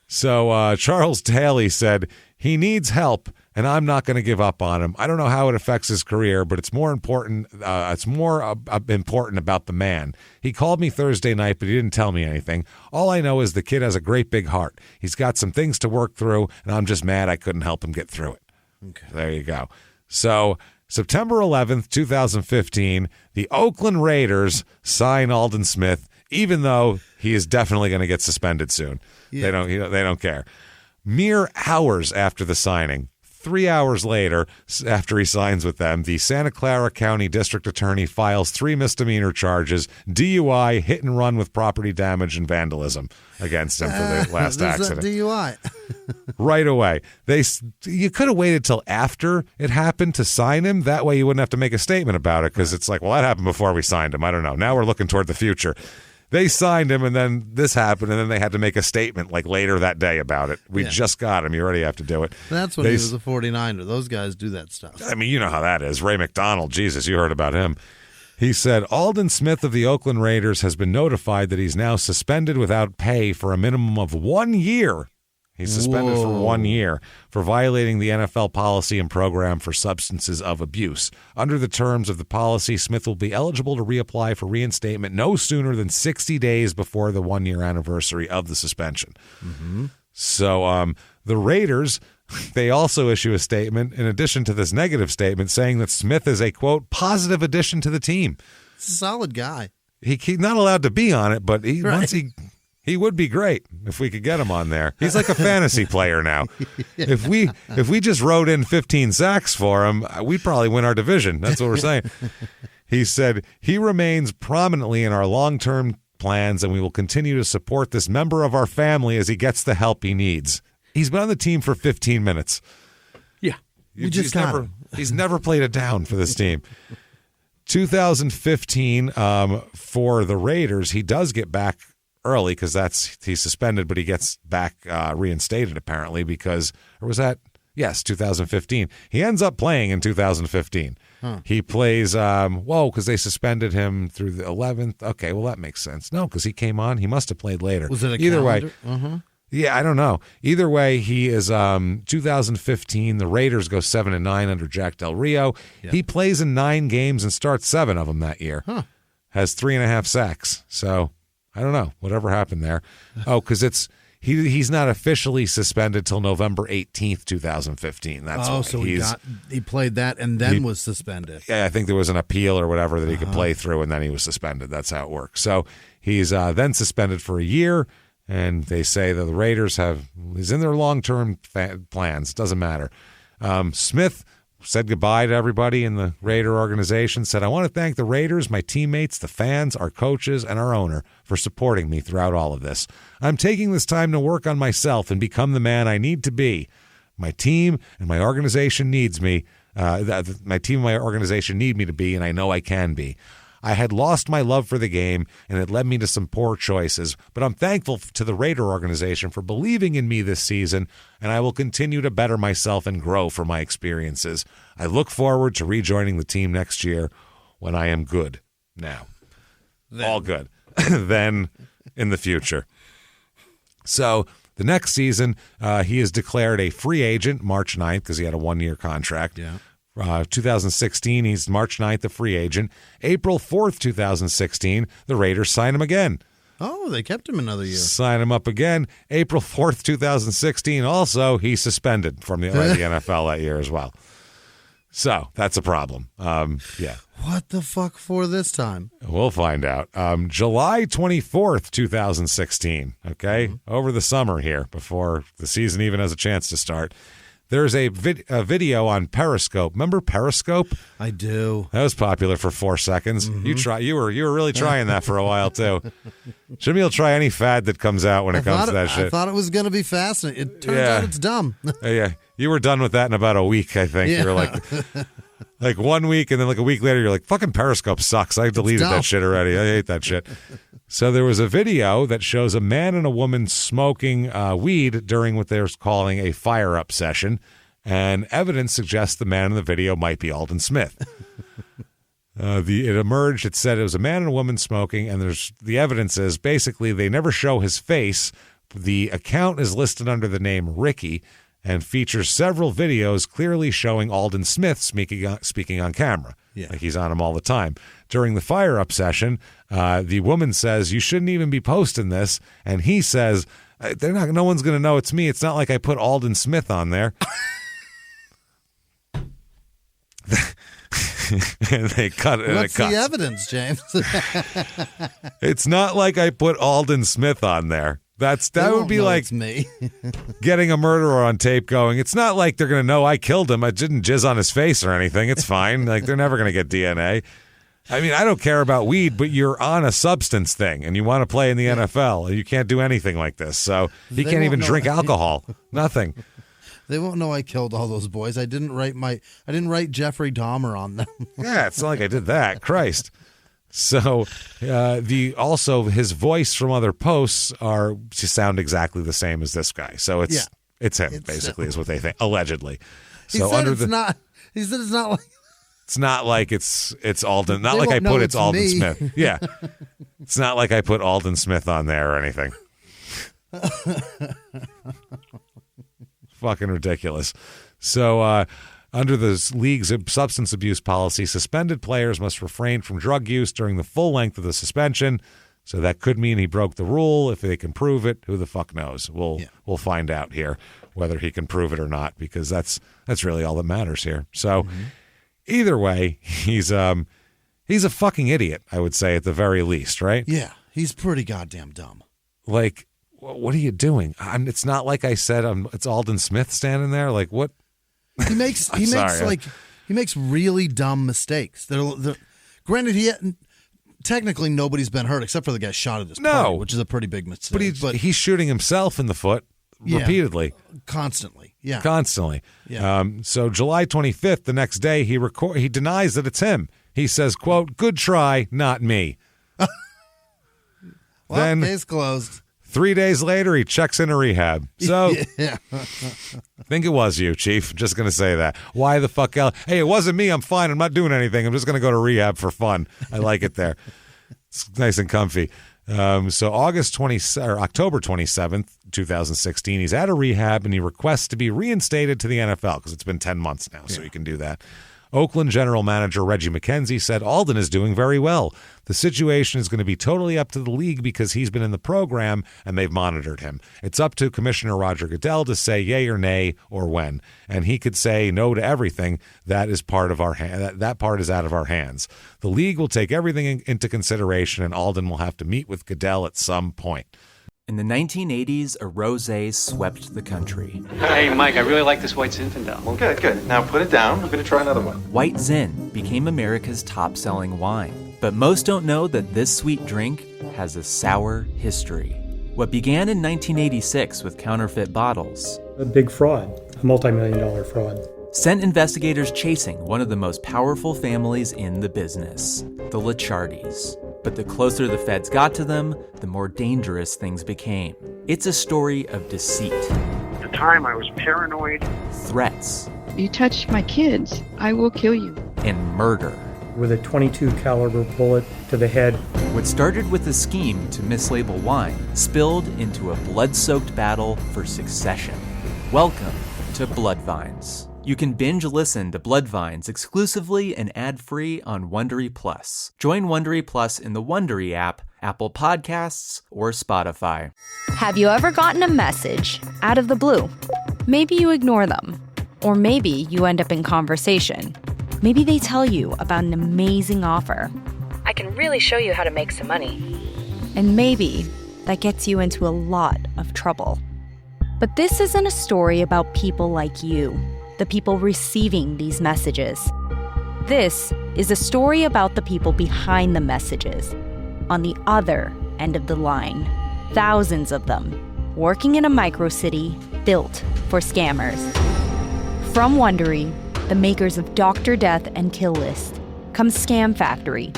So Charles Haley said he needs help, and I'm not going to give up on him. I don't know how it affects his career, but it's more important. It's more important about the man. He called me Thursday night, but he didn't tell me anything. All I know is the kid has a great big heart. He's got some things to work through, and I'm just mad I couldn't help him get through it. Okay. There you go. So September 11th, 2015, the Oakland Raiders sign Aldon Smith, even though he is definitely going to get suspended soon. Yeah. They don't care. Mere hours after the signing, 3 hours later, after he signs with them, the Santa Clara County District Attorney files 3 misdemeanor charges: DUI, hit and run with property damage, and vandalism against him for the last accident. DUI. Right away. You could have waited till after it happened to sign him. That way you wouldn't have to make a statement about it, because it's like, well, that happened before we signed him. I don't know. Now we're looking toward the future. They signed him, and then this happened, and then they had to make a statement like later that day about it. We just got him. You already have to do it. That's when he was a 49er. Those guys do that stuff. I mean, you know how that is. Ray McDonald, Jesus, you heard about him. He said, Aldon Smith of the Oakland Raiders has been notified that he's now suspended without pay for a minimum of 1 year. He's suspended for 1 year for violating the NFL policy and program for substances of abuse. Under the terms of the policy, Smith will be eligible to reapply for reinstatement no sooner than 60 days before the 1 year anniversary of the suspension. Mm-hmm. So the Raiders, they also issue a statement in addition to this negative statement saying that Smith is a, quote, positive addition to the team. He's a solid guy. He's not allowed to be on it, but once he would be great if we could get him on there. He's like a fantasy player now. Yeah. If we just wrote in 15 sacks for him, we'd probably win our division. That's what we're saying. He said he remains prominently in our long-term plans, and we will continue to support this member of our family as he gets the help he needs. He's been on the team for 15 minutes. Yeah. He's never played it down for this team. 2015 for the Raiders, he does get back early because he's suspended, but he gets back reinstated apparently because, or was that? Yes, 2015. He ends up playing in 2015. Huh. He plays, because they suspended him through the 11th. Okay, well, that makes sense. No, because he came on. He must have played later. Was it a Either calendar? way? Uh-huh. Yeah, I don't know. Either way, he is 2015. The Raiders go 7-9 under Jack Del Rio. Yep. He plays in 9 games and starts 7 of them that year. Huh. Has 3.5 sacks. So I don't know. Whatever happened there. Oh, because he's not officially suspended till November 18th, 2015. That's why. So he played that and then was suspended. Yeah, I think there was an appeal or whatever that he could play through, and then he was suspended. That's how it works. So he's then suspended for a year. And they say that the Raiders he's in their long-term plans. Doesn't matter. Smith said goodbye to everybody in the Raider organization, said, I want to thank the Raiders, my teammates, the fans, our coaches, and our owner for supporting me throughout all of this. I'm taking this time to work on myself and become the man I need to be. My team and my organization needs me. My team and my organization need me to be, and I know I can be. I had lost my love for the game, and it led me to some poor choices, but I'm thankful to the Raider organization for believing in me this season, and I will continue to better myself and grow from my experiences. I look forward to rejoining the team next year when I am good now. All good. Then in the future. So the next season, he is declared a free agent March 9th because he had a 1-year contract. Yeah. 2016, he's March 9th, a free agent. April 4th, 2016, the Raiders sign him again. Oh, they kept him another year. Sign him up again. April 4th, 2016, also, he's suspended from the NFL that year as well. So that's a problem. Yeah. What the fuck for this time? We'll find out. July 24th, 2016, okay? Over the summer here, before the season even has a chance to start. There's a video on Periscope. Remember Periscope? I do. That was popular for 4 seconds. Mm-hmm. You were really trying that for a while too. Jimmy will try any fad that comes out when it comes to that shit. I thought it was going to be fascinating. It turns out it's dumb. Yeah, you were done with that in about a week, I think. Yeah. You were like 1 week, and then like a week later, you're like, fucking Periscope sucks. I deleted that shit already. I hate that shit. So there was a video that shows a man and a woman smoking weed during what they're calling a fire-up session, and evidence suggests the man in the video might be Aldon Smith. It emerged, it said it was a man and a woman smoking, and the evidence is basically they never show his face. The account is listed under the name Ricky and features several videos clearly showing Aldon Smith speaking on camera. Yeah. Like he's on him all the time. During the fire-up session, the woman says, you shouldn't even be posting this. And he says, no one's going to know it's me. It's not like I put Aldon Smith on there. And they cut it. What's the evidence, James? It's not like I put Aldon Smith on there. That would be like me. getting a murderer on tape going, it's not like they're going to know I killed him. I didn't jizz on his face or anything. It's fine. Like, they're never going to get DNA. I mean, I don't care about weed, but you're on a substance thing and you want to play in the NFL and you can't do anything like this. So he can't even drink alcohol. Nothing. They won't know I killed all those boys. I didn't write Jeffrey Dahmer on them. Yeah, it's not like I did that. Christ. So also his voice from other posts sound exactly the same as this guy. So it's him, basically, is what they think, allegedly. He said it's not like it's not like it's Aldon. Not like I put it's Aldon Smith. Yeah, it's not like I put Aldon Smith on there or anything. Fucking ridiculous. So under the league's substance abuse policy, suspended players must refrain from drug use during the full length of the suspension. So that could mean he broke the rule. If they can prove it, who the fuck knows? We'll find out here whether he can prove it or not, because that's really all that matters here. So either way, he's a fucking idiot, I would say, at the very least, right? Yeah, he's pretty goddamn dumb. Like, what are you doing? It's not like I said it's Aldon Smith standing there. Like, what? He makes really dumb mistakes. Granted, technically nobody's been hurt except for the guy shot at his party, which is a pretty big mistake. But he's shooting himself in the foot repeatedly. Constantly. Yeah. Constantly. Yeah. So July 25th, the next day, he denies that it's him. He says, quote, "Good try, not me." Well, then, case closed. 3 days later, he checks into rehab. So, yeah. I think it was you, Chief. Just going to say that. Why the fuck else? Hey, it wasn't me. I'm fine. I'm not doing anything. I'm just going to go to rehab for fun. I like it there. It's nice and comfy. So October 27th, 2016, he's out of rehab and he requests to be reinstated to the NFL because it's been 10 months now, so he can do that. Oakland general manager Reggie McKenzie said Aldon is doing very well. The situation is going to be totally up to the league because he's been in the program and they've monitored him. It's up to Commissioner Roger Goodell to say yay or nay or when. And he could say no to everything. That is part of our that part is out of our hands. The league will take everything into consideration and Aldon will have to meet with Goodell at some point. In the 1980s, a rosé swept the country. Hey, Mike, I really like this white Zinfandel. Well, good. Now put it down. I'm going to try another one. White Zin became America's top-selling wine. But most don't know that this sweet drink has a sour history. What began in 1986 with counterfeit bottles. A big fraud, a multi-million-dollar fraud. Sent investigators chasing one of the most powerful families in the business, the Licciardis. But the closer the feds got to them, the more dangerous things became. It's a story of deceit. At the time, I was paranoid. Threats. You touch my kids, I will kill you. And murder. With a .22 caliber bullet to the head. What started with a scheme to mislabel wine spilled into a blood-soaked battle for succession. Welcome to Bloodvines. You can binge listen to Bloodvines exclusively and ad-free on Wondery Plus. Join Wondery Plus in the Wondery app, Apple Podcasts, or Spotify. Have you ever gotten a message out of the blue? Maybe you ignore them. Or maybe you end up in conversation. Maybe they tell you about an amazing offer. I can really show you how to make some money. And maybe that gets you into a lot of trouble. But this isn't a story about people like you, the people receiving these messages. This is a story about the people behind the messages, on the other end of the line. Thousands of them, working in a micro-city built for scammers. From Wondery, the makers of Dr. Death and Kill List, comes Scam Factory,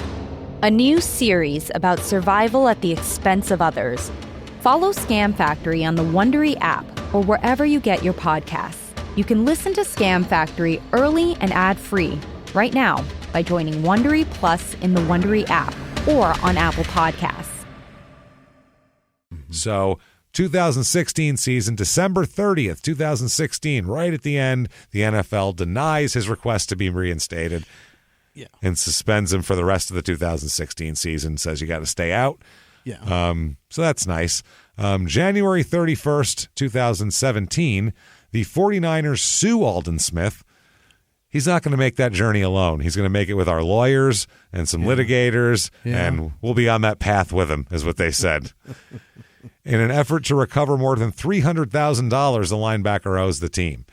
a new series about survival at the expense of others. Follow Scam Factory on the Wondery app or wherever you get your podcasts. You can listen to Scam Factory early and ad-free right now by joining Wondery Plus in the Wondery app or on Apple Podcasts. So, 2016 season, December 30th, 2016, right at the end, the NFL denies his request to be reinstated and suspends him for the rest of the 2016 season, says you got to stay out. Yeah. So that's nice. January 31st, 2017, the 49ers sue Aldon Smith. He's not going to make that journey alone. He's going to make it with our lawyers and some litigators, and we'll be on that path with him, is what they said. In an effort to recover more than $300,000 the linebacker owes the team.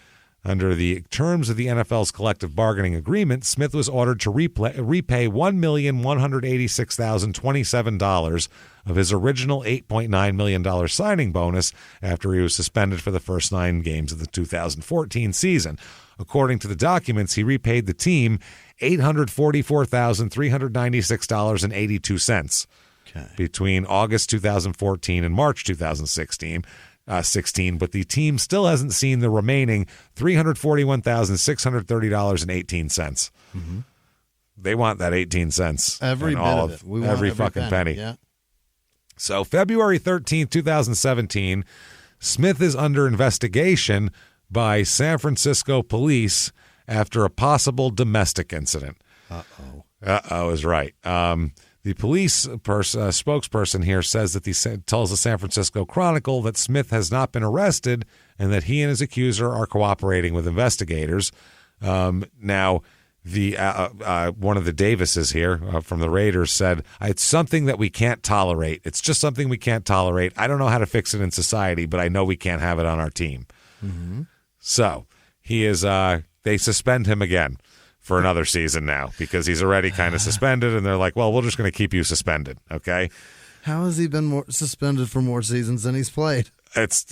Under the terms of the NFL's collective bargaining agreement, Smith was ordered to repay $1,186,027 of his original $8.9 million signing bonus after he was suspended for the first 9 games of the 2014 season. According to the documents, he repaid the team $844,396.82 between August 2014 and March 2016. But the team still hasn't seen the remaining $341,630.18. Mm-hmm. They want that 18 cents. Every bit of it. We want every fucking penny. Yeah. So February 13th, 2017, Smith is under investigation, by San Francisco police after a possible domestic incident. Uh-oh is right. The police spokesperson here says that tells the San Francisco Chronicle that Smith has not been arrested and that he and his accuser are cooperating with investigators. Now, one of the Davises here from the Raiders said, it's something that we can't tolerate. It's just something we can't tolerate. I don't know how to fix it in society, but I know we can't have it on our team. Mm-hmm. So he is. They suspend him again for another season now because he's already kind of suspended, and they're like, well, we're just going to keep you suspended, okay? How has he been suspended for more seasons than he's played?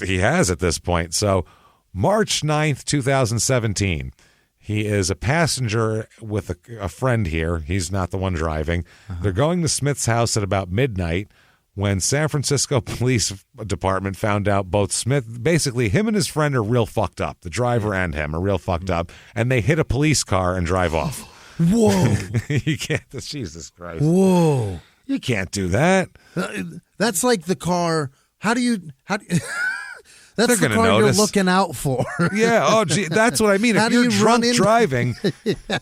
He has at this point. So March 9th, 2017, he is a passenger with a friend here. He's not the one driving. They're going to Smith's house at about midnight when San Francisco Police Department found out both Smith, basically him and his friend are real fucked up. The driver and him are real fucked up, and they hit a police car and drive off. Whoa. You can't, Jesus Christ. Whoa. You can't do that. That's like the car. How do you that's the car notice. You're looking out for. Yeah. Oh, gee, that's what I mean. If you're drunk driving,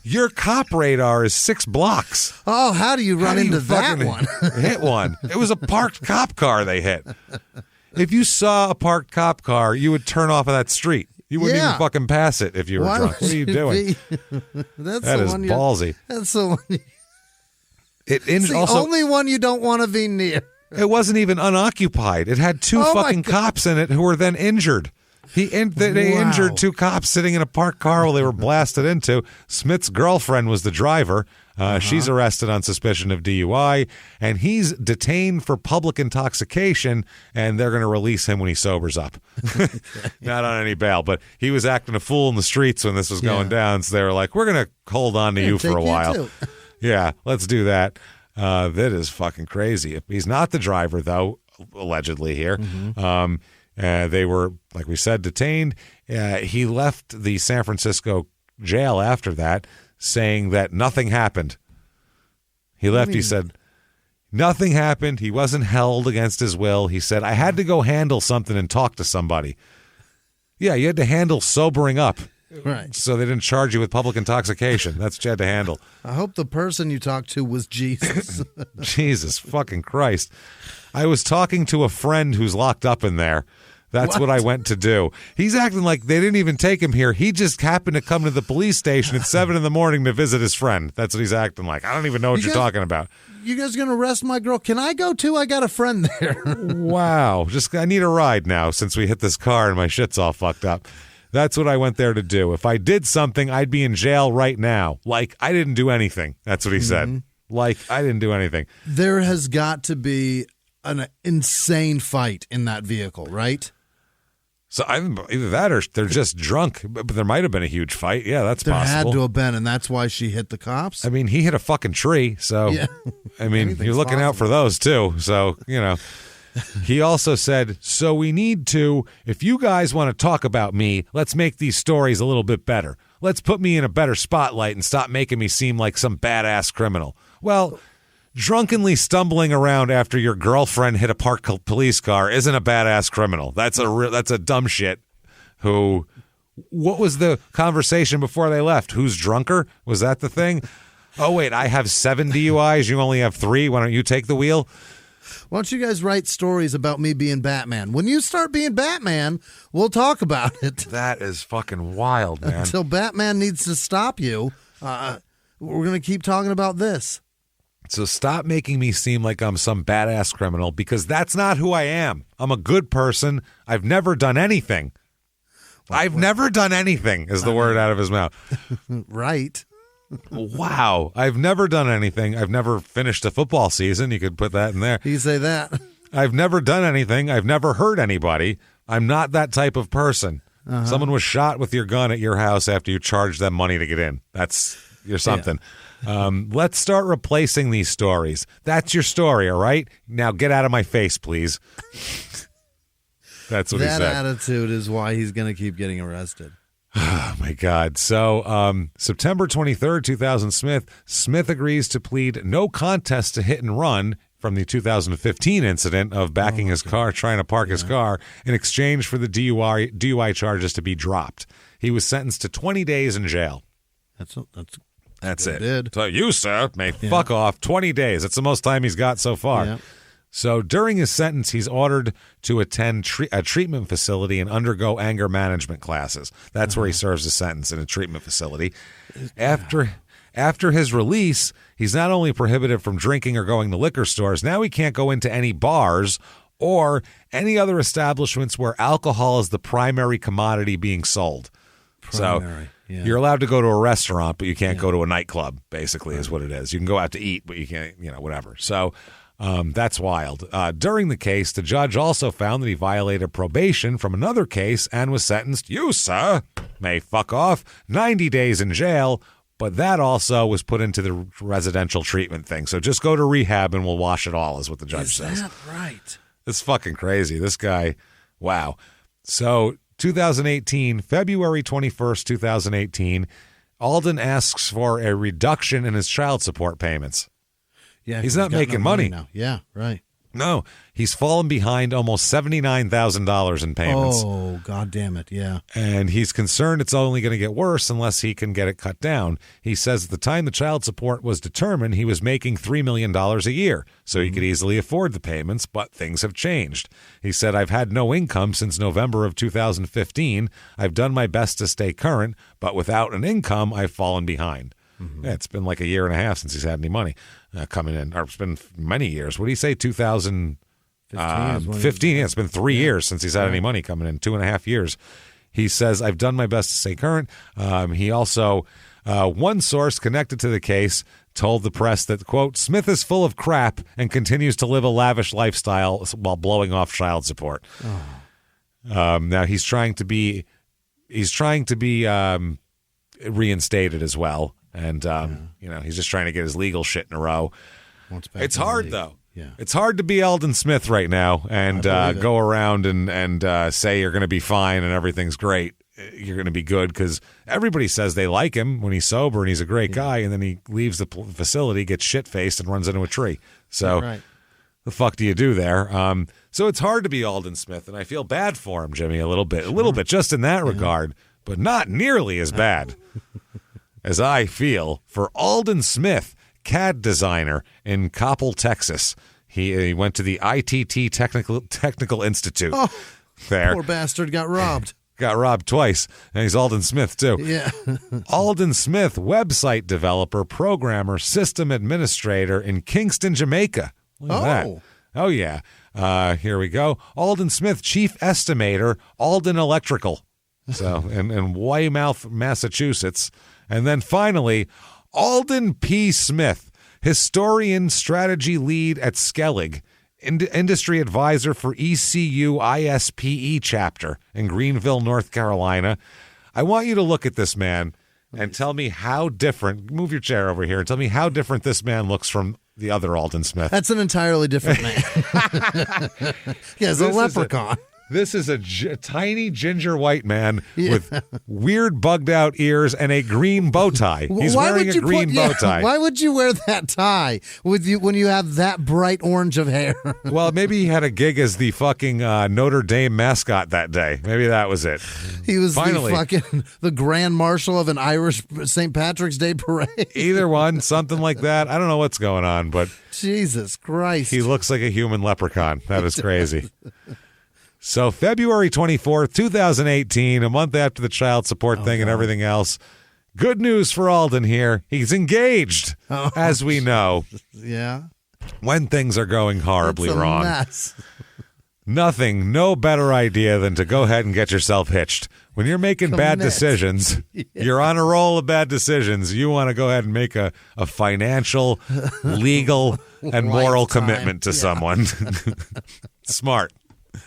your cop radar is 6 blocks. Oh, how do you run into that one? Hit one. It was a parked cop car they hit. If you saw a parked cop car, you would turn off of that street. You wouldn't even fucking pass it if you were drunk. What are you doing? That is ballsy. That's the one. It's the only one you don't want to be near. It wasn't even unoccupied. It had 2 fucking cops in it who were then injured. They injured 2 cops sitting in a parked car while they were blasted into. Smith's girlfriend was the driver. She's arrested on suspicion of DUI, and he's detained for public intoxication, and they're going to release him when he sobers up. Not on any bail, but he was acting a fool in the streets when this was going down, so they were like, we're going to hold on to you for a while. Yeah, let's do that. That is fucking crazy. He's not the driver, though, allegedly here. They were, like we said, detained. He left the San Francisco jail after that, saying that nothing happened. He left. He said, nothing happened. He wasn't held against his will. He said, I had to go handle something and talk to somebody. Yeah, you had to handle sobering up. Right. So they didn't charge you with public intoxication. That's what you had to handle. I hope the person you talked to was Jesus. Jesus fucking Christ. I was talking to a friend who's locked up in there. That's what I went to do. He's acting like they didn't even take him here. He just happened to come to the police station at 7 a.m. to visit his friend. That's what he's acting like. I don't even know what you're talking about. You guys going to arrest my girl? Can I go too? I got a friend there. Wow. I need a ride now since we hit this car and my shit's all fucked up. That's what I went there to do. If I did something, I'd be in jail right now. Like, I didn't do anything. That's what he said. Like, I didn't do anything. There has got to be an insane fight in that vehicle, right? So either that or they're just drunk, but there might have been a huge fight. Yeah, that's possible. There had to have been, and that's why she hit the cops? I mean, he hit a fucking tree, so, yeah. I mean, you're looking out for those, too. So, He also said, so we need to, if you guys want to talk about me, let's make these stories a little bit better. Let's put me in a better spotlight and stop making me seem like some badass criminal. Well, drunkenly stumbling around after your girlfriend hit a parked police car isn't a badass criminal. That's a dumb shit. What was the conversation before they left? Who's drunker? Was that the thing? Oh, wait, I have 7 DUIs. You only have 3. Why don't you take the wheel? Why don't you guys write stories about me being Batman? When you start being Batman, we'll talk about it. That is fucking wild, man. Until Batman needs to stop you, we're going to keep talking about this. So stop making me seem like I'm some badass criminal, because that's not who I am. I'm a good person. I've never done anything. I've never done anything is the word out of his mouth. Right. Wow. I've never done anything. I've never finished a football season. You could put that in there. You say that. I've never done anything. I've never hurt anybody. I'm not that type of person. Someone was shot with your gun at your house after you charged them money to get in. You're something. Yeah. Let's start replacing these stories. That's your story, all right? Now get out of my face, please. That's what he said. That attitude is why he's going to keep getting arrested. Oh, my God. So September 23rd, 2000, Smith agrees to plead no contest to hit and run from the 2015 incident of backing his car, trying to park his car, in exchange for the DUI charges to be dropped. He was sentenced to 20 days in jail. That's it. Did. So you, sir, may fuck off 20 days. That's the most time he's got so far. Yeah. So during his sentence, he's ordered to attend a treatment facility and undergo anger management classes. That's where he serves his sentence, in a treatment facility. After his release, he's not only prohibited from drinking or going to liquor stores, now he can't go into any bars or any other establishments where alcohol is the primary commodity being sold. You're allowed to go to a restaurant, but you can't go to a nightclub, basically, is what it is. You can go out to eat, but you can't, whatever. So that's wild. During the case, the judge also found that he violated probation from another case and was sentenced, you, sir, may fuck off, 90 days in jail. But that also was put into the residential treatment thing. So just go to rehab and we'll wash it all, is what the judge says. Is that right? It's fucking crazy. This guy, wow. So 2018, February 21st, 2018, Aldon asks for a reduction in his child support payments. Yeah, he's not making money now. Yeah, right. No, he's fallen behind almost $79,000 in payments. Oh, God damn it, yeah. And he's concerned it's only going to get worse unless he can get it cut down. He says at the time the child support was determined, he was making $3 million a year, so he could easily afford the payments, but things have changed. He said, I've had no income since November of 2015. I've done my best to stay current, but without an income, I've fallen behind. Yeah, it's been like a year and a half since he's had any money coming in. Or it's been many years. What do you say, 2015? Yeah, it's been 3 years since he's had any money coming in, 2.5 years. He says, I've done my best to stay current. He also, one source connected to the case told the press that, quote, Smith is full of crap and continues to live a lavish lifestyle while blowing off child support. Now he's trying to be reinstated as well. And, he's just trying to get his legal shit in a row. It's hard, though. Yeah. It's hard to be Aldon Smith right now and go around and say you're going to be fine and everything's great. You're going to be good because everybody says they like him when he's sober and he's a great guy, and then he leaves the facility, gets shit-faced, and runs into a tree. So the fuck do you do there? So it's hard to be Aldon Smith, and I feel bad for him, Jimmy, a little bit just in that regard, but not nearly as bad as I feel for Aldon Smith, CAD designer in Coppell, Texas. He went to the ITT Technical Institute. Oh, there. Poor bastard got robbed. Got robbed twice, and he's Aldon Smith, too. Yeah. Aldon Smith, website developer, programmer, system administrator in Kingston, Jamaica. Look at that. Oh, yeah. Here we go. Aldon Smith, chief estimator, Aldon Electrical. So, in Weymouth, Massachusetts. And then finally, Aldon P. Smith, historian strategy lead at Skellig, industry advisor for ECU ISPE chapter in Greenville, North Carolina. I want you to look at this man and tell me how different, move your chair over here, and tell me how different this man looks from the other Aldon Smith. That's an entirely different man. Yeah, it's a leprechaun. This is a tiny ginger white man with weird bugged out ears and a green bow tie. He's wearing a green bow tie. Why would you wear that tie when you have that bright orange of hair? Well, maybe he had a gig as the fucking Notre Dame mascot that day. Maybe that was it. He was the Grand Marshal of an Irish St. Patrick's Day parade. Either one, something like that. I don't know what's going on, but Jesus Christ. He looks like a human leprechaun. That is crazy. So February 24th, 2018, a month after the child support thing and everything else, good news for Aldon here. He's engaged, as we know. Yeah. When things are going horribly It's a wrong. mess. No better idea than to go ahead and get yourself hitched. When you're making bad decisions, you're on a roll of bad decisions, you want to go ahead and make a financial, legal, and moral commitment to someone. Smart.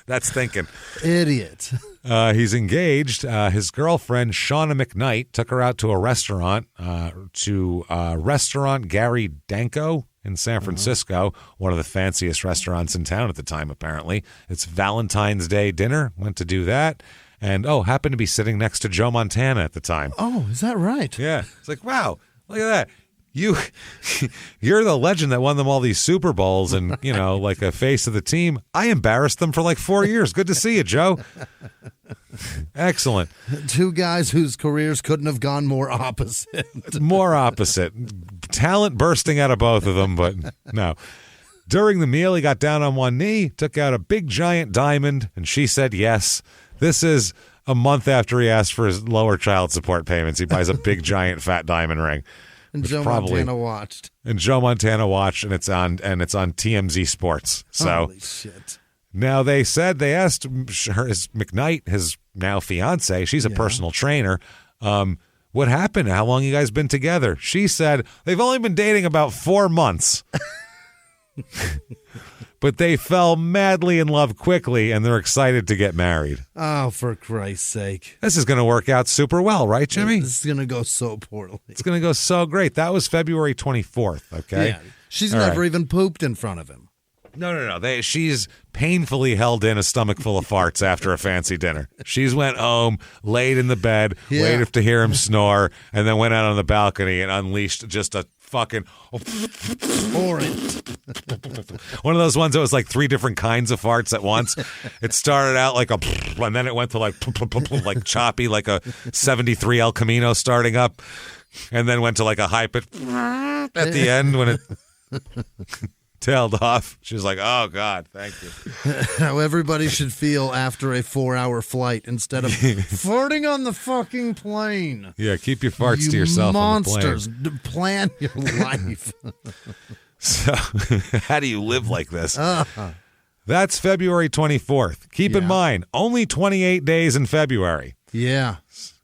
That's thinking. Idiot. He's engaged. His girlfriend, Shauna McKnight, took her out to a restaurant, Restaurant Gary Danko in San Francisco, one of the fanciest restaurants in town at the time, apparently. It's Valentine's Day dinner. Went to do that. And, happened to be sitting next to Joe Montana at the time. Oh, is that right? Yeah. It's like, wow, look at that. You're the legend that won them all these Super Bowls and, like a face of the team. I embarrassed them for like 4 years. Good to see you, Joe. Excellent. Two guys whose careers couldn't have gone more opposite. More opposite. Talent bursting out of both of them, but no. During the meal, he got down on one knee, took out a big giant diamond, and she said yes. This is a month after he asked for his lower child support payments. He buys a big giant fat diamond ring. And Joe Montana watched. And Joe Montana watched, and it's on TMZ Sports. So holy shit. Now they asked his McKnight, his now fiance, she's a personal trainer, what happened? How long you guys been together? She said they've only been dating about 4 months. But they fell madly in love quickly, and they're excited to get married. Oh, for Christ's sake. This is going to work out super well, right, Jimmy? This is going to go so poorly. It's going to go so great. That was February 24th, okay? Yeah, she's never even pooped in front of him. No. She's painfully held in a stomach full of farts after a fancy dinner. She's went home, laid in the bed, waited to hear him snore, and then went out on the balcony and unleashed just a fucking torrent. One of those ones that was like 3 different kinds of farts at once. It started out like a, and then it went to like choppy, like a 73 El Camino starting up, and then went to like a high pitch at the end when it tailed off. She was like, "Oh God, thank you." How everybody should feel after a 4-hour flight instead of farting on the fucking plane. Yeah, keep your farts to yourself. Monsters, on the plane. Plan your life. So, how do you live like this? That's February 24th. Keep in mind, only 28 days in February. Yeah.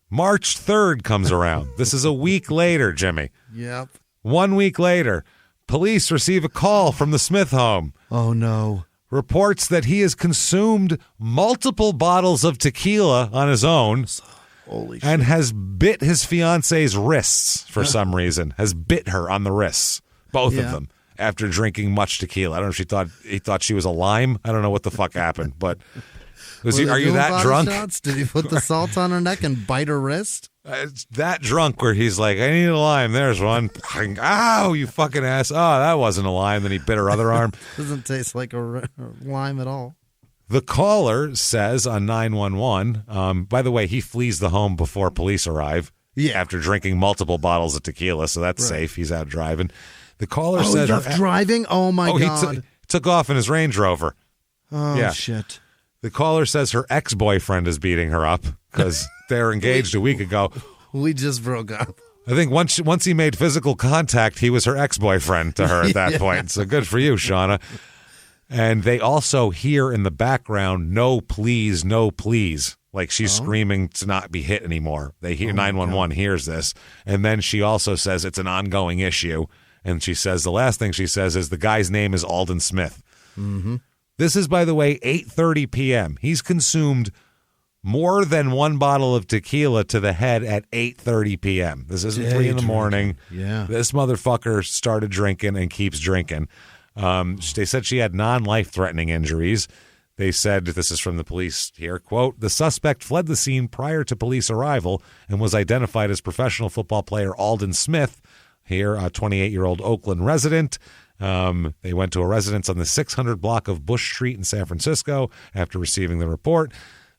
March 3rd comes around. This is a week later, Jimmy. Yep. 1 week later. Police receive a call from the Smith home. Oh, no. Reports that he has consumed multiple bottles of tequila on his own. Holy shit. And has bit his fiance's wrists for some reason. Has bit her on the wrists. Both of them. After drinking much tequila. I don't know if he thought she was a lime. I don't know what the fuck happened. But are you that drunk? Shots? Did he put the salt on her neck and bite her wrist? It's that drunk where he's like, I need a lime. There's one. Ow, you fucking ass. Oh, that wasn't a lime. Then he bit her other arm. Doesn't taste like a lime at all. The caller says on 911, by the way, he flees the home before police arrive after drinking multiple bottles of tequila, so that's safe. He's out driving. The caller says... driving? Oh, my God. He took off in his Range Rover. Oh, shit. The caller says her ex-boyfriend is beating her up because they were engaged a week ago. We just broke up. I think once he made physical contact, he was her ex-boyfriend to her at that point. So good for you, Shauna. And they also hear in the background, "No, please, no, please." Like she's screaming to not be hit anymore. They hear 911 hears this. And then she also says it's an ongoing issue. And she says the last thing she says is the guy's name is Aldon Smith. Mm-hmm. This is, by the way, 8:30 p.m. He's consumed more than one bottle of tequila to the head at 8:30 p.m. This isn't 3 in the morning. Yeah. This motherfucker started drinking and keeps drinking. They said she had non-life-threatening injuries. They said, this is from the police here, quote, "The suspect fled the scene prior to police arrival and was identified as professional football player Aldon Smith, here, a 28-year-old Oakland resident." They went to a residence on the 600 block of Bush Street in San Francisco after receiving the report.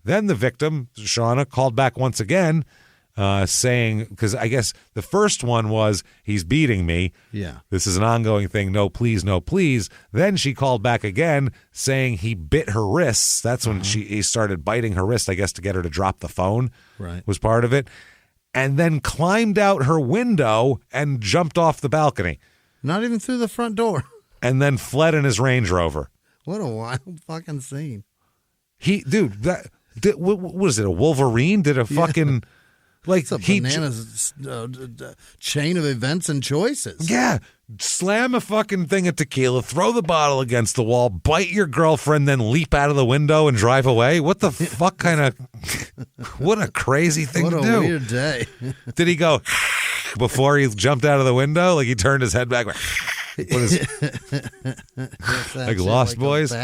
Then the victim, Shauna, called back once again, saying, because I guess the first one was, he's beating me. Yeah. This is an ongoing thing. No, please, no, please. Then she called back again saying he bit her wrists. That's when he started biting her wrist, I guess, to get her to drop the phone. Right. Was part of it. And then climbed out her window and jumped off the balcony. Not even through the front door. And then fled in his Range Rover. What a wild fucking scene. What was it, a Wolverine? Did a fucking... Like it's a bananas chain of events and choices. Yeah. Slam a fucking thing of tequila, throw the bottle against the wall, bite your girlfriend, then leap out of the window and drive away. What the fuck kind of... What a crazy thing to do. What a weird day. Did he go before he jumped out of the window? Like he turned his head back? What is... like Lost Boys?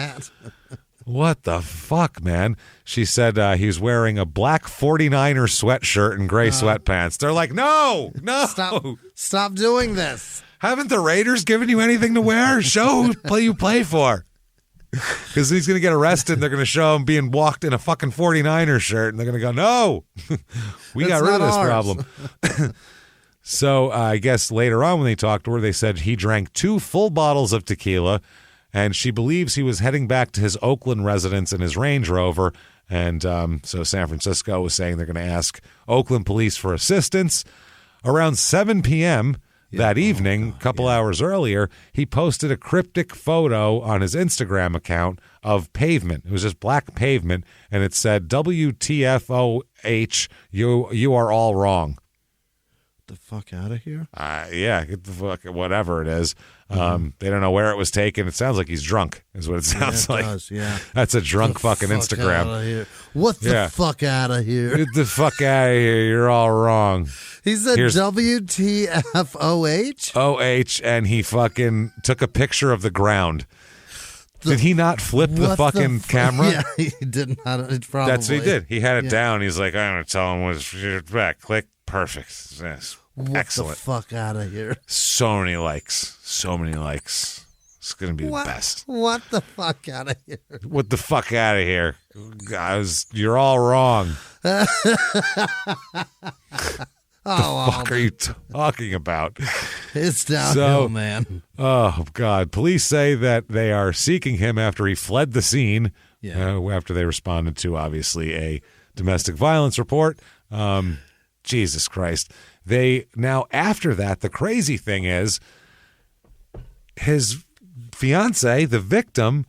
What the fuck, man? She said he's wearing a black 49er sweatshirt and gray sweatpants. They're like, no. Stop doing this. Haven't the Raiders given you anything to wear? Show who you play for. Because he's going to get arrested and they're going to show him being walked in a fucking 49er shirt. And they're going to go, no, we got rid of this problem. So I guess later on when they talked to her, they said he drank 2 full bottles of tequila. And she believes he was heading back to his Oakland residence in his Range Rover. And so San Francisco was saying they're going to ask Oakland police for assistance. Around 7 p.m. that evening, a couple hours earlier, he posted a cryptic photo on his Instagram account of pavement. It was just black pavement, and it said, WTFOH, you are all wrong. The fuck out of here? Yeah, get the fuck, whatever it is. They don't know where it was taken. It sounds like he's drunk, is what it sounds like. Does, yeah. That's a drunk fucking Instagram. What the fuck out of here? Get the fuck out of here. You're all wrong. He said WTFOH? OH, and he fucking took a picture of the ground. Did he not flip the fucking camera? Yeah, he did not. Probably. That's what he did. He had it down. He's like, I'm going to tell him what's back. Click. Perfect. Yes. Excellent. What the fuck out of here? So many likes. It's going to be the best. What the fuck out of here? What the fuck out of here? Guys, you're all wrong. The fuck are you talking about? It's downhill, man. Oh, God. Police say that they are seeking him after he fled the scene, after they responded to, obviously, a domestic violence report. Jesus Christ. After that, the crazy thing is his fiance, the victim,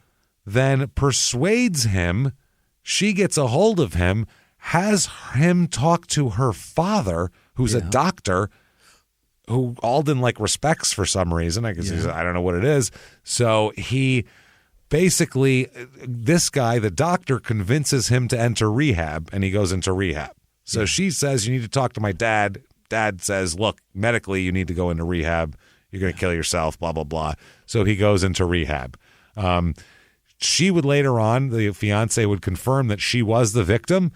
then persuades him. She gets a hold of him, has him talk to her father, who's a doctor, who Aldon respects for some reason. I guess I don't know what it is. So he basically, this guy, the doctor, convinces him to enter rehab, and he goes into rehab. So she says, you need to talk to my dad. Dad says, look, medically, you need to go into rehab. You're going to kill yourself, blah, blah, blah. So he goes into rehab. She would later on, the fiance would confirm that she was the victim.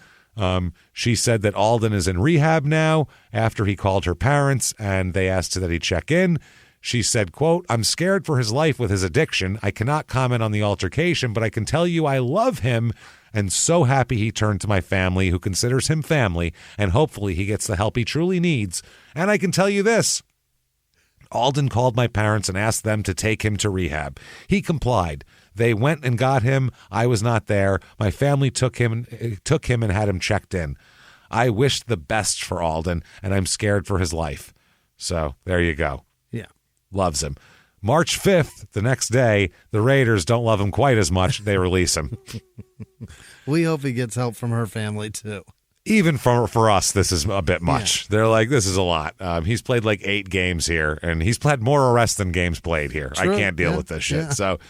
She said that Aldon is in rehab now after he called her parents and they asked that he check in. She said, quote, I'm scared for his life with his addiction. I cannot comment on the altercation, but I can tell you I love him and so happy he turned to my family, who considers him family, and hopefully he gets the help he truly needs. And I can tell you this. Aldon called my parents and asked them to take him to rehab. He complied. They went and got him. I was not there. My family took him and had him checked in. I wish the best for Aldon, and I'm scared for his life. So there you go. Yeah. Loves him. March 5th, the next day, the Raiders don't love him quite as much. They release him. We hope he gets help from her family, too. Even for us, this is a bit much. Yeah. They're like, this is a lot. He's played 8 games here, and he's had more arrests than games played here. True. I can't deal with this shit. So,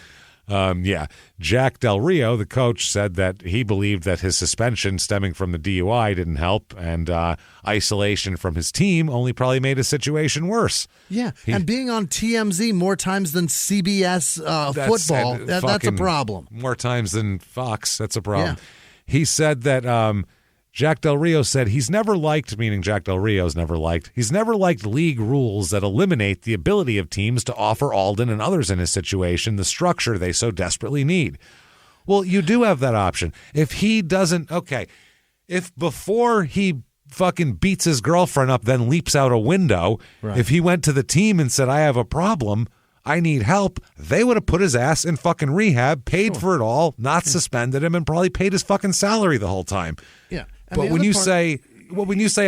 Jack Del Rio, the coach, said that he believed that his suspension stemming from the DUI didn't help, and isolation from his team only probably made his situation worse. Yeah, and being on TMZ more times than CBS football, that's a problem. More times than Fox, that's a problem. Yeah. He said that Jack Del Rio said he's never liked, meaning Jack Del Rio's never liked, he's never liked league rules that eliminate the ability of teams to offer Aldon and others in his situation the structure they so desperately need. Well, you do have that option. If he doesn't, if before he fucking beats his girlfriend up, then leaps out a window, right. If he went to the team and said, I have a problem, I need help, they would have put his ass in fucking rehab, paid for it all, not suspended him, and probably paid his fucking salary the whole time. Yeah. But when you say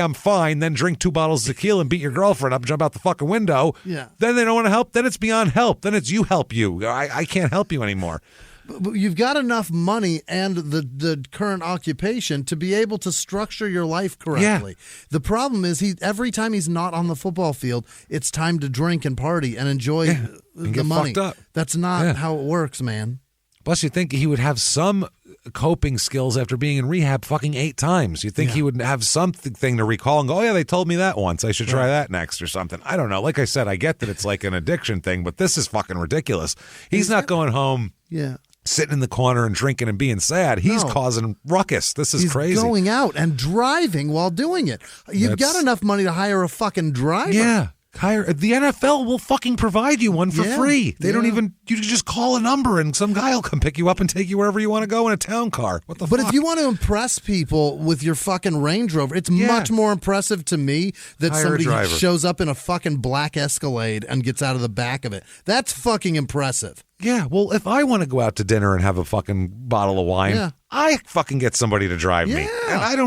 I'm fine, then drink 2 bottles of tequila and beat your girlfriend up and jump out the fucking window, then they don't want to help, then it's beyond help. Then it's you help you. I can't help you anymore. But you've got enough money and the current occupation to be able to structure your life correctly. Yeah. The problem is every time he's not on the football field, it's time to drink and party and enjoy the money. That's not how it works, man. Plus, you think he would have some coping skills after being in rehab fucking 8 times. You think he would have something to recall and go, oh, yeah, they told me that once. I should try that next or something. I don't know. Like I said, I get that it's like an addiction thing, but this is fucking ridiculous. He's not going home sitting in the corner and drinking and being sad. He's causing ruckus. This is crazy. He's going out and driving while doing it. You've got enough money to hire a fucking driver. Yeah. The NFL will fucking provide you one for free. They don't even, you just call a number and some guy will come pick you up and take you wherever you want to go in a town car. What the fuck? But if you want to impress people with your fucking Range Rover, it's much more impressive to me that somebody shows up in a fucking black Escalade and gets out of the back of it. That's fucking impressive. Yeah, well, if I want to go out to dinner and have a fucking bottle of wine, I fucking get somebody to drive me. And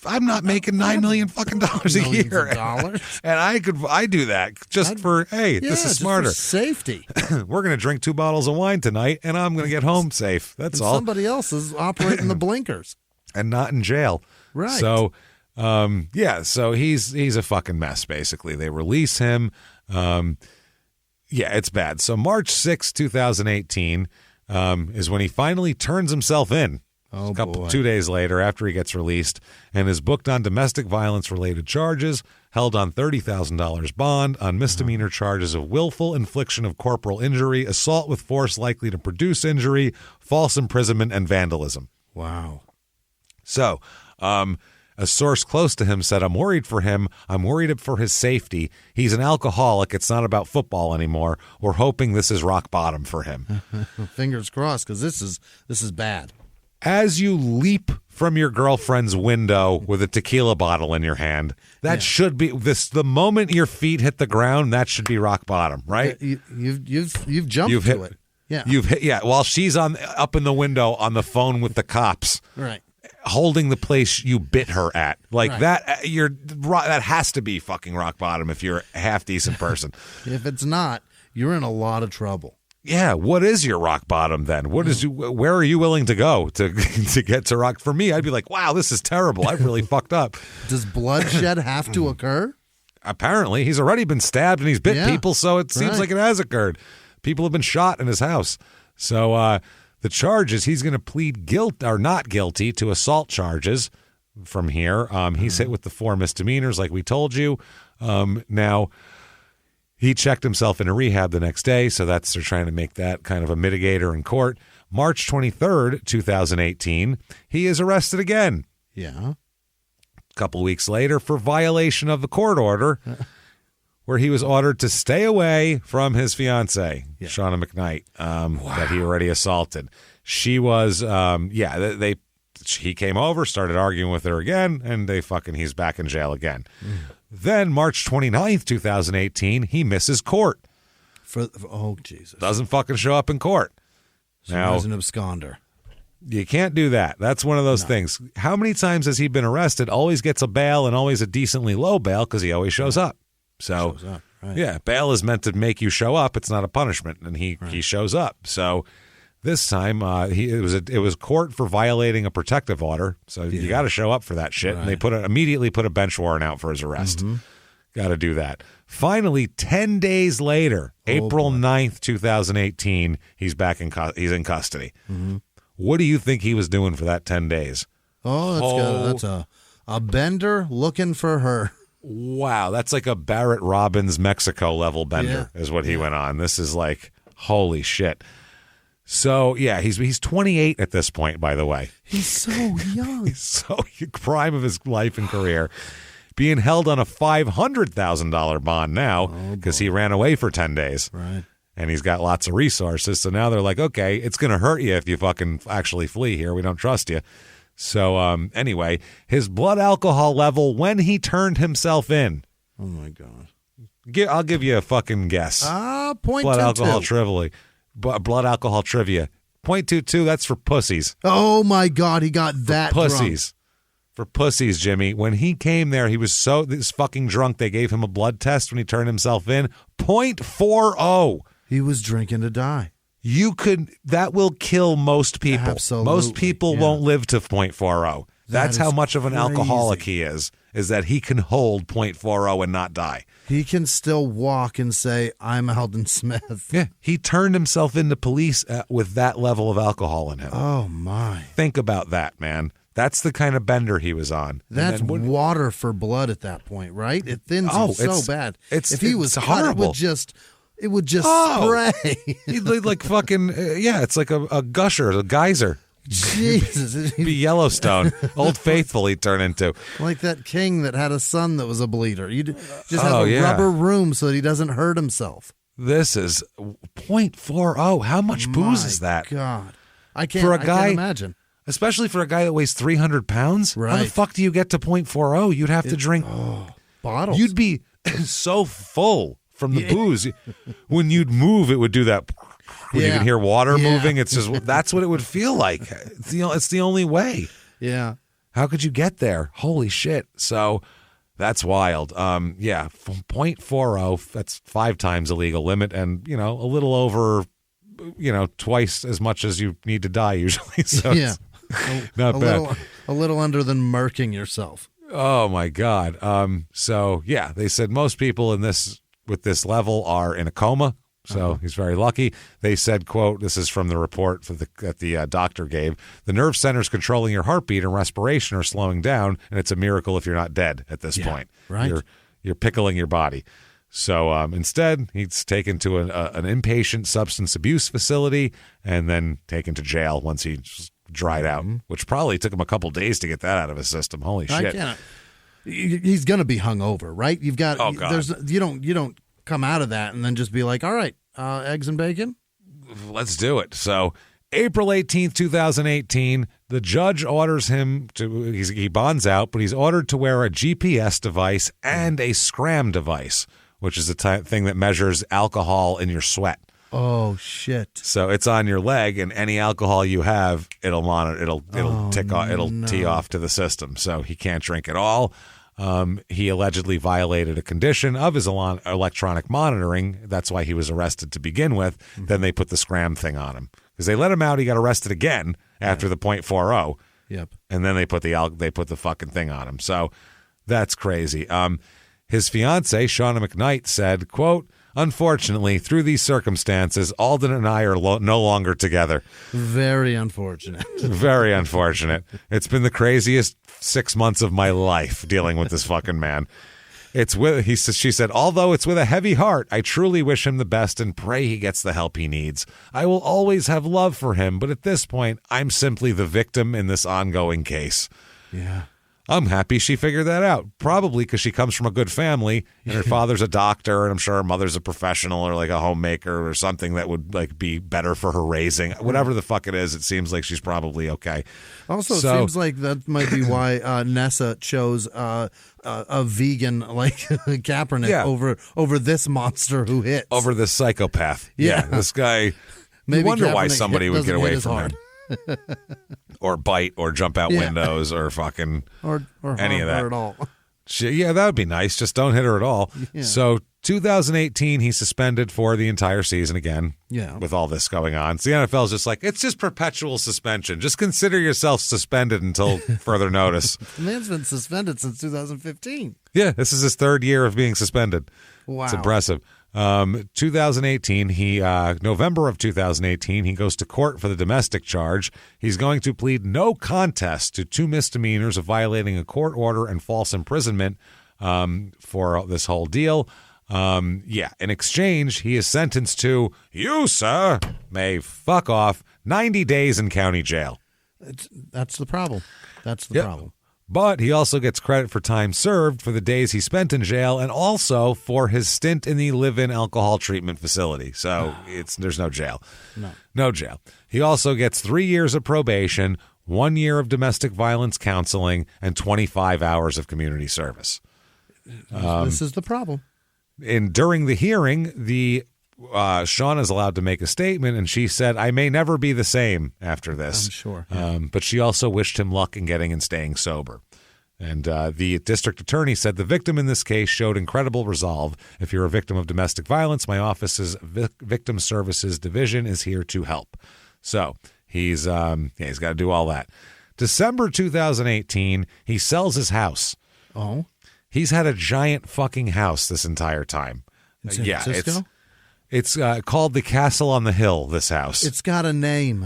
I'm not making $9 million fucking dollars a year. And I do that just for, hey, this is smarter. For safety. We're going to drink 2 bottles of wine tonight and I'm going to get home safe. That's all. Somebody else is operating the blinkers. And not in jail. Right. So, so he's a fucking mess, basically. They release him. Yeah, it's bad. So March 6, 2018 is when he finally turns himself in. Oh, 2 days later after he gets released and is booked on domestic violence-related charges, held on $30,000 bond on misdemeanor charges of willful infliction of corporal injury, assault with force likely to produce injury, false imprisonment, and vandalism. Wow. So, a source close to him said, I'm worried for him. I'm worried for his safety. He's an alcoholic. It's not about football anymore. We're hoping this is rock bottom for him. Fingers crossed, because this is bad. As you leap from your girlfriend's window with a tequila bottle in your hand, that should be the moment your feet hit the ground, that should be rock bottom, right? You've jumped to it. Yeah. You've hit, while she's up in the window on the phone with the cops. Right. Holding the place you bit her at. That has to be fucking rock bottom if you're a half decent person. If it's not, you're in a lot of trouble. Yeah, what is your rock bottom then? Where are you willing to go to get to rock? For me, I'd be like, wow, this is terrible. I've really fucked up. Does bloodshed have to occur? Apparently, he's already been stabbed and he's bit people, so it seems like it has occurred. People have been shot in his house. So the charges, he's going to plead not guilty to assault charges from here. He's hit with the 4 misdemeanors, like we told you. Now, he checked himself into rehab the next day, so they're trying to make that kind of a mitigator in court. March 23rd, 2018, he is arrested again. Yeah. A couple weeks later for violation of the court order, where he was ordered to stay away from his fiancee, Shauna McKnight, that he already assaulted. She was, he came over, started arguing with her again, and he's back in jail again. Then March 29th, 2018, he misses court. Oh, Jesus. Doesn't fucking show up in court. So now he's an absconder. You can't do that. That's one of those things. How many times has he been arrested? Always gets a bail and always a decently low bail because he always shows up. So, bail is meant to make you show up. It's not a punishment, and he shows up. So this time, it was court for violating a protective order. So you got to show up for that shit. And they immediately put a bench warrant out for his arrest. Got to do that. Finally, 10 days later, April 9th, 2018, he's back he's in custody. What do you think he was doing for that 10 days? That's a bender looking for her. Wow, that's like a Barrett Robbins Mexico level bender is what he went on. This is like, holy shit. So, he's 28 at this point, by the way. He's so young. He's so prime of his life and career. Being held on a $500,000 bond now because he ran away for 10 days. Right. And he's got lots of resources. So now they're like, okay, it's going to hurt you if you fucking actually flee here. We don't trust you. So anyway, his blood alcohol level when he turned himself in. Oh, my God. I'll give you a fucking guess. 0.22. Blood alcohol trivia. 0.22, that's for pussies. Oh, my God, he got that pussies. Drunk. For pussies, Jimmy. When he came there, he was this fucking drunk. They gave him a blood test when he turned himself in. 0.40. He was drinking to die. That will kill most people. Absolutely. Most people won't live to 0.40. That's how much of an alcoholic he is that he can hold 0.40 and not die. He can still walk and say, I'm Aldon Smith. Yeah, he turned himself into police with that level of alcohol in him. Oh, my. Think about that, man. That's the kind of bender he was on. That's water for blood at that point, right? It thins him so bad. If he was horrible. It would just It would just spray. He'd like fucking, it's like a gusher, a geyser. Jesus. Be Yellowstone. Old Faithful he'd turn into. Like that king that had a son that was a bleeder. You just have a rubber room so that he doesn't hurt himself. This is 0.40. How much booze is that? God. I can't imagine. Especially for a guy that weighs 300 pounds. Right. How the fuck do you get to 0.40? You'd have to drink bottles. You'd be so full from the booze. When you'd move, it would do that. When you can hear water moving, it's just that's what it would feel like. It's the only way. Yeah. How could you get there? Holy shit. So that's wild. From 0.40, that's 5 times the legal limit, and a little over, twice as much as you need to die usually. So yeah. Not bad. A little under than murking yourself. Oh my God. They said most people with this level are in a coma. So he's very lucky. They said, quote, this is from the report that the doctor gave. The nerve centers controlling your heartbeat and respiration are slowing down, and it's a miracle if you're not dead at this point. Right. You're pickling your body. So instead, he's taken to an inpatient substance abuse facility and then taken to jail once he dried out, which probably took him a couple days to get that out of his system. Holy shit. He's going to be hungover, right? You've got you don't come out of that and then just be like, all right, eggs and bacon? Let's do it. So April 18th, 2018, the judge orders him he bonds out, but he's ordered to wear a GPS device and a scram device, which is the thing that measures alcohol in your sweat. Oh, shit. So it's on your leg, and any alcohol you have, it'll monitor, it'll tee off to the system. So he can't drink at all. He allegedly violated a condition of his electronic monitoring. That's why he was arrested to begin with. Then they put the scram thing on him because they let him out. He got arrested again after the 0.40. Yep. And then they put the fucking thing on him. So that's crazy. His fiancee, Shauna McKnight, said, quote, unfortunately, through these circumstances, Aldon and I are no longer together. Very unfortunate. Very unfortunate. It's been the craziest 6 months of my life dealing with this fucking man. She said, although it's with a heavy heart, I truly wish him the best and pray he gets the help he needs. I will always have love for him, but at this point, I'm simply the victim in this ongoing case. Yeah. I'm happy she figured that out, probably because she comes from a good family and her father's a doctor and I'm sure her mother's a professional or like a homemaker or something that would like be better for her raising. Whatever the fuck it is, it seems like she's probably okay. Also, it seems like that might be why Nessa chose a vegan like Kaepernick over this monster who hits. Over this psychopath. Yeah, this guy. Maybe you wonder Kaepernick why somebody would get away from hard. him. Or bite or jump out windows or fucking or any of that at all. Yeah, that would be nice. Just don't hit her at all. Yeah. So 2018, he's suspended for the entire season again. Yeah. With all this going on. So the NFL's just like, it's just perpetual suspension. Just consider yourself suspended until further notice. The man's been suspended since 2015. Yeah, this is his 3rd year of being suspended. Wow. It's impressive. 2018, November of 2018, he goes to court for the domestic charge. He's going to plead no contest to 2 misdemeanors of violating a court order and false imprisonment for this whole deal. In exchange, he is sentenced to, you, sir, may fuck off 90 days in county jail. That's the problem. That's the problem. But he also gets credit for time served for the days he spent in jail and also for his stint in the live-in alcohol treatment facility. So there's no jail. No jail. He also gets 3 years of probation, 1 year of domestic violence counseling, and 25 hours of community service. This is the problem. During the hearing, Shauna is allowed to make a statement, and she said, I may never be the same after this. I'm sure. Yeah. But she also wished him luck in getting and staying sober. And the district attorney said the victim in this case showed incredible resolve. If you're a victim of domestic violence, my office's Victim Services Division is here to help. So he's got to do all that. December 2018, he sells his house. Oh. He's had a giant fucking house this entire time. In San Francisco? It's called the Castle on the Hill, this house. It's got a name.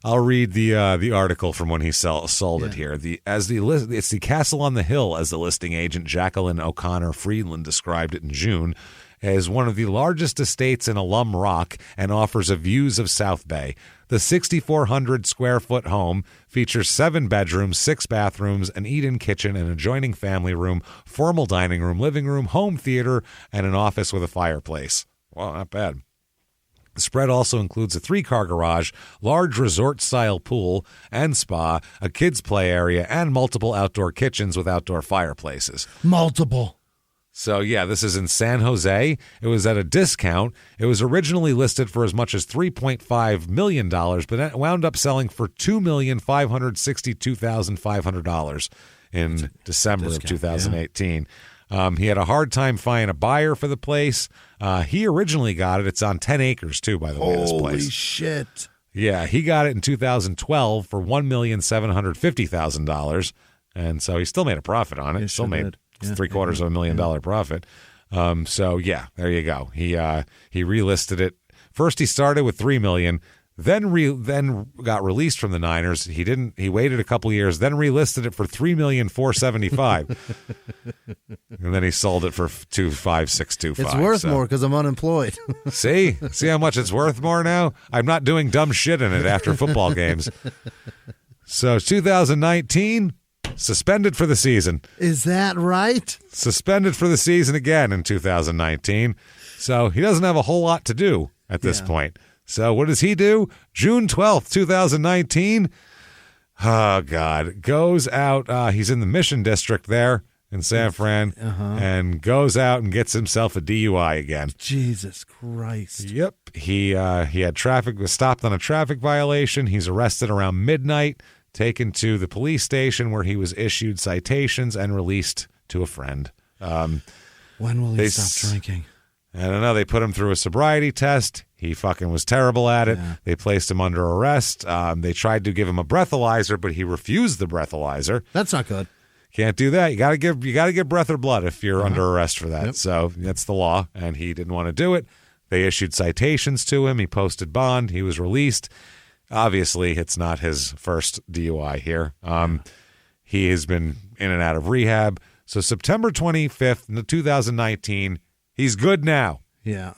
I'll read the article from when he sold it here. It's the Castle on the Hill, as the listing agent Jacqueline O'Connor Friedland described it in June, as one of the largest estates in Alum Rock and offers views of South Bay. The 6,400 square foot home features 7 bedrooms, 6 bathrooms, an eat-in kitchen, an adjoining family room, formal dining room, living room, home theater, and an office with a fireplace. Wow, not bad. The spread also includes a 3-car garage, large resort-style pool and spa, a kids' play area, and multiple outdoor kitchens with outdoor fireplaces. Multiple. So, yeah, this is in San Jose. It was at a discount. It was originally listed for as much as $3.5 million, but it wound up selling for $2,562,500 in December of 2018. Yeah. He had a hard time finding a buyer for the place. He originally got it. It's on 10 acres, too, by the way, this place. Holy shit. Yeah, he got it in 2012 for $1,750,000, and so he still made a profit on it. Still made $750,000 profit. So yeah, there you go. He relisted it. First he started with $3 million, then got released from the Niners. He waited a couple years, then relisted it for $3,475,000. And then he sold it for $2,562,500. It's worth more because I'm unemployed. See how much it's worth more now? I'm not doing dumb shit in it after football games. So 2019, suspended for the season. Is that right? Suspended for the season again in 2019. So he doesn't have a whole lot to do at this point. So what does he do? June 12th, 2019. Oh, God. Goes out. He's in the Mission District there in San Fran and goes out and gets himself a DUI again. Jesus Christ. Yep. He had was stopped on a traffic violation. He's arrested around midnight, taken to the police station where he was issued citations and released to a friend. When will he stop drinking? I don't know. They put him through a sobriety test. He fucking was terrible at it. Yeah. They placed him under arrest. They tried to give him a breathalyzer, but he refused the breathalyzer. That's not good. Can't do that. You got to give breath or blood if you're under arrest for that. Yep. So that's the law, and he didn't want to do it. They issued citations to him. He posted bond. He was released. Obviously, it's not his first DUI here. He has been in and out of rehab. So September 25th, 2019, he's good now. Yeah.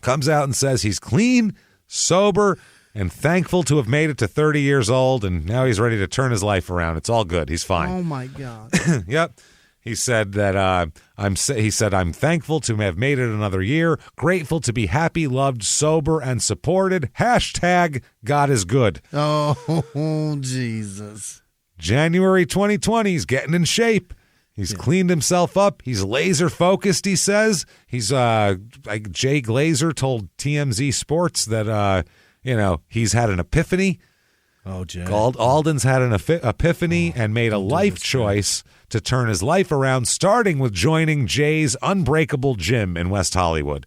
Comes out and says he's clean, sober, and thankful to have made it to 30 years old, and now he's ready to turn his life around. It's all good. He's fine. Oh, my God. Yep. He said that I'm thankful to have made it another year, grateful to be happy, loved, sober, and supported. # God is good. Oh, Jesus. January 2020, he's getting in shape. He's cleaned himself up. He's laser focused, he says. He's like Jay Glazer told TMZ Sports that he's had an epiphany. Oh, Jay. Aldon's had an epiphany and made a life choice to turn his life around, starting with joining Jay's Unbreakable Gym in West Hollywood.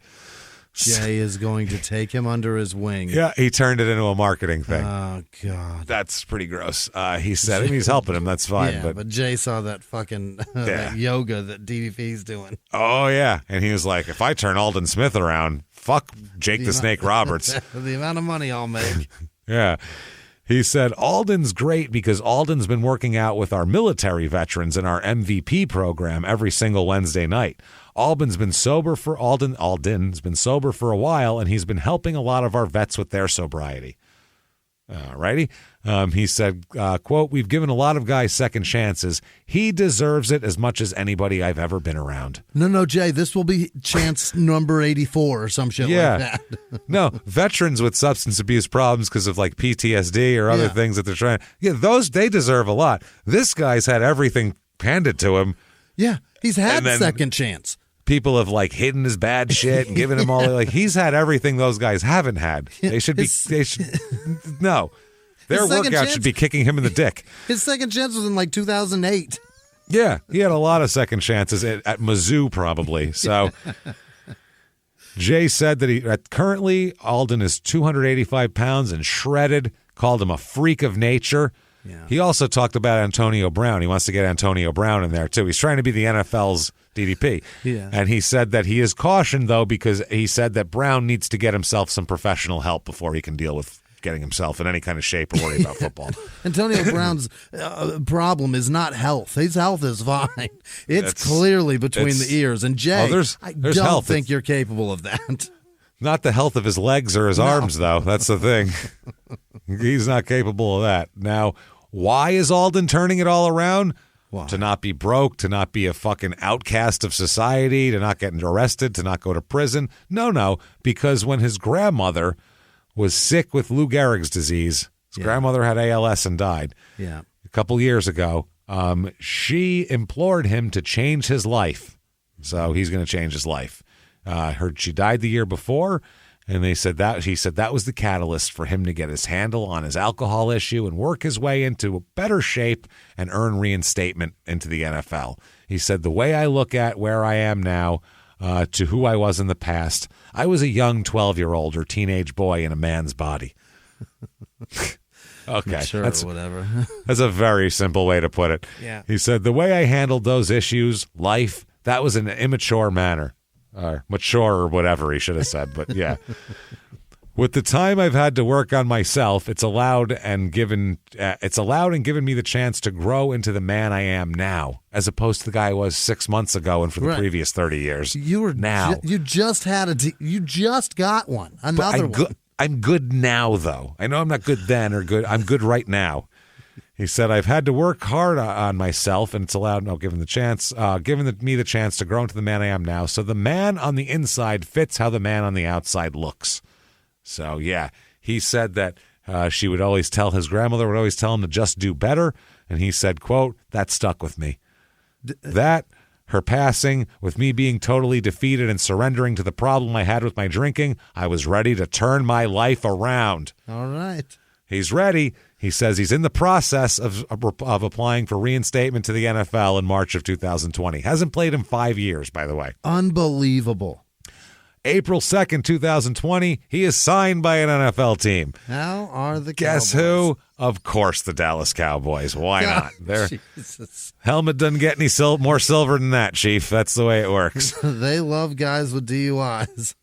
Jay is going to take him under his wing. Yeah, he turned it into a marketing thing. Oh, God. That's pretty gross. He said he's helping him. That's fine. Yeah, but Jay saw that fucking that yoga that DDP's doing. Oh, yeah. And he was like, if I turn Aldon Smith around, fuck Jake the Snake Roberts. The amount of money I'll make. Yeah. He said, Aldon's great because Aldon's been working out with our military veterans in our MVP program every single Wednesday night. Aldon's been sober for a while, and he's been helping a lot of our vets with their sobriety. Alrighty. He said, quote, we've given a lot of guys second chances. He deserves it as much as anybody I've ever been around. No, Jay, this will be chance number 84 or some shit like that. No, veterans with substance abuse problems because of like PTSD or other things that they're trying. Yeah, they deserve a lot. This guy's had everything handed to him. Yeah, he's had second chance. People have like hidden his bad shit and given him all he's had everything those guys haven't had. They should no. Their workout should be kicking him in the dick. His second chance was in like 2008. Yeah, he had a lot of second chances at Mizzou probably. So Jay said that currently Aldon is 285 pounds and shredded, called him a freak of nature. Yeah. He also talked about Antonio Brown. He wants to get Antonio Brown in there too. He's trying to be the NFL's DDP. Yeah. And he said that he is cautioned, though, because he said that Brown needs to get himself some professional help before he can deal with getting himself in any kind of shape or worry about football. Antonio Brown's problem is not health. His health is fine. It's clearly between the ears. And Jay, there's I don't health. think you're capable of that. Not the health of his legs or his arms, though. That's the thing. He's not capable of that. Now, why is Aldon turning it all around? Why? To not be broke, to not be a fucking outcast of society, to not get arrested, to not go to prison. No, because when his grandmother was sick with Lou Gehrig's disease, his grandmother had ALS and died a couple years ago, she implored him to change his life. So he's going to change his life. Heard she died the year before, and he said that was the catalyst for him to get his handle on his alcohol issue and work his way into a better shape and earn reinstatement into the NFL. He said, the way I look at where I am now to who I was in the past, I was a young 12-year-old or teenage boy in a man's body. Okay, sure, whatever. That's a very simple way to put it. Yeah. He said, the way I handled those issues, life, that was in an immature manner. Or mature or whatever he should have said, but yeah. With the time I've had to work on myself, it's allowed and given me the chance to grow into the man I am now, as opposed to the guy I was 6 months ago and for the previous 30 years. You were now. You just got one. Another one. I'm good now, though. I know I'm not good then or good. I'm good right now. He said, I've had to work hard on myself, and it's allowed, given me the chance to grow into the man I am now. So the man on the inside fits how the man on the outside looks. So, yeah, he said that his grandmother would always tell him to just do better. And he said, quote, that stuck with me. That, her passing, with me being totally defeated and surrendering to the problem I had with my drinking, I was ready to turn my life around. All right. He's ready. He says he's in the process of applying for reinstatement to the NFL in March of 2020. Hasn't played in 5 years, by the way. Unbelievable. April 2nd, 2020, he is signed by an NFL team. How are the Guess Cowboys? who? Of course, the Dallas Cowboys. Why not? Their helmet doesn't get any more silver than that, Chief. That's the way it works. They love guys with DUIs.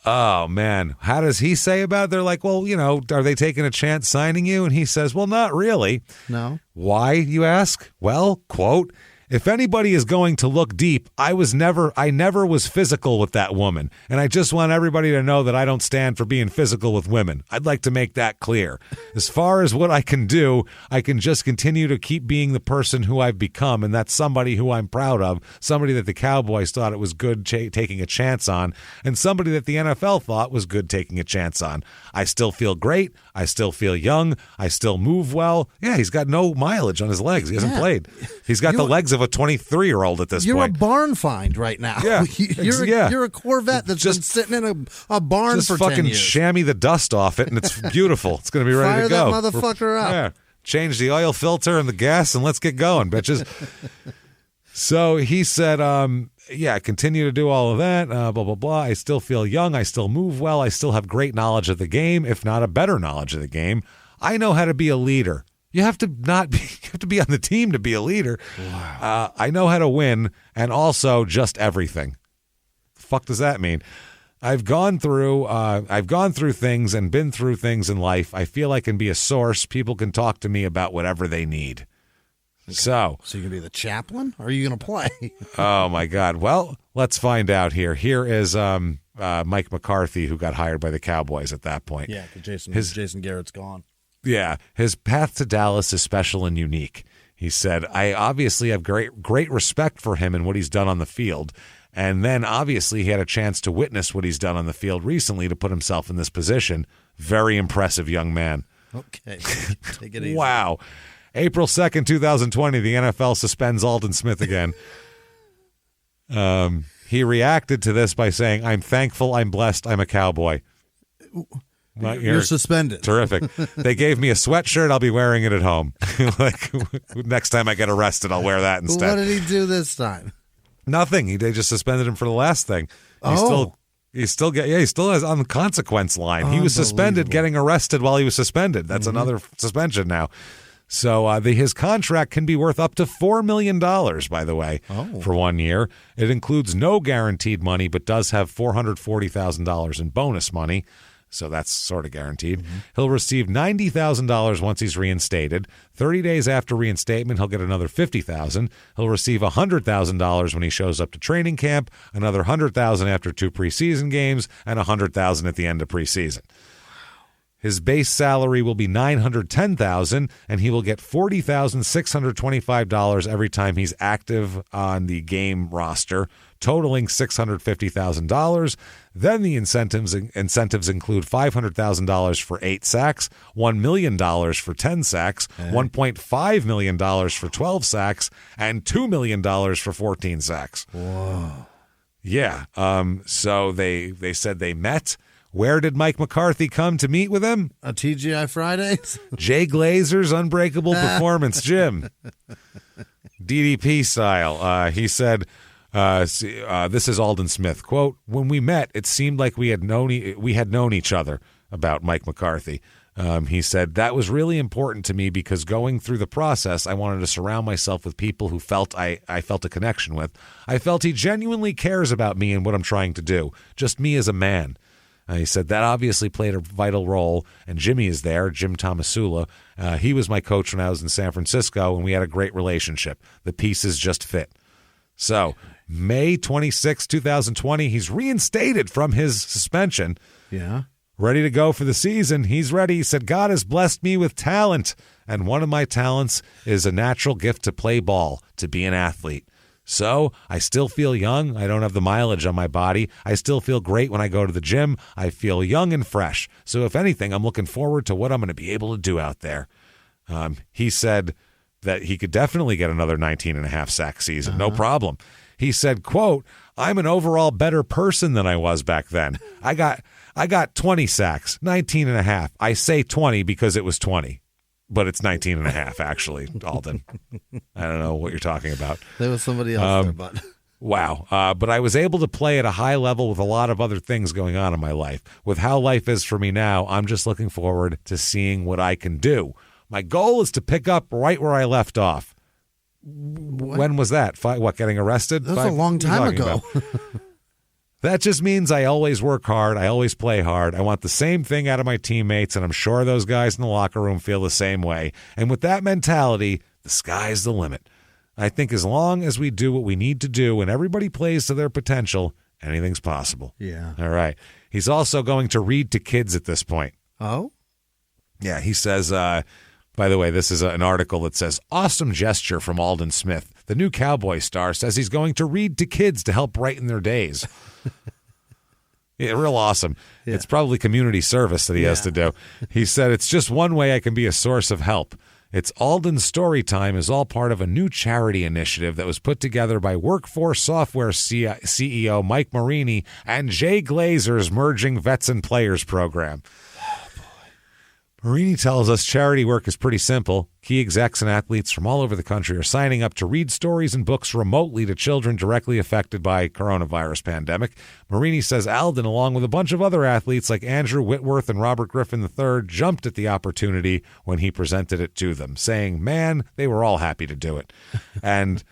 Oh, man. How does he say about it? They're like, well, are they taking a chance signing you? And he says, well, not really. No. Why, you ask? Well, quote, if anybody is going to look deep, I never was physical with that woman. And I just want everybody to know that I don't stand for being physical with women. I'd like to make that clear. As far as what I can do, I can just continue to keep being the person who I've become. And that's somebody who I'm proud of, somebody that the Cowboys thought it was good taking a chance on, and somebody that the NFL thought was good taking a chance on. I still feel great. I still feel young. I still move well. Yeah, he's got no mileage on his legs. He hasn't played. He's got the legs of a 23-year-old at this point. You're a barn find right now. Yeah. You're a Corvette that's just been sitting in a barn for 10 years. Just fucking chamois the dust off it, and it's beautiful. It's going to be ready to go. Fire that motherfucker up. Yeah. Change the oil filter and the gas, and let's get going, bitches. So he said, continue to do all of that, blah, blah, blah. I still feel young. I still move well. I still have great knowledge of the game, if not a better knowledge of the game. I know how to be a leader. You have to be on the team to be a leader. Wow. I know how to win, and also just everything. The fuck does that mean? I've gone through things and been through things in life. I feel I can be a source. People can talk to me about whatever they need. Okay. So you can be the chaplain, or are you going to play? Oh my God! Well, let's find out here. Here is Mike McCarthy, who got hired by the Cowboys at that point. Yeah, because Jason Garrett's gone. Yeah, his path to Dallas is special and unique. He said, I obviously have great respect for him and what he's done on the field. And then obviously he had a chance to witness what he's done on the field recently to put himself in this position. Very impressive young man. Okay, take it easy. Wow. April 2nd, 2020, the NFL suspends Aldon Smith again. He reacted to this by saying, I'm thankful, I'm blessed, I'm a Cowboy. You're suspended. Terrific. They gave me a sweatshirt. I'll be wearing it at home. Like next time I get arrested, I'll wear that instead. What did he do this time? Nothing. They just suspended him for the last thing. He still is on the consequence line. He was suspended getting arrested while he was suspended. That's another suspension now. So his contract can be worth up to $4 million, by the way, for 1 year. It includes no guaranteed money, but does have $440,000 in bonus money. So that's sort of guaranteed. He'll receive $90,000 once he's reinstated. 30 days after reinstatement, he'll get another $50,000. He'll receive $100,000 when he shows up to training camp, another $100,000 after 2 preseason games, and $100,000 at the end of preseason. His base salary will be $910,000, and he will get $40,625 every time he's active on the game roster, totaling $650,000. Then the incentives include $500,000 for 8 sacks, $1 million for 10 sacks, $1.5 million for 12 sacks, and $2 million for 14 sacks. Whoa. Yeah. So they said they met. Where did Mike McCarthy come to meet with him? A TGI Fridays? Jay Glazer's Unbreakable Performance Gym. DDP style. He said, this is Aldon Smith, quote, "When we met, it seemed like we had known each other," about Mike McCarthy. He said, "That was really important to me because going through the process, I wanted to surround myself with people who felt I felt a connection with. I felt he genuinely cares about me and what I'm trying to do, just me as a man." He said that obviously played a vital role, and Jimmy is there, Jim Tomasula. He was my coach when I was in San Francisco, and we had a great relationship. The pieces just fit. So, May 26, 2020, he's reinstated from his suspension. Yeah. Ready to go for the season. He's ready. He said, "God has blessed me with talent, and one of my talents is a natural gift to play ball, to be an athlete. So I still feel young. I don't have the mileage on my body. I still feel great when I go to the gym. I feel young and fresh. So if anything, I'm looking forward to what I'm going to be able to do out there." He said that he could definitely get another 19.5 sack season. No problem. He said, quote, "I'm an overall better person than I was back then. I got 20 sacks, 19.5. I say 20 because it was 20. But it's 19.5, actually, Aldon. I don't know what you're talking about. There was somebody else there, but... Wow. But I was able to play at a high level with a lot of other things going on in my life. With how life is for me now, I'm just looking forward to seeing what I can do. My goal is to pick up right where I left off." When was that? Getting arrested? That was a long time ago. That just means I always work hard. I always play hard. I want the same thing out of my teammates, and I'm sure those guys in the locker room feel the same way. And with that mentality, the sky's the limit. I think as long as we do what we need to do and everybody plays to their potential, anything's possible. Yeah. All right. He's also going to read to kids at this point. Oh? Yeah, he says, by the way, this is an article that says, "Awesome gesture from Aldon Smith. The new Cowboy star says he's going to read to kids to help brighten their days." Yeah, real awesome. Yeah. It's probably community service that he has to do. He said, "It's just one way I can be a source of help. It's Aldon's Story Time is all part of a new charity initiative that was put together by Workforce Software CEO Mike Marini and Jay Glazer's Merging Vets and Players program." Marini tells us charity work is pretty simple. Key execs and athletes from all over the country are signing up to read stories and books remotely to children directly affected by coronavirus pandemic. Marini says Aldon, along with a bunch of other athletes like Andrew Whitworth and Robert Griffin III, jumped at the opportunity when he presented it to them, saying, "Man, they were all happy to do it." And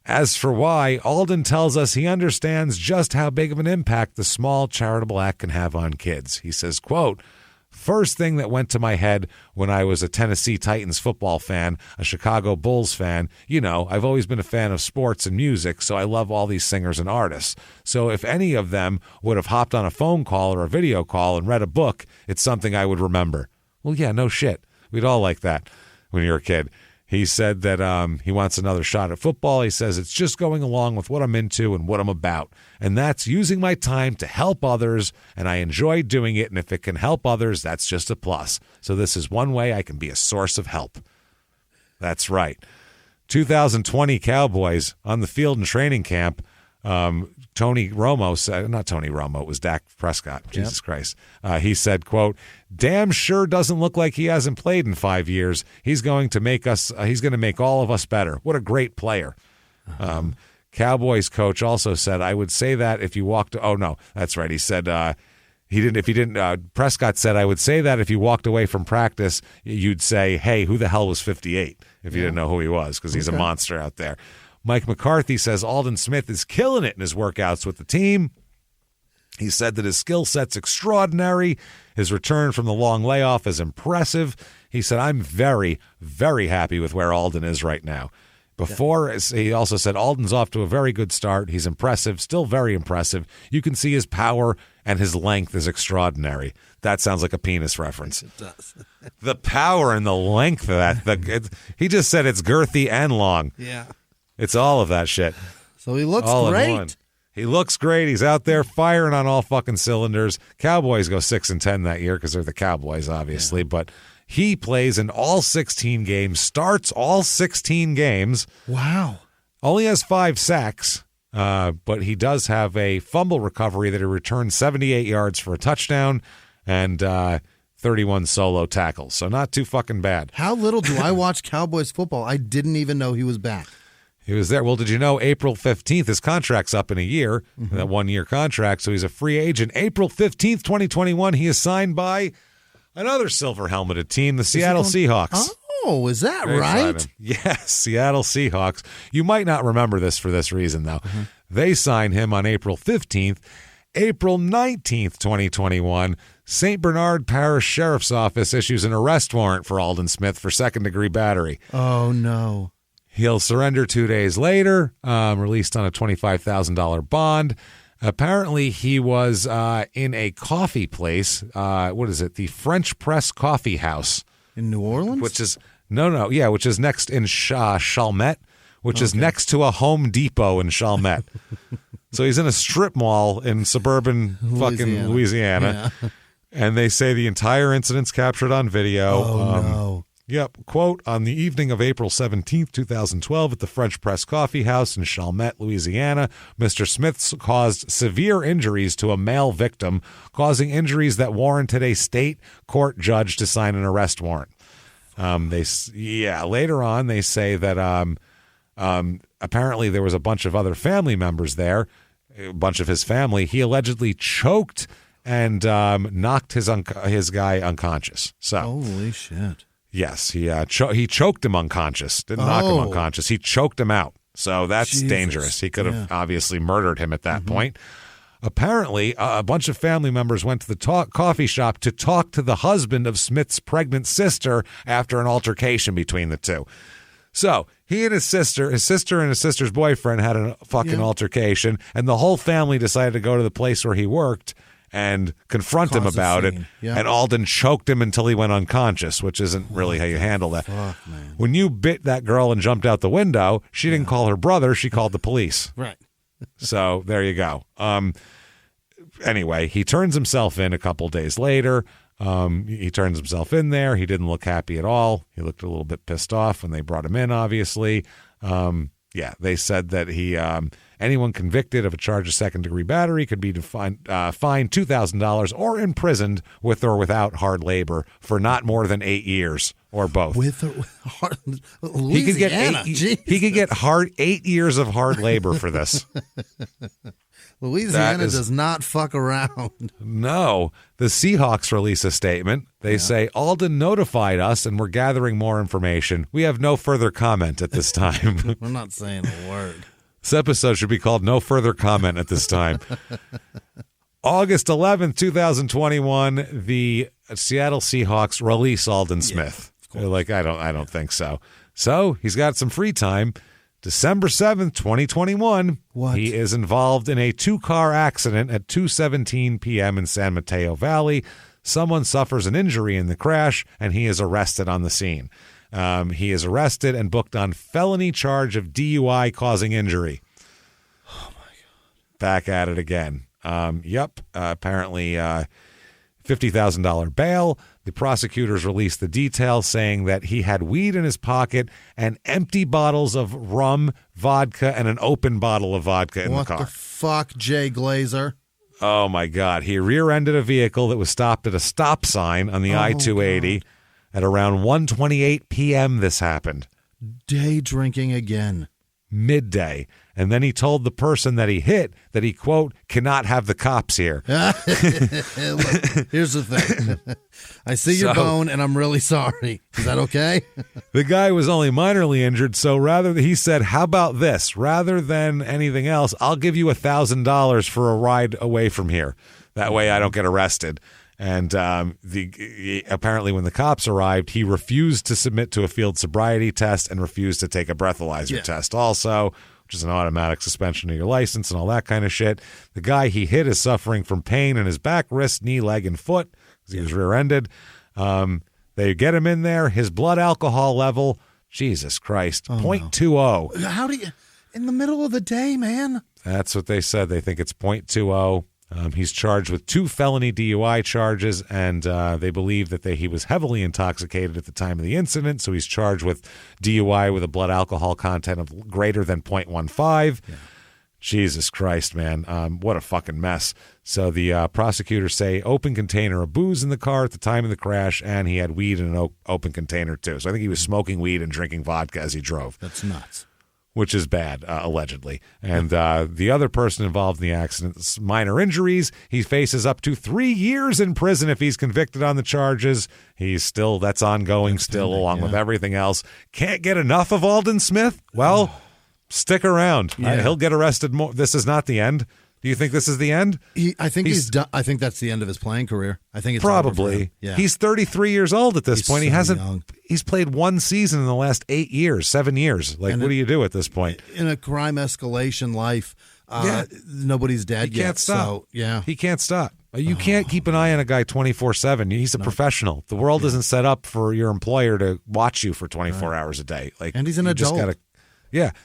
as for why, Aldon tells us he understands just how big of an impact the small charitable act can have on kids. He says, quote, "First thing that went to my head when I was a Tennessee Titans football fan, a Chicago Bulls fan, I've always been a fan of sports and music, so I love all these singers and artists. So if any of them would have hopped on a phone call or a video call and read a book, it's something I would remember." Well, yeah, no shit. We'd all like that when you're a kid. He said that he wants another shot at football. He says, "It's just going along with what I'm into and what I'm about. And that's using my time to help others, and I enjoy doing it. And if it can help others, that's just a plus. So this is one way I can be a source of help." That's right. 2020 Cowboys on the field in training camp. Tony Romo said, not Tony Romo, it was Dak Prescott. Jesus Christ. He said, quote, "Damn sure doesn't look like he hasn't played in 5 years. He's going to make all of us better. What a great player." Cowboys coach also said, "I would say that if you walked," oh no, that's right. He said, Prescott said, I would say that if you walked away from practice, you'd say, hey, who the hell was 58 if you didn't know who he was, because he's a monster out there. Mike McCarthy says Aldon Smith is killing it in his workouts with the team. He said that his skill set's extraordinary. His return from the long layoff is impressive. He said, I'm very, very happy with where Aldon is right now. He also said, Aldon's off to a very good start. He's impressive, still very impressive. You can see his power and his length is extraordinary. That sounds like a penis reference. It does. The power and the length of that. He just said it's girthy and long. Yeah. It's all of that shit. So he looks all great. In one. He looks great. He's out there firing on all fucking cylinders. Cowboys go 6-10 that year because they're the Cowboys, obviously. Yeah. But he plays in all 16 games, starts all 16 games. Wow. Only has 5 sacks, but he does have a fumble recovery that he returned 78 yards for a touchdown and 31 solo tackles. So not too fucking bad. How little do I watch Cowboys football? I didn't even know he was back. He was there. Well, did you know April 15th, his contract's up in a year, that 1-year contract, so he's a free agent. April 15th, 2021, he is signed by another silver-helmeted team, the Seattle Seahawks. Oh, is that right? Yes, Seattle Seahawks. You might not remember this for this reason, though. They signed him on April 15th. April 19th, 2021, St. Bernard Parish Sheriff's Office issues an arrest warrant for Aldon Smith for second-degree battery. Oh, no. He'll surrender 2 days later, released on a $25,000 bond. Apparently, he was in a coffee place. What is it? The French Press Coffee House. In New Orleans? Which is, which is next in Chalmette, which is next to a Home Depot in Chalmette. So he's in a strip mall in suburban fucking Louisiana. Yeah. And they say the entire incident's captured on video. Oh, no. Yep. Quote, on the evening of April 17th, 2012, at the French Press Coffee House in Chalmette, Louisiana, Mr. Smith caused severe injuries to a male victim, causing injuries that warranted a state court judge to sign an arrest warrant. Later on, they say that apparently there was a bunch of other family members there, a bunch of his family. He allegedly choked and knocked his guy unconscious. So, holy shit. Yes, he choked him unconscious. Didn't knock him unconscious. He choked him out. So that's dangerous. He could have obviously murdered him at that point. Apparently, a bunch of family members went to the coffee shop to talk to the husband of Smith's pregnant sister after an altercation between the two. So he and his sister and his sister's boyfriend had a fucking altercation, and the whole family decided to go to the place where he worked and confront him about it. Yep. And Aldon choked him until he went unconscious, which isn't really how you handle that. Fuck, man. When you bit that girl and jumped out the window, she didn't call her brother, she called the police. Right. So there you go. Anyway, he turns himself in a couple days later. He turns himself in there. He didn't look happy at all. He looked a little bit pissed off when they brought him in, obviously. They said that anyone convicted of a charge of second-degree battery could be fined $2,000 or imprisoned with or without hard labor for not more than 8 years or both. With hard, Louisiana, he could get 8 years of hard labor for this. Louisiana does not fuck around. No. The Seahawks release a statement. They say, Aldon notified us and we're gathering more information. We have no further comment at this time. We're not saying a word. This episode should be called No Further Comment at this time. August 11th, 2021, the Seattle Seahawks release Aldon Smith. They're like, I don't think so. So he's got some free time. December 7th, 2021, he is involved in a 2-car accident at 2:17 p.m. in San Mateo Valley. Someone suffers an injury in the crash, and he is arrested on the scene. He is arrested and booked on felony charge of DUI causing injury. Oh, my God. Back at it again. Apparently $50,000 bail. The prosecutors released the details saying that he had weed in his pocket and empty bottles of rum, vodka, and an open bottle of vodka in the car. What the fuck, Jay Glazer? Oh, my God. He rear-ended a vehicle that was stopped at a stop sign on the I-280 at around 1:28 p.m. This happened. Day drinking again. midday. And then he told the person that he hit that he, quote, cannot have the cops here. Look, here's the thing. I see your bone, and I'm really sorry. Is that okay? The guy was only minorly injured, so he said, how about this? Rather than anything else, I'll give you $1,000 for a ride away from here. That way I don't get arrested. And apparently when the cops arrived, he refused to submit to a field sobriety test and refused to take a breathalyzer test also, which is an automatic suspension of your license and all that kind of shit. The guy he hit is suffering from pain in his back, wrist, knee, leg, and foot because he was rear-ended. They get him in there. His blood alcohol level, Jesus Christ, 0.20. How do you, in the middle of the day, man? That's what they said. They think it's 0.20. He's charged with 2 felony DUI charges, and they believe that he was heavily intoxicated at the time of the incident, so he's charged with DUI with a blood alcohol content of greater than 0.15. Yeah. Jesus Christ, man. What a fucking mess. So the prosecutors say open container of booze in the car at the time of the crash, and he had weed in an open container, too. So I think he was smoking weed and drinking vodka as he drove. That's nuts. Which is bad, allegedly. And the other person involved in the accident, minor injuries. He faces up to 3 years in prison if he's convicted on the charges. That's ongoing still, along with everything else. Can't get enough of Aldon Smith? Well, stick around. Yeah. He'll get arrested more. This is not the end. Do you think this is the end? I think he's done. I think that's the end of his playing career. I think it's probably. Yeah. He's 33 years old at this point. So young. He's played 1 season in the last 8 years, 7 years. What do you do at this point? In a crime escalation life, nobody's dead yet. Can't stop. So, yeah. He can't stop. You can't keep an eye on a guy 24/7. He's a professional. The world isn't set up for your employer to watch you for 24 hours a day. And he's an adult.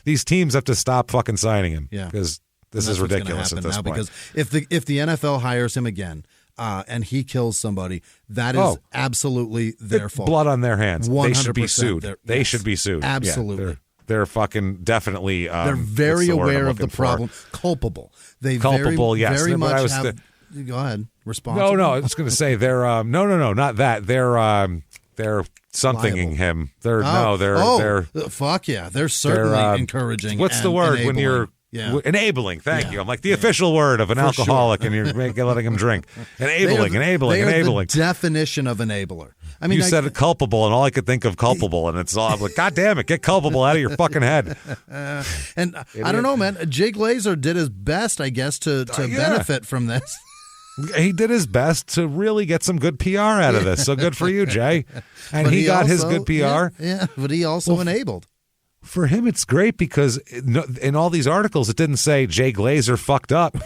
These teams have to stop fucking signing him. Yeah. Because this is ridiculous at this point. Because if the NFL hires him again and he kills somebody, that is absolutely their fault. Blood on their hands. 100% they should be sued. They should be sued. Absolutely. Yeah, they're fucking definitely. They're very aware of the problem. Culpable. They culpable. very much was have. Go ahead. Responsible. No. I was going to say they're no, not that. They're somethinging him. They're fuck yeah. They're certainly encouraging. What's the word enabling. when you're enabling? Thank you. I'm like the official word of an alcoholic, and you're letting him drink. Enabling. The definition of enabler. I mean, you said culpable, and all I could think of culpable, and it's all I'm like, God damn it, get culpable out of your fucking head. And I don't know, man. Jay Glazer did his best, I guess, to benefit from this. He did his best to really get some good PR out of this. So good for you, Jay. And he got his good PR. Yeah, but he also enabled. For him, it's great because in all these articles, it didn't say Jay Glazer fucked up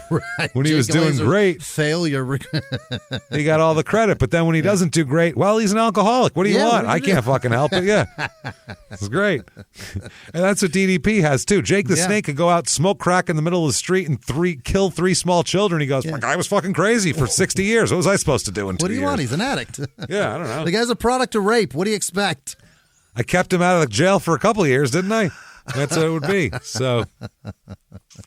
when he was doing great. Failure. He got all the credit. But then when he doesn't do great, well, he's an alcoholic. What do you want? I can't fucking help it. Yeah. It's great. And that's what DDP has, too. Jake the Snake could go out, smoke crack in the middle of the street, and kill 3 small children. He goes, my guy was fucking crazy for 60 years. What was I supposed to do in 2 years? What do you want? He's an addict. Yeah, I don't know. The guy's a product of rape. What do you expect? I kept him out of the jail for a couple of years, didn't I? That's what it would be. So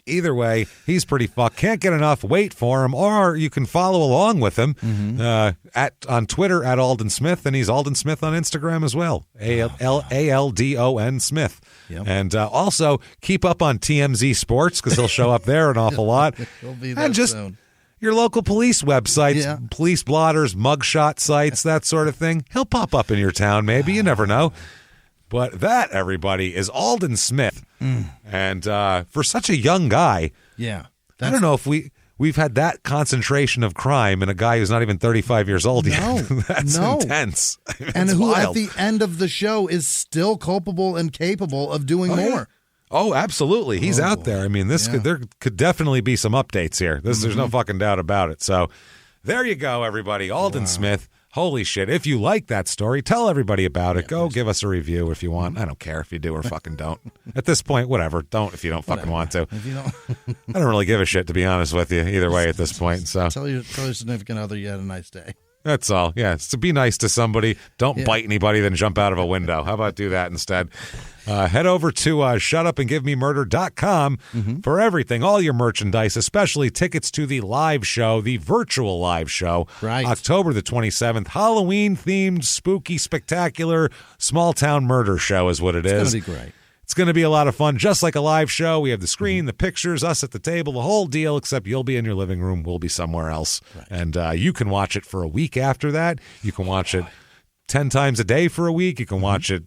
either way, he's pretty fucked. Can't get enough. Wait for him, or you can follow along with him on Twitter at Aldon Smith, and he's Aldon Smith on Instagram as well. ALDON Smith. Yep. And also keep up on TMZ Sports because he'll show up there an awful lot. He'll be there soon. Your local police websites, police blotters, mugshot sites, that sort of thing. He'll pop up in your town, maybe. You never know. But that, everybody, is Aldon Smith. And for such a young guy, I don't know if we've had that concentration of crime in a guy who's not even 35 years old yet. That's intense. And who at the end of the show is still culpable and capable of doing more. Yeah. Oh, absolutely. He's out there. I mean, there could definitely be some updates here. There's no fucking doubt about it. So there you go, everybody. Aldon Smith. Holy shit. If you like that story, tell everybody about it. Go give us a review if you want. I don't care if you do or fucking don't. At this point, whatever. Don't if you don't fucking want to. If you don't. I don't really give a shit, to be honest with you, either way at this point. So tell your significant other you had a nice day. That's all. Yeah, it's to be nice to somebody. Don't bite anybody, then jump out of a window. How about do that instead? Head over to shutupandgivememurder.com for everything, all your merchandise, especially tickets to the live show, the virtual live show, October the 27th, Halloween-themed, spooky, spectacular, small-town murder show is what it is. It's going to be great. It's going to be a lot of fun, just like a live show. We have the screen, the pictures, us at the table, the whole deal, except you'll be in your living room. We'll be somewhere else. Right. And you can watch it for a week after that. You can watch it 10 times a day for a week. You can watch it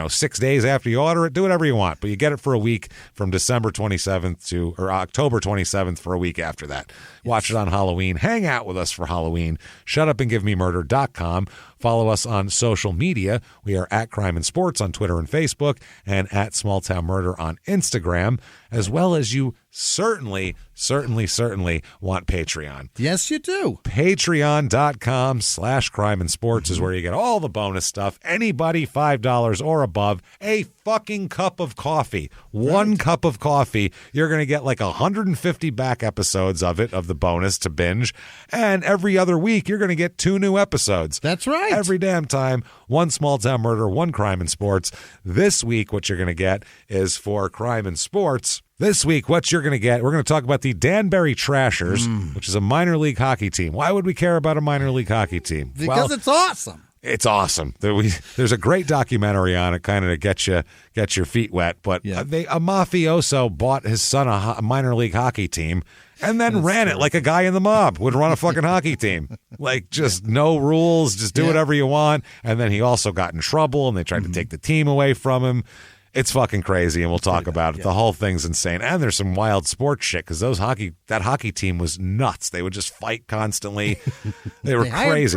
6 days after you order it. Do whatever you want, but you get it for a week from December 27th or October 27th for a week after that. Watch it on Halloween. Hang out with us for Halloween. ShutUpAndGiveMeMurder.com. Follow us on social media. We are at Crime and Sports on Twitter and Facebook, and at Small Town Murder on Instagram, as well as you certainly want Patreon. Yes, you do. Patreon.com/Crime and Sports is where you get all the bonus stuff. Anybody $5 or above, a fucking cup of coffee. One cup of coffee. You're going to get like 150 back episodes of it, of the bonus to binge. And every other week, you're going to get 2 new episodes. That's right. Every damn time. 1 Small Town Murder, 1 Crime and Sports. This week, what you're going to get is for Crime and Sports. This week, what you're going to get, we're going to talk about the Danbury Trashers, which is a minor league hockey team. Why would we care about a minor league hockey team? Because it's awesome. It's awesome. There's a great documentary on it, kind of to get your feet wet. But a mafioso bought his son a minor league hockey team and then ran it like a guy in the mob would run a fucking hockey team. Like, just no rules, just do whatever you want. And then he also got in trouble, and they tried to take the team away from him. It's fucking crazy, and we'll talk about it. The whole thing's insane. And there's some wild sports shit, because that hockey team was nuts. They would just fight constantly. They were crazy.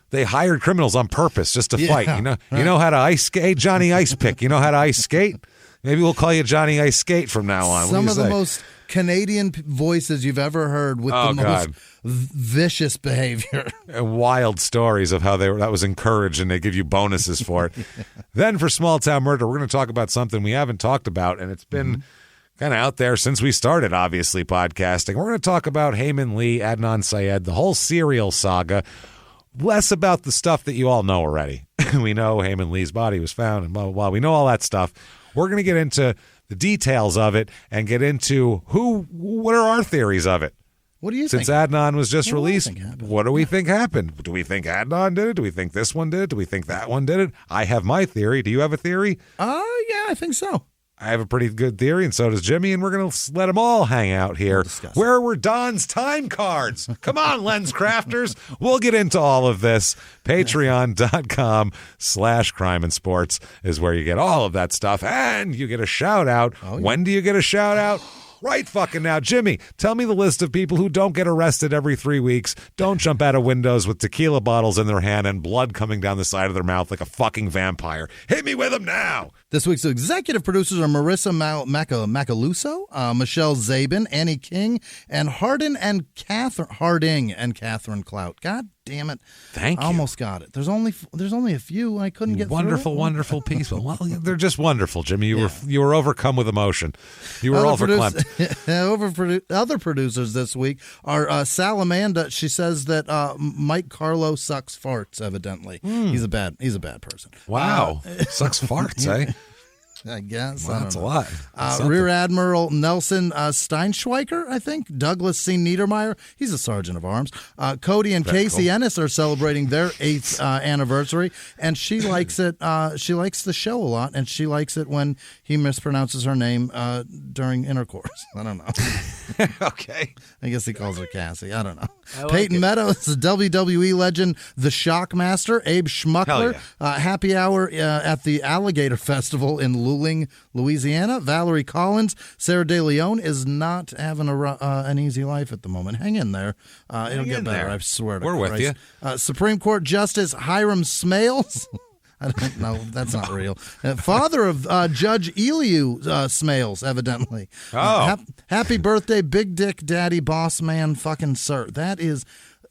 They hired criminals on purpose just to fight. You know how to ice skate? Johnny Ice Pick. You know how to ice skate? Maybe we'll call you Johnny Ice Skate from now on. Some of the most Canadian voices you've ever heard with the most vicious behavior. And wild stories of how that was encouraged, and they give you bonuses for it. Then for Small Town Murder, we're going to talk about something we haven't talked about, and it's been kind of out there since we started, obviously, podcasting. We're going to talk about Heyman Lee, Adnan Syed, the whole serial saga. Less about the stuff that you all know already. We know Heyman Lee's body was found and blah, blah, blah. We know all that stuff. We're going to get into the details of it and get into what are our theories of it. What do you think? Since Adnan was just released, what do we think happened? Do we think Adnan did it? Do we think this one did it? Do we think that one did it? I have my theory. Do you have a theory? Yeah, I think so. I have a pretty good theory, and so does Jimmy, and we're going to let them all hang out here. Where were Don's time cards? Come on, Lens Crafters. We'll get into all of this. Patreon.com/Crime and Sports is where you get all of that stuff, and you get a shout-out. When do you get a shout-out? Right fucking now. Jimmy, tell me the list of people who don't get arrested every 3 weeks, don't jump out of windows with tequila bottles in their hand and blood coming down the side of their mouth like a fucking vampire. Hit me with them now. This week's executive producers are Marissa Macaluso, Michelle Zabin, Annie King, and Harding and Catherine Clout. God damn it. Thank you. I almost got it. There's only a few. I couldn't get wonderful, through it. Wonderful people. Well, they're just wonderful, Jimmy. You were overcome with emotion. You were overclamped. Other producers this week are Salamanda. She says that Mike Carlo sucks farts, evidently. He's a bad person. Wow. Sucks farts, eh? I guess. Well, that's a lot. Rear Admiral Nelson Steinschweiker, I think. Douglas C. Niedermeyer. He's a sergeant of arms. Cody and Casey Ennis are celebrating their 8th anniversary, and she likes it. She likes the show a lot, and she likes it when he mispronounces her name during intercourse. I don't know. Okay. I guess he calls her Cassie. I don't know. Peyton Meadows, the WWE legend, the Shockmaster, Abe Schmuckler, happy hour at the Alligator Festival in Luling, Louisiana. Valerie Collins, Sarah De Leon is not having an easy life at the moment. Hang in there. It'll get better, I swear to We're Christ. with you. Supreme Court Justice Hiram Smales. I don't know. That's not real. Father of Judge Eliu Smales, evidently. Happy birthday, Big Dick Daddy Boss Man fucking sir.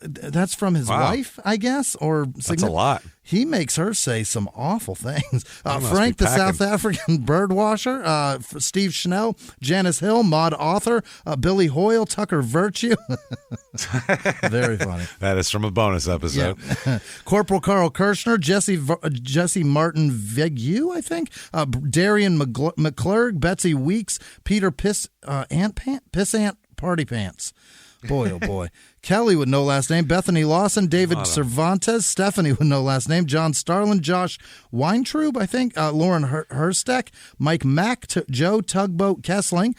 That's from his wife, I guess, or that's a lot. He makes her say some awful things. Frank, the South African birdwasher, Steve Schnell, Janice Hill, Maud Author, Billy Hoyle, Tucker Virtue. Very funny. That is from a bonus episode. Yeah. Corporal Carl Kirshner, Jesse Martin Vegue, I think, Darian McClurg, Betsy Weeks, Peter Pissant Party Pants. Boy, oh boy. Kelly with no last name. Bethany Lawson. David Cervantes. Stephanie with no last name. John Starlin. Josh Weintraub, I think. Lauren Hersteck. Mike Mack. Joe Tugboat Kessling.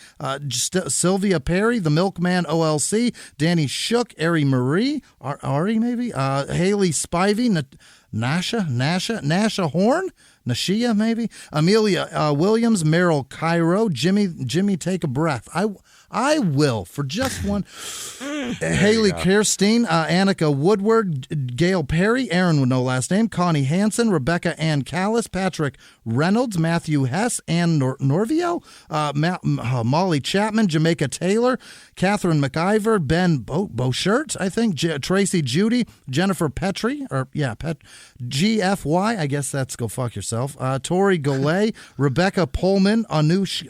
Sylvia Perry. The Milkman OLC. Danny Shook. Ari Marie. Ari, maybe. Haley Spivey. Nasha Horn. Nashia, maybe. Amelia Williams. Merrill Cairo. Jimmy, take a breath. I will for just one. Haley Kirstein, Annika Woodward, Gail Perry, Aaron with no last name, Connie Hansen, Rebecca Ann Callis, Patrick Reynolds, Matthew Hess, Ann Norvio, Molly Chapman, Jamaica Taylor, Catherine McIver, Ben Beauchert, I think, Tracy Judy, Jennifer Petrie, GFY, I guess that's go fuck yourself, Tori Golay, Rebecca Pullman, Anush,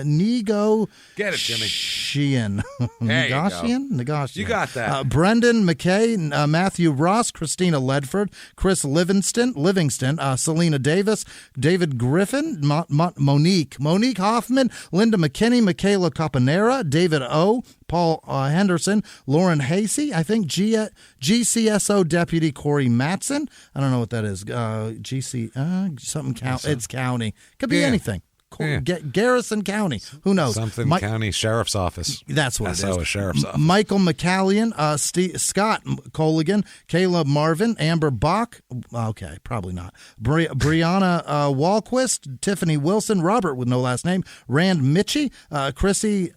Nego. Get it, Jimmy. Sheehan. Negashian? You got that. Brendan McKay, Matthew Ross, Christina Ledford, Chris Livingston, Selena Davis, David Griffin, Monique Hoffman, Linda McKinney, Michaela Caponera, David O., Paul Henderson, Lauren Hasey, I think GCSO Deputy Corey Matson. I don't know what that is. It's county. Could be anything. Garrison County. Who knows? Something county sheriff's office. That's what it is. Sheriff's office. Michael McCallion, Scott Colligan, Caleb Marvin, Amber Bach. Okay, probably not. Brianna Walquist, Tiffany Wilson, Robert with no last name, Rand Mitchie, Chrissy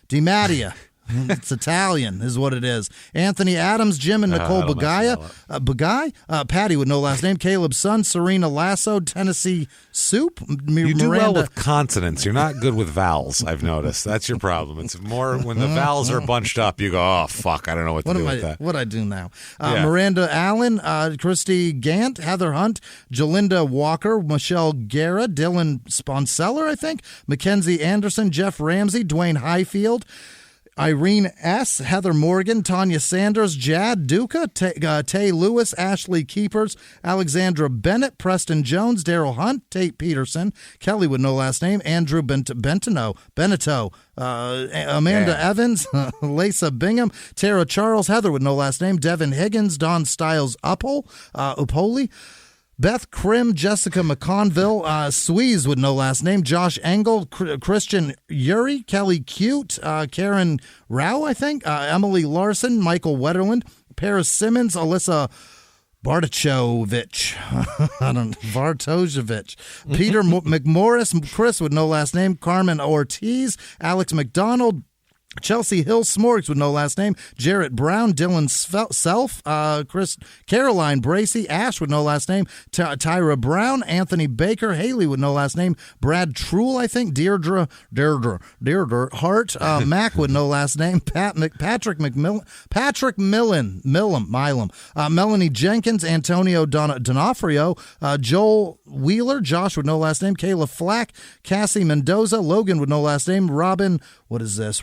DiMattia. It's Italian, is what it is. Anthony Adams, Jim and Nicole Bagay, Patty with no last name, Caleb's son, Serena Lasso, Tennessee Soup. You do well with consonants. You're not good with vowels, I've noticed. That's your problem. It's more when the vowels are bunched up, you go, oh, fuck, I don't know what to do with that. What I do now? Miranda Allen, Christy Gant, Heather Hunt, Jalinda Walker, Michelle Guerra, Dylan Sponseller, I think, Mackenzie Anderson, Jeff Ramsey, Dwayne Highfield, Irene S., Heather Morgan, Tanya Sanders, Jad Duca, Tay Lewis, Ashley Keepers, Alexandra Bennett, Preston Jones, Daryl Hunt, Tate Peterson, Kelly with no last name, Andrew Beneteau, Amanda Evans, Lisa Bingham, Tara Charles, Heather with no last name, Devin Higgins, Don Stiles Upoli, Beth Krim, Jessica McConville, Sweeze with no last name, Josh Engel, Christian Uri, Kelly Cute, Karen Rao, I think, Emily Larson, Michael Wetterland, Paris Simmons, Alyssa Bartosevich, Peter McMorris, Chris with no last name, Carmen Ortiz, Alex McDonald, Chelsea Hill Smorgs with no last name, Jarrett Brown, Dylan Self, Caroline Bracey, Ash with no last name, Tyra Brown, Anthony Baker, Haley with no last name, Brad Truel, I think, Deirdre Hart, Mac with no last name, Patrick Milam, Melanie Jenkins, Antonio Donofrio, Joel Wheeler, Josh with no last name, Kayla Flack, Cassie Mendoza, Logan with no last name, Robin, what is this?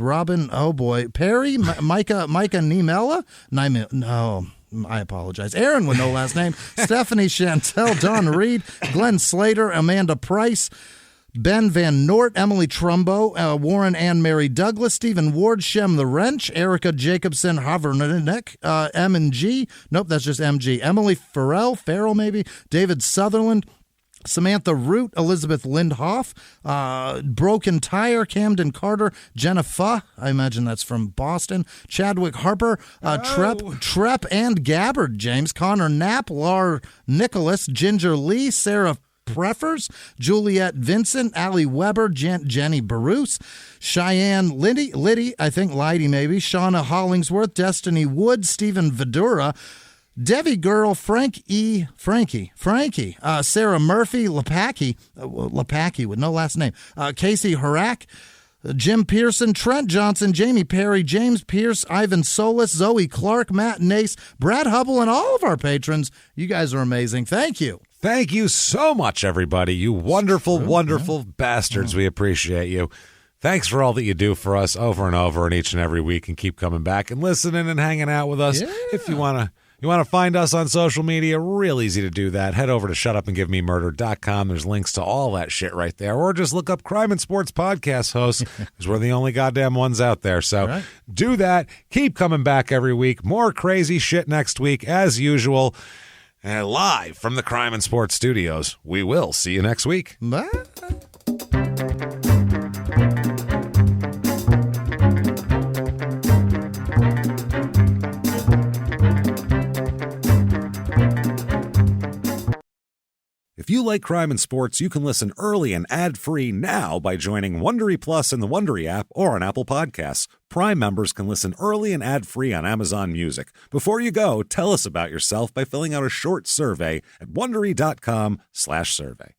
Oh boy, Perry, Micah Nemella, no, I apologize. Aaron with no last name, Stephanie Chantel, Don Reed, Glenn Slater, Amanda Price, Ben Van Nort, Emily Trumbo, Warren Ann Mary Douglas, Stephen Ward, Shem the Wrench, Erica Jacobson, Havernick, M&G, nope, that's just MG, Emily Farrell maybe, David Sutherland, Samantha Root, Elizabeth Lindhoff, Broken Tire, Camden Carter, Jennifer, I imagine that's from Boston, Chadwick Harper, Trepp and Gabbard, James, Connor Knapp, Lar Nicholas, Ginger Lee, Sarah Prefers, Juliet Vincent, Allie Weber, Jenny Baruce, Cheyenne Liddy, I think Liddy maybe, Shauna Hollingsworth, Destiny Wood, Stephen Vidura, Debbie Girl, Frankie, Sarah Murphy, Lapaki with no last name, Casey Harak, Jim Pearson, Trent Johnson, Jamie Perry, James Pierce, Ivan Solis, Zoe Clark, Matt Nace, Brad Hubble, and all of our patrons. You guys are amazing. Thank you. Thank you so much, everybody. You wonderful, wonderful bastards. We appreciate you. Thanks for all that you do for us over and over and each and every week, and keep coming back and listening and hanging out with us. Yeah. If you want to You want to find us on social media? Real easy to do that. Head over to shutupandgivememurder.com. There's links to all that shit right there. Or just look up Crime and Sports Podcast hosts, because we're the only goddamn ones out there. So do that. Keep coming back every week. More crazy shit next week, as usual. And live from the Crime and Sports Studios. We will see you next week. Bye. If you like Crime and Sports, you can listen early and ad-free now by joining Wondery Plus in the Wondery app or on Apple Podcasts. Prime members can listen early and ad-free on Amazon Music. Before you go, tell us about yourself by filling out a short survey at Wondery.com/survey.